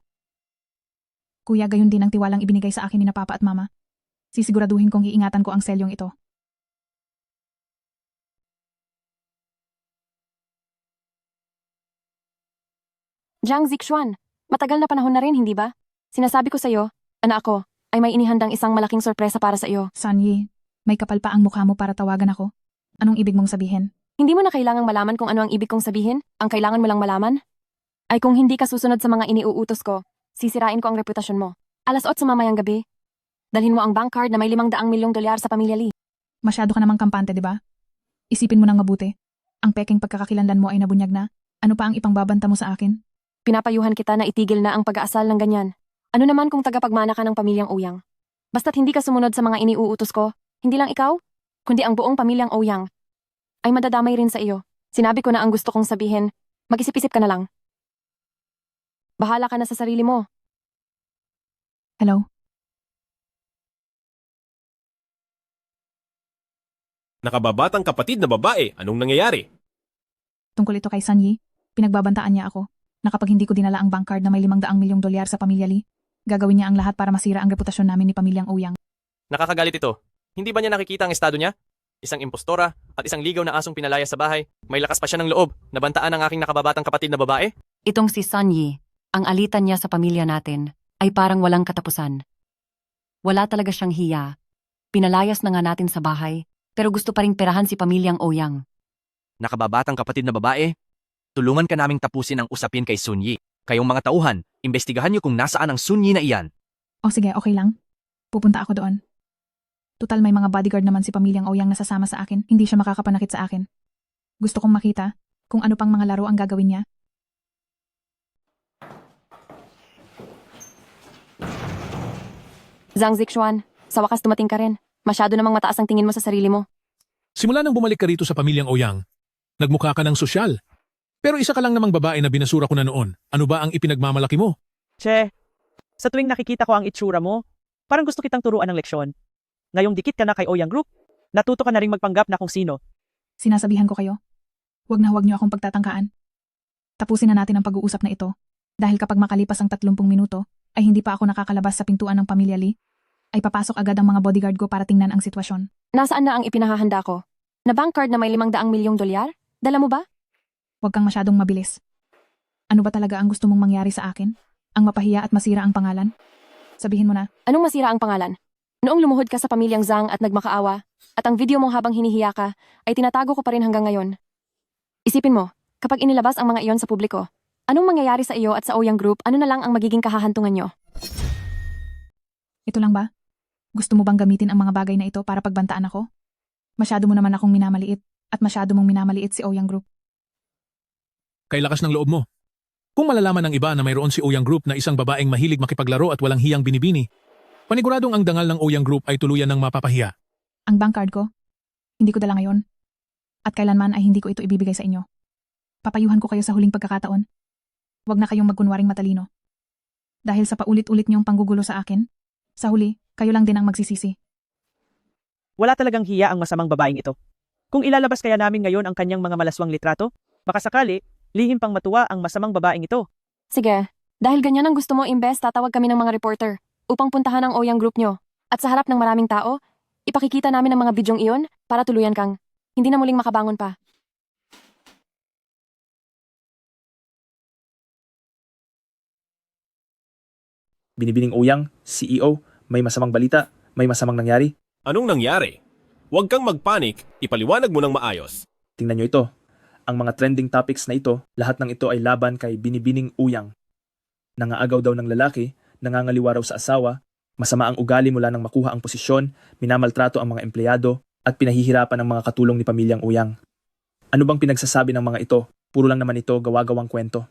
Kuya, gayon din ang tiwalang ibinigay sa akin ni na Papa at Mama. Sisiguraduhin kong iingatan ko ang selyong ito. Jiang Zixuan, matagal na panahon na rin, hindi ba? Sinasabi ko sa'yo, anak ko, ay may inihandang isang malaking sorpresa para sa iyo. Sanyi, may kapal pa ang mukha mo para tawagan ako. Anong ibig mong sabihin? Hindi mo na kailangang malaman kung ano ang ibig kong sabihin? Ang kailangan mo lang malaman? Ay kung hindi ka susunod sa mga iniuutos ko, sisirain ko ang reputasyon mo. 8:00 mamayang gabi. Dalhin mo ang bank card na may $500 milyong sa pamilya Lee. Masyado ka namang kampante, di ba? Isipin mo nang mabuti. Ang peking pagkakakilanlan mo ay nabunyag na. Ano pa ang ipangbabanta mo sa akin? Pinapayuhan kita na itigil na ang pag-aasal ng ganyan. Ano naman kung tagapagmana ka ng pamilyang Ouyang? Basta't hindi ka sumunod sa mga iniuutos ko, hindi lang ikaw, kundi ang buong pamilyang Ouyang, ay madadamay rin sa iyo. Sinabi ko na ang gusto kong sabihin, mag-isip-isip ka na lang. Bahala ka na sa sarili mo. Hello? Nakababatang kapatid na babae, anong nangyayari? Tungkol ito kay Sanyi, pinagbabantaan niya ako na kapag hindi ko dinala ang bank card na may $500 milyong sa pamilya Lee, gagawin niya ang lahat para masira ang reputasyon namin ni pamilyang Ouyang. Nakakagalit ito. Hindi ba niya nakikita ang estado niya? Isang impostora at isang ligaw na asong pinalaya sa bahay. May lakas pa siya ng loob na bantaan ang aking nakababatang kapatid na babae? Itong si Sanyi, ang alitan niya sa pamilya natin, ay parang walang katapusan. Wala talaga siyang hiya. Pinalayas na nga natin sa bahay, pero gusto pa ring perahan si pamilyang Ouyang. Nakababatang kapatid na babae, tulungan ka naming tapusin ang usapin kay Sunyi. Kayong mga tauhan, imbestigahan niyo kung nasaan ang Sunyi na iyan. O sige, okay lang. Pupunta ako doon. Tutal may mga bodyguard naman si pamilyang Ouyang na sasama sa akin. Hindi siya makakapanakit sa akin. Gusto kong makita kung ano pang mga laro ang gagawin niya. Zhang Zixuan, sa wakas dumating ka rin. Masyado namang mataas ang tingin mo sa sarili mo. Simula nang bumalik ka rito sa pamilyang Ouyang, nagmukha ka ng sosyal. Pero isa ka lang namang babae na binasura ko na noon. Ano ba ang ipinagmamalaki mo? Che, sa tuwing nakikita ko ang itsura mo, parang gusto kitang turuan ng leksyon. Ngayong dikit ka na kay Ouyang Group, natuto ka na ring magpanggap na kung sino. Sinasabihan ko kayo, huwag na huwag niyo akong pagtatangkaan. Tapusin na natin ang pag-uusap na ito. Dahil kapag makalipas ang 30 minuto, ay hindi pa ako nakakalabas sa pintuan ng pamilya Lee, ay papasok agad ang mga bodyguard ko para tingnan ang sitwasyon. Nasaan na ang ipinahahanda ko? Na bank card na may 500 milyong dolyar? Dala mo ba? Huwag kang masyadong mabilis. Ano ba talaga ang gusto mong mangyari sa akin? Ang mapahiya at masira ang pangalan? Sabihin mo na. Anong masira ang pangalan? Noong lumuhod ka sa pamilyang Zhang at nagmakaawa, at ang video mo habang hinihiya ka, ay tinatago ko pa rin hanggang ngayon. Isipin mo, kapag inilabas ang mga iyon sa publiko, anong mangyayari sa iyo at sa Ouyang Group, ano na lang ang magiging kahahantungan nyo? Ito lang ba? Gusto mo bang gamitin ang mga bagay na ito para pagbantaan ako? Masyado mo naman akong minamaliit at masyado mong minamaliit si Ouyang Group. Kay lakas ng loob mo. Kung malalaman ng iba na mayroon si Ouyang Group na isang babaeng mahilig makipaglaro at walang hiyang binibini, paniguradong ang dangal ng Ouyang Group ay tuluyan ng mapapahiya. Ang bank card ko, hindi ko dala ngayon. At kailanman ay hindi ko ito ibibigay sa inyo. Papayuhan ko kayo sa huling pagkakataon. Huwag na kayong magkunwaring matalino. Dahil sa paulit-ulit niyong panggugulo sa akin, sa huli, kayo lang din ang magsisisi. Wala talagang hiya ang masamang babaeng ito. Kung ilalabas kaya namin ngayon ang kanyang mga malaswang litrato, baka sakali, lihim pang matuwa ang masamang babaeng ito. Sige, dahil ganyan ang gusto mo, imbes tatawag kami ng mga reporter upang puntahan ang Ouyang Group nyo. At sa harap ng maraming tao, ipakikita namin ang mga bidyong iyon para tuluyan kang hindi na muling makabangon pa. Binibining Ouyang, CEO, may masamang balita, may masamang nangyari. Anong nangyari? Huwag kang magpanik, ipaliwanag mo ng maayos. Tingnan nyo ito. Ang mga trending topics na ito, lahat ng ito ay laban kay Binibining Ouyang. Nangaagaw daw ng lalaki, nangangaliwa raw sa asawa, masama ang ugali mula nang makuha ang posisyon, minamaltrato ang mga empleyado, at pinahihirapan ang mga katulong ni pamilyang Ouyang. Ano bang pinagsasabi ng mga ito? Puro lang naman ito gawa-gawang kwento.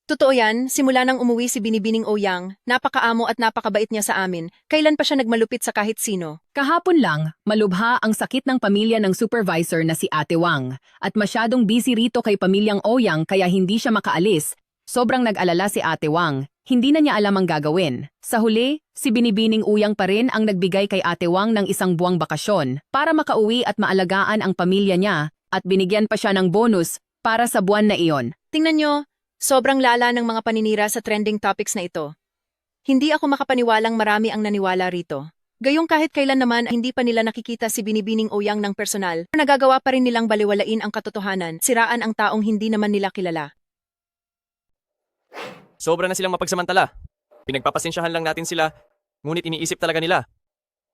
Totoo yan, simula nang umuwi si Binibining Ouyang, napakaamo at napakabait niya sa amin, kailan pa siya nagmalupit sa kahit sino. Kahapon lang, malubha ang sakit ng pamilya ng supervisor na si Ate Wang at masyadong busy rito kay pamilyang Ouyang kaya hindi siya makaalis. Sobrang nag-alala si Ate Wang, hindi na niya alam ang gagawin. Sa huli, si Binibining Ouyang pa rin ang nagbigay kay Ate Wang ng isang buwang bakasyon para makauwi at maalagaan ang pamilya niya at binigyan pa siya ng bonus para sa buwan na iyon. Tingnan nyo, sobrang lala ng mga paninira sa trending topics na ito. Hindi ako makapaniwalang marami ang naniwala rito. Gayong kahit kailan naman hindi pa nila nakikita si Binibining Ouyang ng personal, nagagawa pa rin nilang baliwalain ang katotohanan, siraan ang taong hindi naman nila kilala. Sobra na silang mapagsamantala. Pinagpapasensyahan lang natin sila, ngunit iniisip talaga nila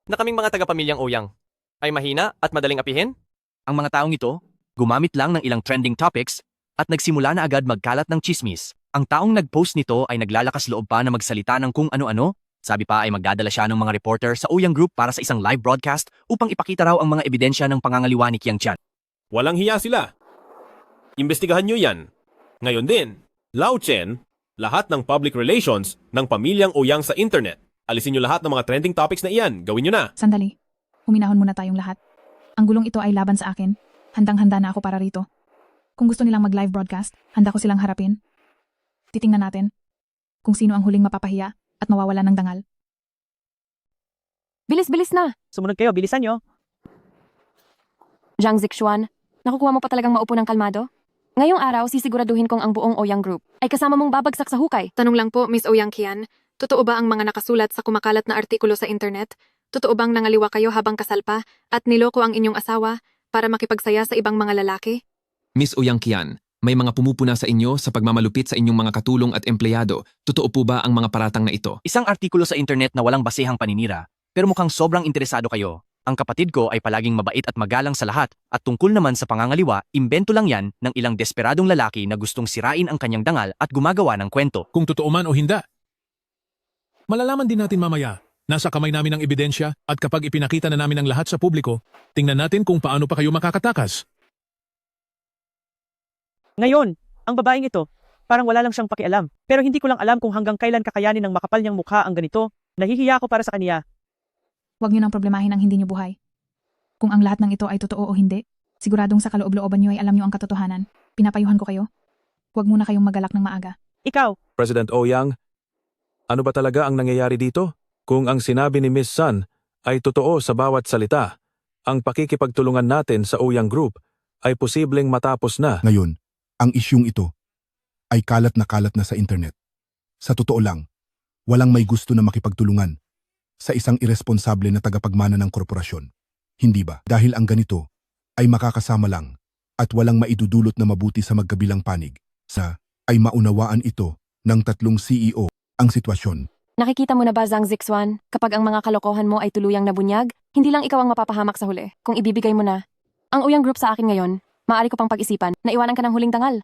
na kaming mga taga-pamilyang Ouyang ay mahina at madaling apihin? Ang mga taong ito, gumamit lang ng ilang trending topics at nagsimula na agad magkalat ng chismis. Ang taong nag-post nito ay naglalakas loob pa na magsalita ng kung ano-ano. Sabi pa ay magdadala siya ng mga reporter sa Ouyang Group para sa isang live broadcast upang ipakita raw ang mga ebidensya ng pangangaliwa ni Kiang Tian. Walang hiya sila. Imbestigahan nyo yan. Ngayon din, Lao Chen, lahat ng public relations ng pamilyang Ouyang sa internet. Alisin nyo lahat ng mga trending topics na iyan. Gawin nyo na. Sandali. Huminahon muna tayong lahat. Ang gulong ito ay laban sa akin. Handang-handa na ako para rito. Kung gusto nilang mag-live broadcast, handa ko silang harapin. Titingnan natin kung sino ang huling mapapahiya at mawawala ng dangal. Bilis-bilis na! Sumunod kayo, bilisan nyo. Zhang Zixuan, nakukuha mo pa talagang maupo ng kalmado? Ngayong araw, sisiguraduhin kong ang buong Ouyang Group ay kasama mong babagsak sa hukay. Tanong lang po, Miss Ouyang Kian, totoo ba ang mga nakasulat sa kumakalat na artikulo sa internet? Totoo bang nangaliwa kayo habang kasal pa at niloko ang inyong asawa para makipagsaya sa ibang mga lalaki? Miss Ouyang Kian, may mga pumupuna sa inyo sa pagmamalupit sa inyong mga katulong at empleyado. Totoo po ba ang mga paratang na ito? Isang artikulo sa internet na walang basehang paninira, pero mukhang sobrang interesado kayo. Ang kapatid ko ay palaging mabait at magalang sa lahat at tungkol naman sa pangangaliwa, imbento lang yan ng ilang desperadong lalaki na gustong sirain ang kanyang dangal at gumagawa ng kwento. Kung totoo man o hindi. Malalaman din natin mamaya. Nasa kamay namin ang ebidensya at kapag ipinakita na namin ang lahat sa publiko, tingnan natin kung paano pa kayo makakatakas. Ngayon, ang babaeng ito, parang wala lang siyang pakialam. Pero hindi ko lang alam kung hanggang kailan kakayanin ng makapal niyang mukha ang ganito. Nahihiya ako para sa kaniya. Huwag niyo nang problemahin ang hindi niyo buhay. Kung ang lahat ng ito ay totoo o hindi, siguradong sa kaloob-looban niyo ay alam niyo ang katotohanan. Pinapayuhan ko kayo. Huwag muna kayong magalak ng maaga. Ikaw, President Ouyang, ano ba talaga ang nangyayari dito? Kung ang sinabi ni Miss Sun ay totoo sa bawat salita, ang pakikipagtulungan natin sa Ouyang Group ay posibleng matapos na. Ngayon, ang isyung ito ay kalat na sa internet. Sa totoo lang, walang may gusto na makipagtulungan sa isang iresponsable na tagapagmana ng korporasyon. Hindi ba? Dahil ang ganito ay makakasama lang at walang maidudulot na mabuti sa magkabilang panig. Ay maunawaan ito ng tatlong CEO ang sitwasyon. Nakikita mo na ba, Zhang Zixuan, kapag ang mga kalokohan mo ay tuluyang nabunyag, hindi lang ikaw ang mapapahamak sa huli. Kung ibibigay mo na ang Ouyang Group sa akin ngayon, maaari ko pang pag-isipan na iwanan ka ng huling dangal.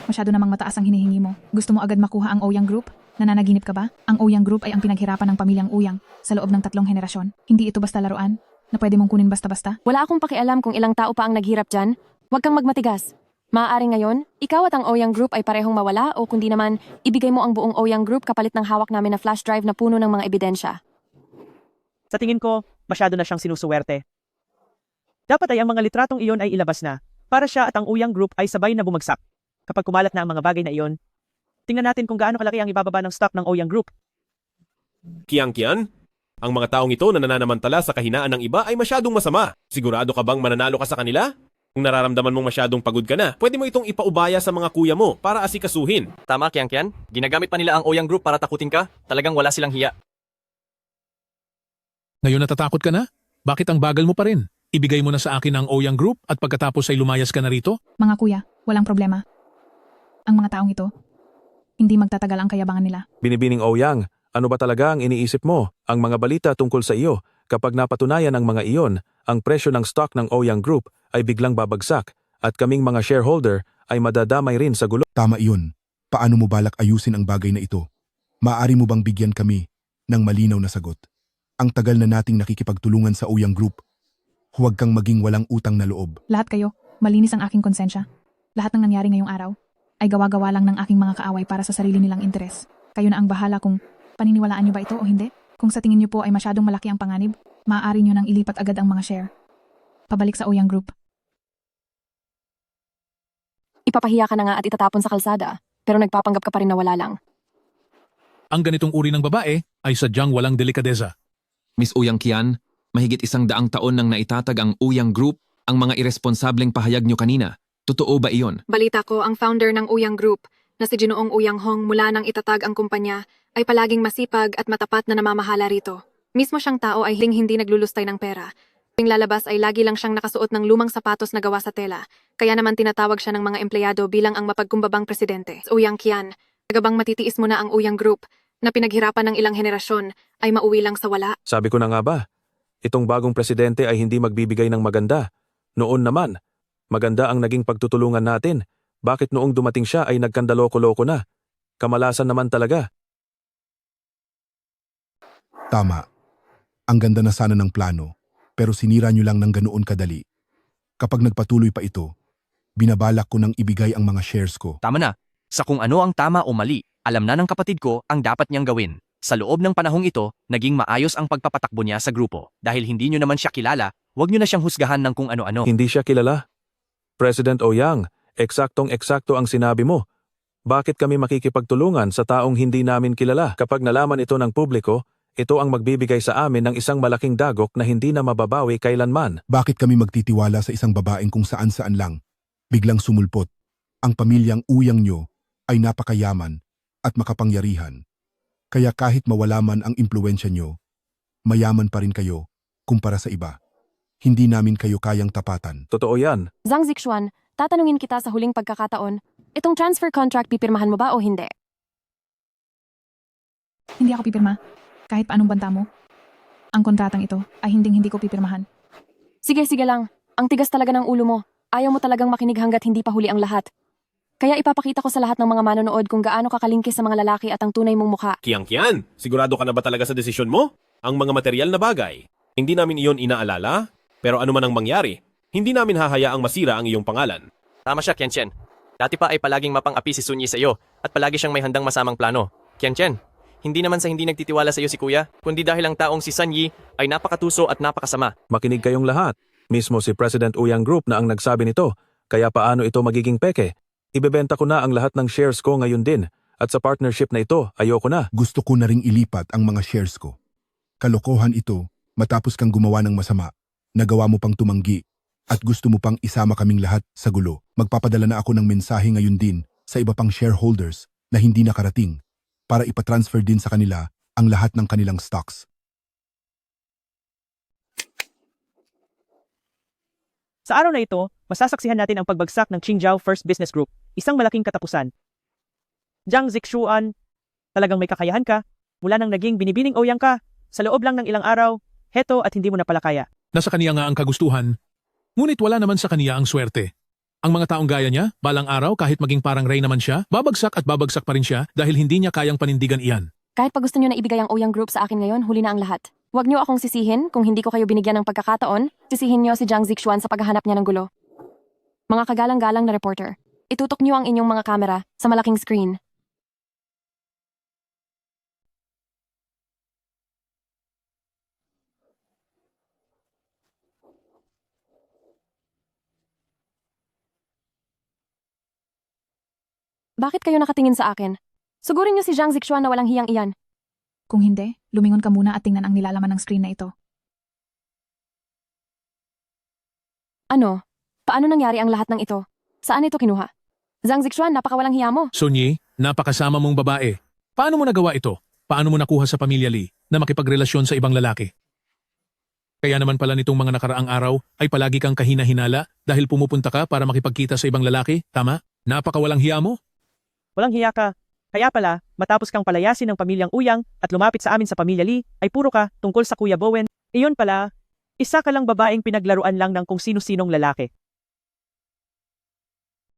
Masyado namang mataas ang hinihingi mo. Gusto mo agad makuha ang Ouyang Group? Nananaginip ka ba? Ang Ouyang Group ay ang pinaghirapan ng pamilyang Ouyang sa loob ng 3 henerasyon. Hindi ito basta laruan na pwede mong kunin basta-basta. Wala akong pakialam kung ilang tao pa ang naghirap dyan. Huwag kang magmatigas. Maaari ngayon, ikaw at ang Ouyang Group ay parehong mawala o kundi naman, ibigay mo ang buong Ouyang Group kapalit ng hawak namin na flash drive na puno ng mga ebidensya. sa tingin ko, masyado na siyang sinusuwerte. Dapat ay ang mga litratong iyon ay ilabas na, para siya at ang Ouyang Group ay sabay na bumagsak. Kapag kumalat na ang mga bagay na iyon, tingnan natin kung gaano kalaki ang ibababa ng stock ng Ouyang Group. Kian, ang mga taong ito na nananamantala sa kahinaan ng iba ay masyadong masama. Sigurado ka bang mananalo ka sa kanila? Kung nararamdaman mong masyadong pagod ka na, pwede mo itong ipaubaya sa mga kuya mo para asikasuhin. Tama, Kian. Ginagamit pa nila ang Ouyang Group para takutin ka. Talagang wala silang hiya. Ngayon natatakot ka na? Bakit ang bagal mo pa rin? Ibigay mo na sa akin ang Ouyang Group at pagkatapos ay lumayas ka na rito? Mga kuya, walang problema. Ang mga taong ito, hindi magtatagal ang kayabangan nila. Binibining Ouyang, ano ba talaga ang iniisip mo? Ang mga balita tungkol sa iyo, kapag napatunayan ng mga iyon, ang presyo ng stock ng Ouyang Group ay biglang babagsak at kaming mga shareholder ay madadamay rin sa gulo. Tama iyon. Paano mo balak ayusin ang bagay na ito? Maaari mo bang bigyan kami ng malinaw na sagot? Ang tagal na nating nakikipagtulungan sa Ouyang Group. Huwag kang maging walang utang na loob. Lahat kayo, malinis ang aking konsensya. Lahat ng nangyari ngayong araw ay gawa-gawa lang ng aking mga kaaway para sa sarili nilang interes. Kayo na ang bahala kung paniniwalaan niyo ba ito o hindi. Kung sa tingin niyo po ay masyadong malaki ang panganib, maaari niyo nang ilipat agad ang mga share. Pabalik sa Ouyang Group. Ipapahiya ka na nga at itatapon sa kalsada, pero nagpapanggap ka pa rin na wala lang. Ang ganitong uri ng babae ay sadyang walang delikadeza. Miss Ouyang Kian, mahigit 100 taon nang naitatag ang Ouyang Group, ang mga irresponsableng pahayag nyo kanina. Totoo ba iyon? Balita ko, ang founder ng Ouyang Group, na si Ginoong Ouyang Hong mula nang itatag ang kumpanya, ay palaging masipag at matapat na namamahala rito. Mismo siyang tao ay hindi naglulustay ng pera. Tuwing lalabas ay lagi lang siyang nakasuot ng lumang sapatos na gawa sa tela, kaya naman tinatawag siya ng mga empleyado bilang ang mapagkumbabang presidente. Ouyang Kian, tagabang matitiis mo na ang Ouyang Group, na pinaghirapan ng ilang henerasyon, ay mauwi lang sa wala. Sabi ko na nga ba, itong bagong presidente ay hindi magbibigay ng maganda. Noon naman, maganda ang naging pagtutulungan natin. Bakit noong dumating siya ay nagkandaloko-loko na? Kamalasan naman talaga. Tama. Ang ganda na sana ng plano, pero sinira nyo lang ng ganoon kadali. Kapag nagpatuloy pa ito, binabalak ko nang ibigay ang mga shares ko. Tama na. Sa kung ano ang tama o mali, alam na ng kapatid ko ang dapat niyang gawin. Sa loob ng panahong ito, naging maayos ang pagpapatakbo niya sa grupo. Dahil hindi niyo naman siya kilala, huwag niyo na siyang husgahan ng kung ano-ano. Hindi siya kilala. President Ouyang, eksaktong-eksakto ang sinabi mo. Bakit kami makikipagtulungan sa taong hindi namin kilala? Kapag nalaman ito ng publiko, ito ang magbibigay sa amin ng isang malaking dagok na hindi na mababawi kailanman. Bakit kami magtitiwala sa isang babaeng kung saan-saan lang? Biglang sumulpot. Ang pamilyang Ouyang nyo ay napakayaman at makapangyarihan. Kaya kahit mawala man ang impluwensya nyo, mayaman pa rin kayo kumpara sa iba. Hindi namin kayo kayang tapatan. Totoo yan. Zhang Zixuan, tatanungin kita sa huling pagkakataon, itong transfer contract pipirmahan mo ba o hindi? Hindi ako pipirma, kahit paanong banta mo. Ang kontratang ito ay hindi ko pipirmahan. Sige lang. Ang tigas talaga ng ulo mo. Ayaw mo talagang makinig hanggat hindi pa huli ang lahat. Kaya ipapakita ko sa lahat ng mga manonood kung gaano kakalingkis sa mga lalaki at ang tunay mong mukha. Kiyang-kiyan, sigurado ka na ba talaga sa desisyon mo? Ang mga material na bagay, hindi namin iyon inaalala, pero ano man ang mangyari, hindi namin hahayaang masira ang iyong pangalan. Tama siya, Qianqian. Dati pa ay palaging mapang-api si Sunyi sa iyo at palagi siyang may handang masamang plano. Qianqian, hindi naman sa hindi nagtitiwala sa iyo si Kuya, kundi dahil ang taong si Sanyi ay napakatuso at napakasama. Makinig kayong lahat. Mismo si President Ouyang Group na ang nagsabi nito, kaya paano ito magiging peke? Ibebenta ko na ang lahat ng shares ko ngayon din, at sa partnership na ito, ayoko na. Gusto ko na ring ilipat ang mga shares ko. Kalokohan ito, matapos kang gumawa ng masama, nagawa mo pang tumanggi, at gusto mo pang isama kaming lahat sa gulo. Magpapadala na ako ng mensahe ngayon din sa iba pang shareholders na hindi nakarating para ipatransfer din sa kanila ang lahat ng kanilang stocks. Sa araw na ito, masasaksihan natin ang pagbagsak ng Qingzhou First Business Group, isang malaking katapusan. Jiang Zixuan, talagang may kakayahan ka, mula nang naging binibining Ouyang ka, sa loob lang ng ilang araw, heto at hindi mo na pala kaya. Nasa kaniya nga ang kagustuhan, ngunit wala naman sa kaniya ang swerte. Ang mga taong gaya niya, balang araw kahit maging parang Ray naman siya, babagsak at babagsak pa rin siya dahil hindi niya kayang panindigan iyan. Kahit pa gusto nyo na ibigay ang Ouyang Group sa akin ngayon, huli na ang lahat. Huwag nyo akong sisihin kung hindi ko kayo binigyan ng pagkakataon, sisihin nyo si Jiang Zixuan sa paghahanap niya ng gulo. Mga kagalang-galang na reporter, itutok nyo ang inyong mga kamera sa malaking screen. Bakit kayo nakatingin sa akin? Sugurin nyo si Jiang Zixuan na walang hiyang iyan. Kung hindi, lumingon ka muna at tingnan ang nilalaman ng screen na ito. Ano? Paano nangyari ang lahat ng ito? Saan ito kinuha? Jiang Zixuan, napakawalang hiya mo. Sunyi, napakasama mong babae. Paano mo nagawa ito? Paano mo nakuha sa pamilya Lee na makipagrelasyon sa ibang lalaki? Kaya naman pala nitong mga nakaraang araw ay palagi kang kahina-hinala dahil pumupunta ka para makipagkita sa ibang lalaki, tama? Napakawalang hiya mo? Walang hiya ka. Kaya pala, matapos kang palayasin ng pamilyang Ouyang at lumapit sa amin sa pamilya Lee, ay puro ka tungkol sa Kuya Bowen. Iyon pala, isa ka lang babaeng pinaglaruan lang ng kung sino-sinong lalaki.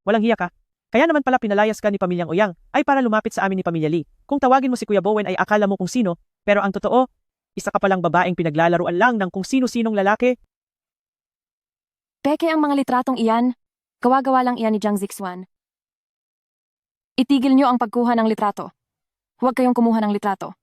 Walang hiya ka. Kaya naman pala pinalayas ka ni pamilyang Ouyang ay para lumapit sa amin ni pamilya Lee. Kung tawagin mo si Kuya Bowen ay akala mo kung sino, pero ang totoo, isa ka palang babaeng pinaglalaruan lang ng kung sino-sinong lalaki. Peke ang mga litratong iyan. Gawa-gawa lang iyan ni Jiang Zixuan. Itigil nyo ang pagkuha ng litrato. Huwag kayong kumuha ng litrato.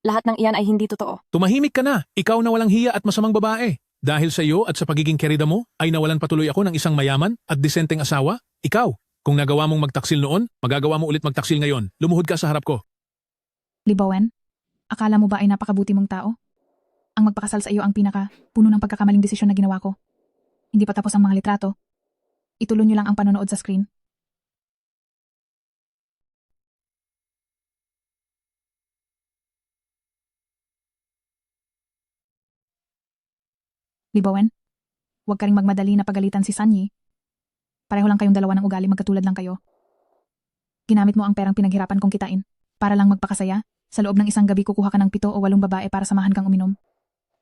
Lahat ng iyan ay hindi totoo. Tumahimik ka na, ikaw na walang hiya at masamang babae. Dahil sa iyo at sa pagiging kerida mo, ay nawalan patuloy ako ng isang mayaman at disenteng asawa. Ikaw, kung nagawa mong magtaksil noon, magagawa mo ulit magtaksil ngayon. Lumuhod ka sa harap ko. Lee Bowen, akala mo ba ay napakabuti mong tao? Ang magpakasal sa iyo ang puno ng pagkakamaling desisyon na ginawa ko. Hindi pa tapos ang mga litrato. Ituloy niyo lang ang panonood sa screen. Lee Bowen, huwag ka ring magmadali na pagalitan si Sanyi. Pareho lang kayong dalawa ng ugali, magkatulad lang kayo. Ginamit mo ang perang pinaghirapan kong kitain para lang magpakasaya. Sa loob ng isang gabi kukuha ka ng 7 o 8 babae para samahan kang uminom.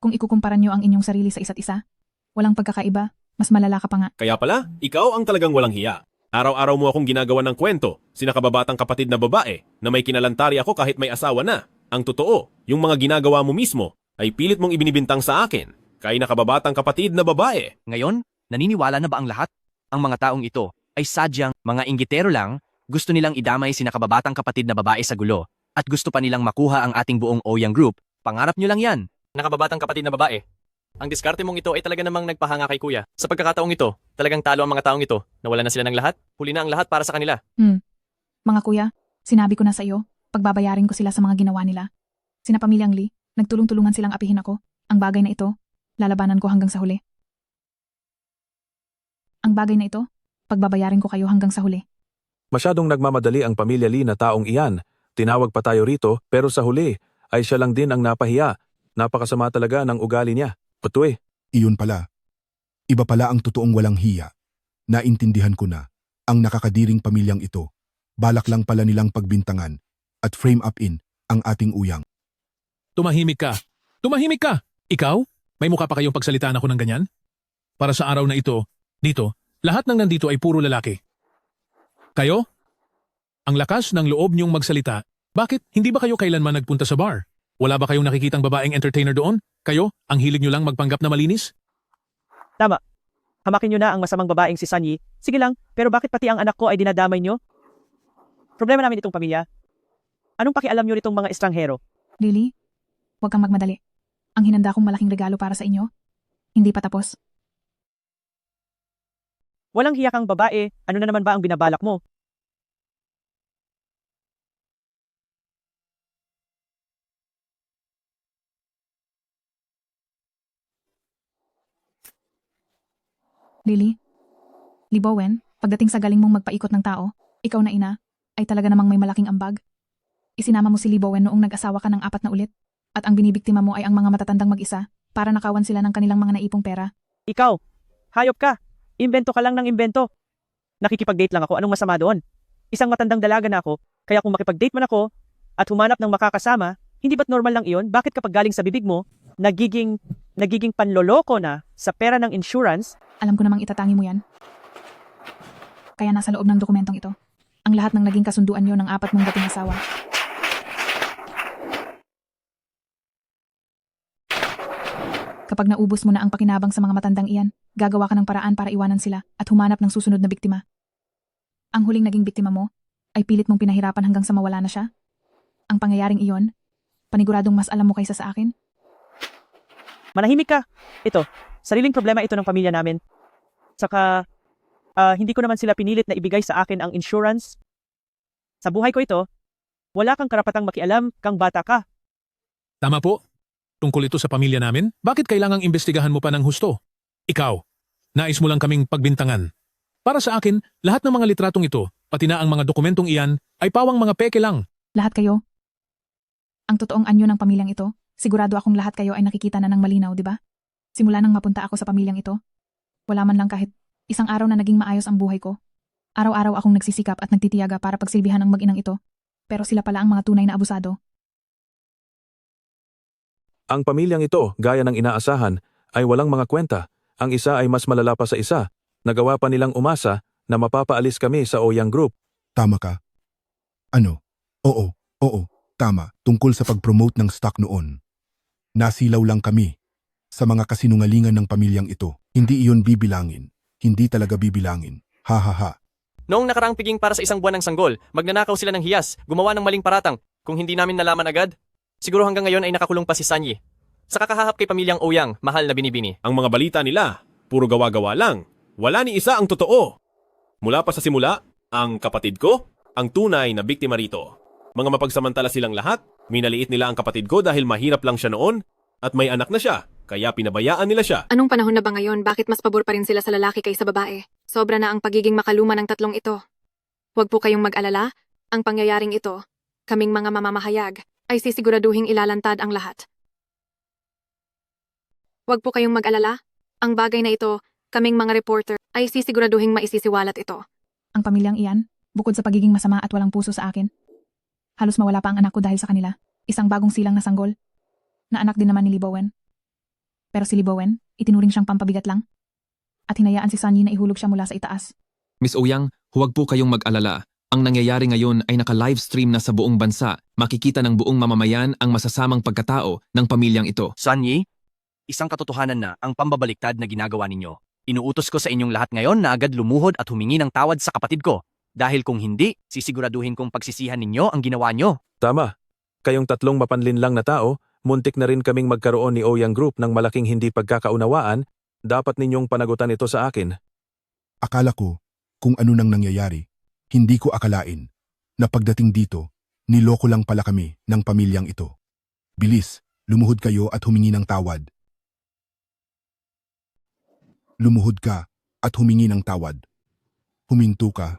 Kung ikukumpara niyo ang inyong sarili sa isa't isa, walang pagkakaiba, mas malala ka pa nga. Kaya pala, ikaw ang talagang walang hiya. Araw-araw mo akong ginagawa ng kwento, sinakababatang kapatid na babae, na may kinalantari ako kahit may asawa na. Ang totoo, yung mga ginagawa mo mismo, ay pilit mong ibinibintang sa akin, kay nakababatang kapatid na babae. Ngayon, naniniwala na ba ang lahat? Ang mga taong ito ay sadyang mga inggitero lang, gusto nilang idamay si nakababatang kapatid na babae sa gulo, at gusto pa nilang makuha ang ating buong Ouyang Group. Pangarap nyo lang yan. Nakababatang kapatid na babae. Ang diskarte mong ito ay talaga namang nagpahanga kay Kuya. Sa pagkakataong ito, talagang talo ang mga taong ito. Nawala na sila ng lahat, huli na ang lahat para sa kanila. Mga kuya, sinabi ko na sa iyo, pagbabayarin ko sila sa mga ginawa nila. Sina pamilyang Lee, nagtulong-tulungan silang apihin ako. Ang bagay na ito, lalabanan ko hanggang sa huli. Ang bagay na ito, pagbabayarin ko kayo hanggang sa huli. Masyadong nagmamadali ang pamilya Lee na taong iyan. Tinawag pa tayo rito, pero sa huli, ay siya lang din ang napahiya. Napakasama talaga ng ugali niya. Putwe. Iyon pala. Iba pala ang totoong walang hiya. Naintindihan ko na, ang nakakadiring pamilyang ito, balak lang pala nilang pagbintangan at frame up in ang ating Ouyang. Tumahimik ka. Tumahimik ka! Ikaw? May mukha pa kayong pagsalitaan ako ng ganyan? Para sa araw na ito, dito, lahat ng nandito ay puro lalaki. Kayo? Ang lakas ng loob niyong magsalita. Bakit? Hindi ba kayo kailanman nagpunta sa bar? Wala ba kayong nakikitang babaeng entertainer doon? Kayo? Ang hilig niyo lang magpanggap na malinis? Tama. Hamakin nyo na ang masamang babaeng si Sanyi. Sige lang, pero bakit pati ang anak ko ay dinadamay nyo? Problema namin itong pamilya. Anong pakialam nyo nitong mga estranghero? Lily, huwag kang magmadali. Ang hinanda kong malaking regalo para sa inyo, hindi pa tapos. Walang hiya kang babae, ano na naman ba ang binabalak mo? Lily, Libowen, pagdating sa galing mong magpaikot ng tao, ikaw na ina, ay talaga namang may malaking ambag. Isinama mo si Libowen noong nag-asawa ka ng 4 na ulit, at ang binibiktima mo ay ang mga matatandang mag-isa para nakawan sila ng kanilang mga naipong pera. Ikaw, hayop ka. Imbento ka lang ng imbento. Nakikipag-date lang ako, anong masama doon? Isang matandang dalaga na ako, kaya kung makipag-date man ako at humanap ng makakasama, hindi ba't normal lang iyon? Bakit kapag galing sa bibig mo, nagiging panloloko na sa pera ng insurance? Alam ko namang itatangi mo yan. Kaya nasa loob ng dokumentong ito, ang lahat ng naging kasunduan nyo ng 4 mong dating asawa. Kapag naubos mo na ang pakinabang sa mga matandang iyan, gagawa ka ng paraan para iwanan sila at humanap ng susunod na biktima. Ang huling naging biktima mo ay pilit mong pinahirapan hanggang sa mawala na siya. Ang pangyayaring iyon, paniguradong mas alam mo kaysa sa akin. Manahimik ka. Ito, sariling problema ito ng pamilya namin. Saka, hindi ko naman sila pinilit na ibigay sa akin ang insurance. Sa buhay ko ito, wala kang karapatang makialam, kang bata ka. Tama po. Tungkol ito sa pamilya namin, bakit kailangang imbestigahan mo pa ng husto? Ikaw, nais mo lang kaming pagbintangan. Para sa akin, lahat ng mga litratong ito, pati na ang mga dokumentong iyan, ay pawang mga peke lang. Lahat kayo. Ang totoong anyo ng pamilyang ito, sigurado akong lahat kayo ay nakikita na ng malinaw, di ba? Simula nang mapunta ako sa pamilyang ito, wala man lang kahit isang araw na naging maayos ang buhay ko. Araw-araw akong nagsisikap at nagtitiyaga para pagsilbihan ang mag-inang ito. Pero sila pala ang mga tunay na abusado. Ang pamilyang ito, gaya ng inaasahan, ay walang mga kwenta. Ang isa ay mas malala pa sa isa. Nagawa pa nilang umasa na mapapaalis kami sa Oyang Group. Tama ka. Ano? Oo, tama. Tungkol sa pag-promote ng stock noon. Nasilaw lang kami sa mga kasinungalingan ng pamilyang ito. Hindi iyon bibilangin. Hindi talaga bibilangin. Ha ha ha. Noong nakaraang piging para sa isang buwan ng sanggol, magnanakaw sila ng hiyas, gumawa ng maling paratang. Kung hindi namin nalaman agad, siguro hanggang ngayon ay nakakulong pa si Sanyi. Sa kakahahap kay pamilyang Oyang, mahal na binibini. Ang mga balita nila, puro gawa-gawa lang. Wala ni isa ang totoo. Mula pa sa simula, ang kapatid ko, ang tunay na biktima rito. Mga mapagsamantala silang lahat, minaliit nila ang kapatid ko dahil mahirap lang siya noon at may anak na siya, kaya pinabayaan nila siya. Anong panahon na ba ngayon? Bakit mas pabor pa rin sila sa lalaki kaysa babae? Sobra na ang pagiging makaluma ng tatlong ito. Huwag po kayong mag-alala. Ang pangyayaring ito, kaming mga mamamahayag, ay sisiguraduhing ilalantad ang lahat. Huwag po kayong mag-alala. Ang bagay na ito, kaming mga reporter, ay sisiguraduhing maisisiwalat ito. Ang pamilyang iyan, bukod sa pagiging masama at walang puso sa akin, halos mawala pa ang anak ko dahil sa kanila. Isang bagong silang na sanggol, na anak din naman ni Libowen. Pero si Libowen, itinuring siyang pampabigat lang. At hinayaan si Sanyi na ihulog siya mula sa itaas. Miss Oyang, huwag po kayong mag-alala. Ang nangyayari ngayon ay naka-livestream na sa buong bansa. Makikita ng buong mamamayan ang masasamang pagkatao ng pamilyang ito. Sanyi, isang katotohanan na ang pambabaliktad na ginagawa ninyo. Inuutos ko sa inyong lahat ngayon na agad lumuhod at humingi ng tawad sa kapatid ko. Dahil kung hindi, sisiguraduhin kong pagsisihan ninyo ang ginawa nyo. Tama. Kayong tatlong mapanlinlang na tao, muntik na rin kaming magkaroon ni Oyang Group ng malaking hindi pagkakaunawaan. Dapat ninyong panagutan ito sa akin. Akala ko kung ano nang nangyayari. Hindi ko akalain na pagdating dito, niloko lang pala kami ng pamilyang ito. Bilis, lumuhod kayo at humingi ng tawad. Lumuhod ka at humingi ng tawad. Huminto ka.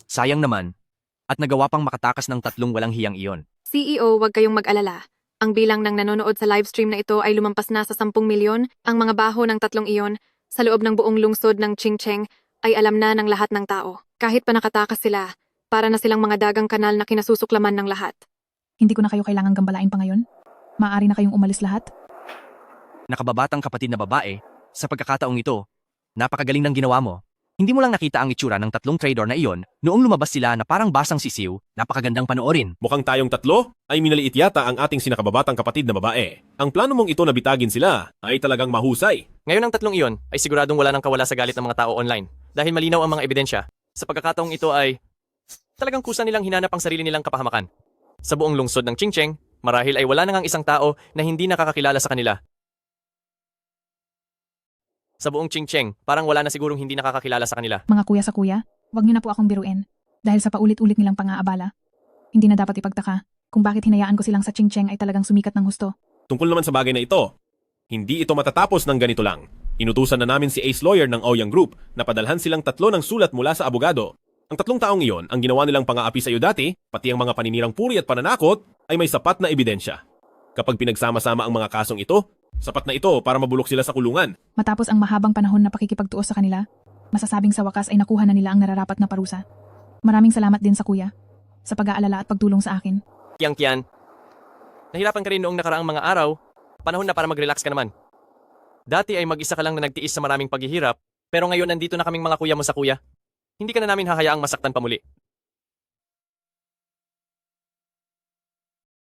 Sayang naman. At nagawa pang makatakas ng tatlong walang hiyang iyon. CEO, huwag kayong mag-alala. Ang bilang ng nanonood sa livestream na ito ay lumampas na sa 10 milyon. Ang mga baho ng tatlong iyon, sa loob ng buong lungsod ng Chingcheng, ay alam na ng lahat ng tao. Kahit pa nakatakas sila, para na silang mga dagang kanal na kinasusuklaman ng lahat. Hindi ko na kayo kailangang gambalain pa ngayon. Maaari na kayong umalis lahat? Nakababatang kapatid na babae, sa pagkakataong ito, napakagaling ng ginawa mo. Hindi mo lang nakita ang itsura ng tatlong trader na iyon noong lumabas sila na parang basang sisiw, napakagandang panoorin. Mukhang tayong tatlo ay minaliit yata ang ating sinakababatang kapatid na babae. Ang plano mong ito na bitagin sila ay talagang mahusay. Ngayon ang tatlong iyon ay siguradong wala nang kawala sa galit ng mga tao online dahil malinaw ang mga ebidensya. Sa pagkakataong ito ay talagang kusa nilang hinanap ang sarili nilang kapahamakan. Sa buong lungsod ng Chingcheng, marahil ay wala nang isang tao na hindi nakakakilala sa kanila. Sa buong Chingcheng, parang wala na sigurong hindi nakakakilala sa kanila. Mga kuya sa kuya, wag niyo na po akong biruin. Dahil sa paulit-ulit nilang pang-aabala, hindi na dapat ipagtaka kung bakit hinayaan ko silang sa Chingcheng ay talagang sumikat ng husto. Tungkol naman sa bagay na ito, hindi ito matatapos ng ganito lang. Inutusan na namin si Ace Lawyer ng Ouyang Group na padalhan silang tatlo ng sulat mula sa abogado. Ang tatlong taong iyon, ang ginawa nilang pang-aapi sa iyo dati, pati ang mga paninirang puri at pananakot, ay may sapat na ebidensya. Kapag pinagsama-sama ang mga kasong ito, sapat na ito para mabulok sila sa kulungan. Matapos ang mahabang panahon na pakikipagtuos sa kanila, masasabing sa wakas ay nakuha na nila ang nararapat na parusa. Maraming salamat din sa kuya, sa pag-aalala at pagtulong sa akin. Kian, nahirapan ka rin noong nakaraang mga araw, panahon na para mag-relax ka naman. Dati ay mag-isa ka lang na nagtiis sa maraming paghihirap, pero ngayon nandito na kaming mga kuya mo sa kuya. Hindi ka na namin hahayaang masaktan pa muli.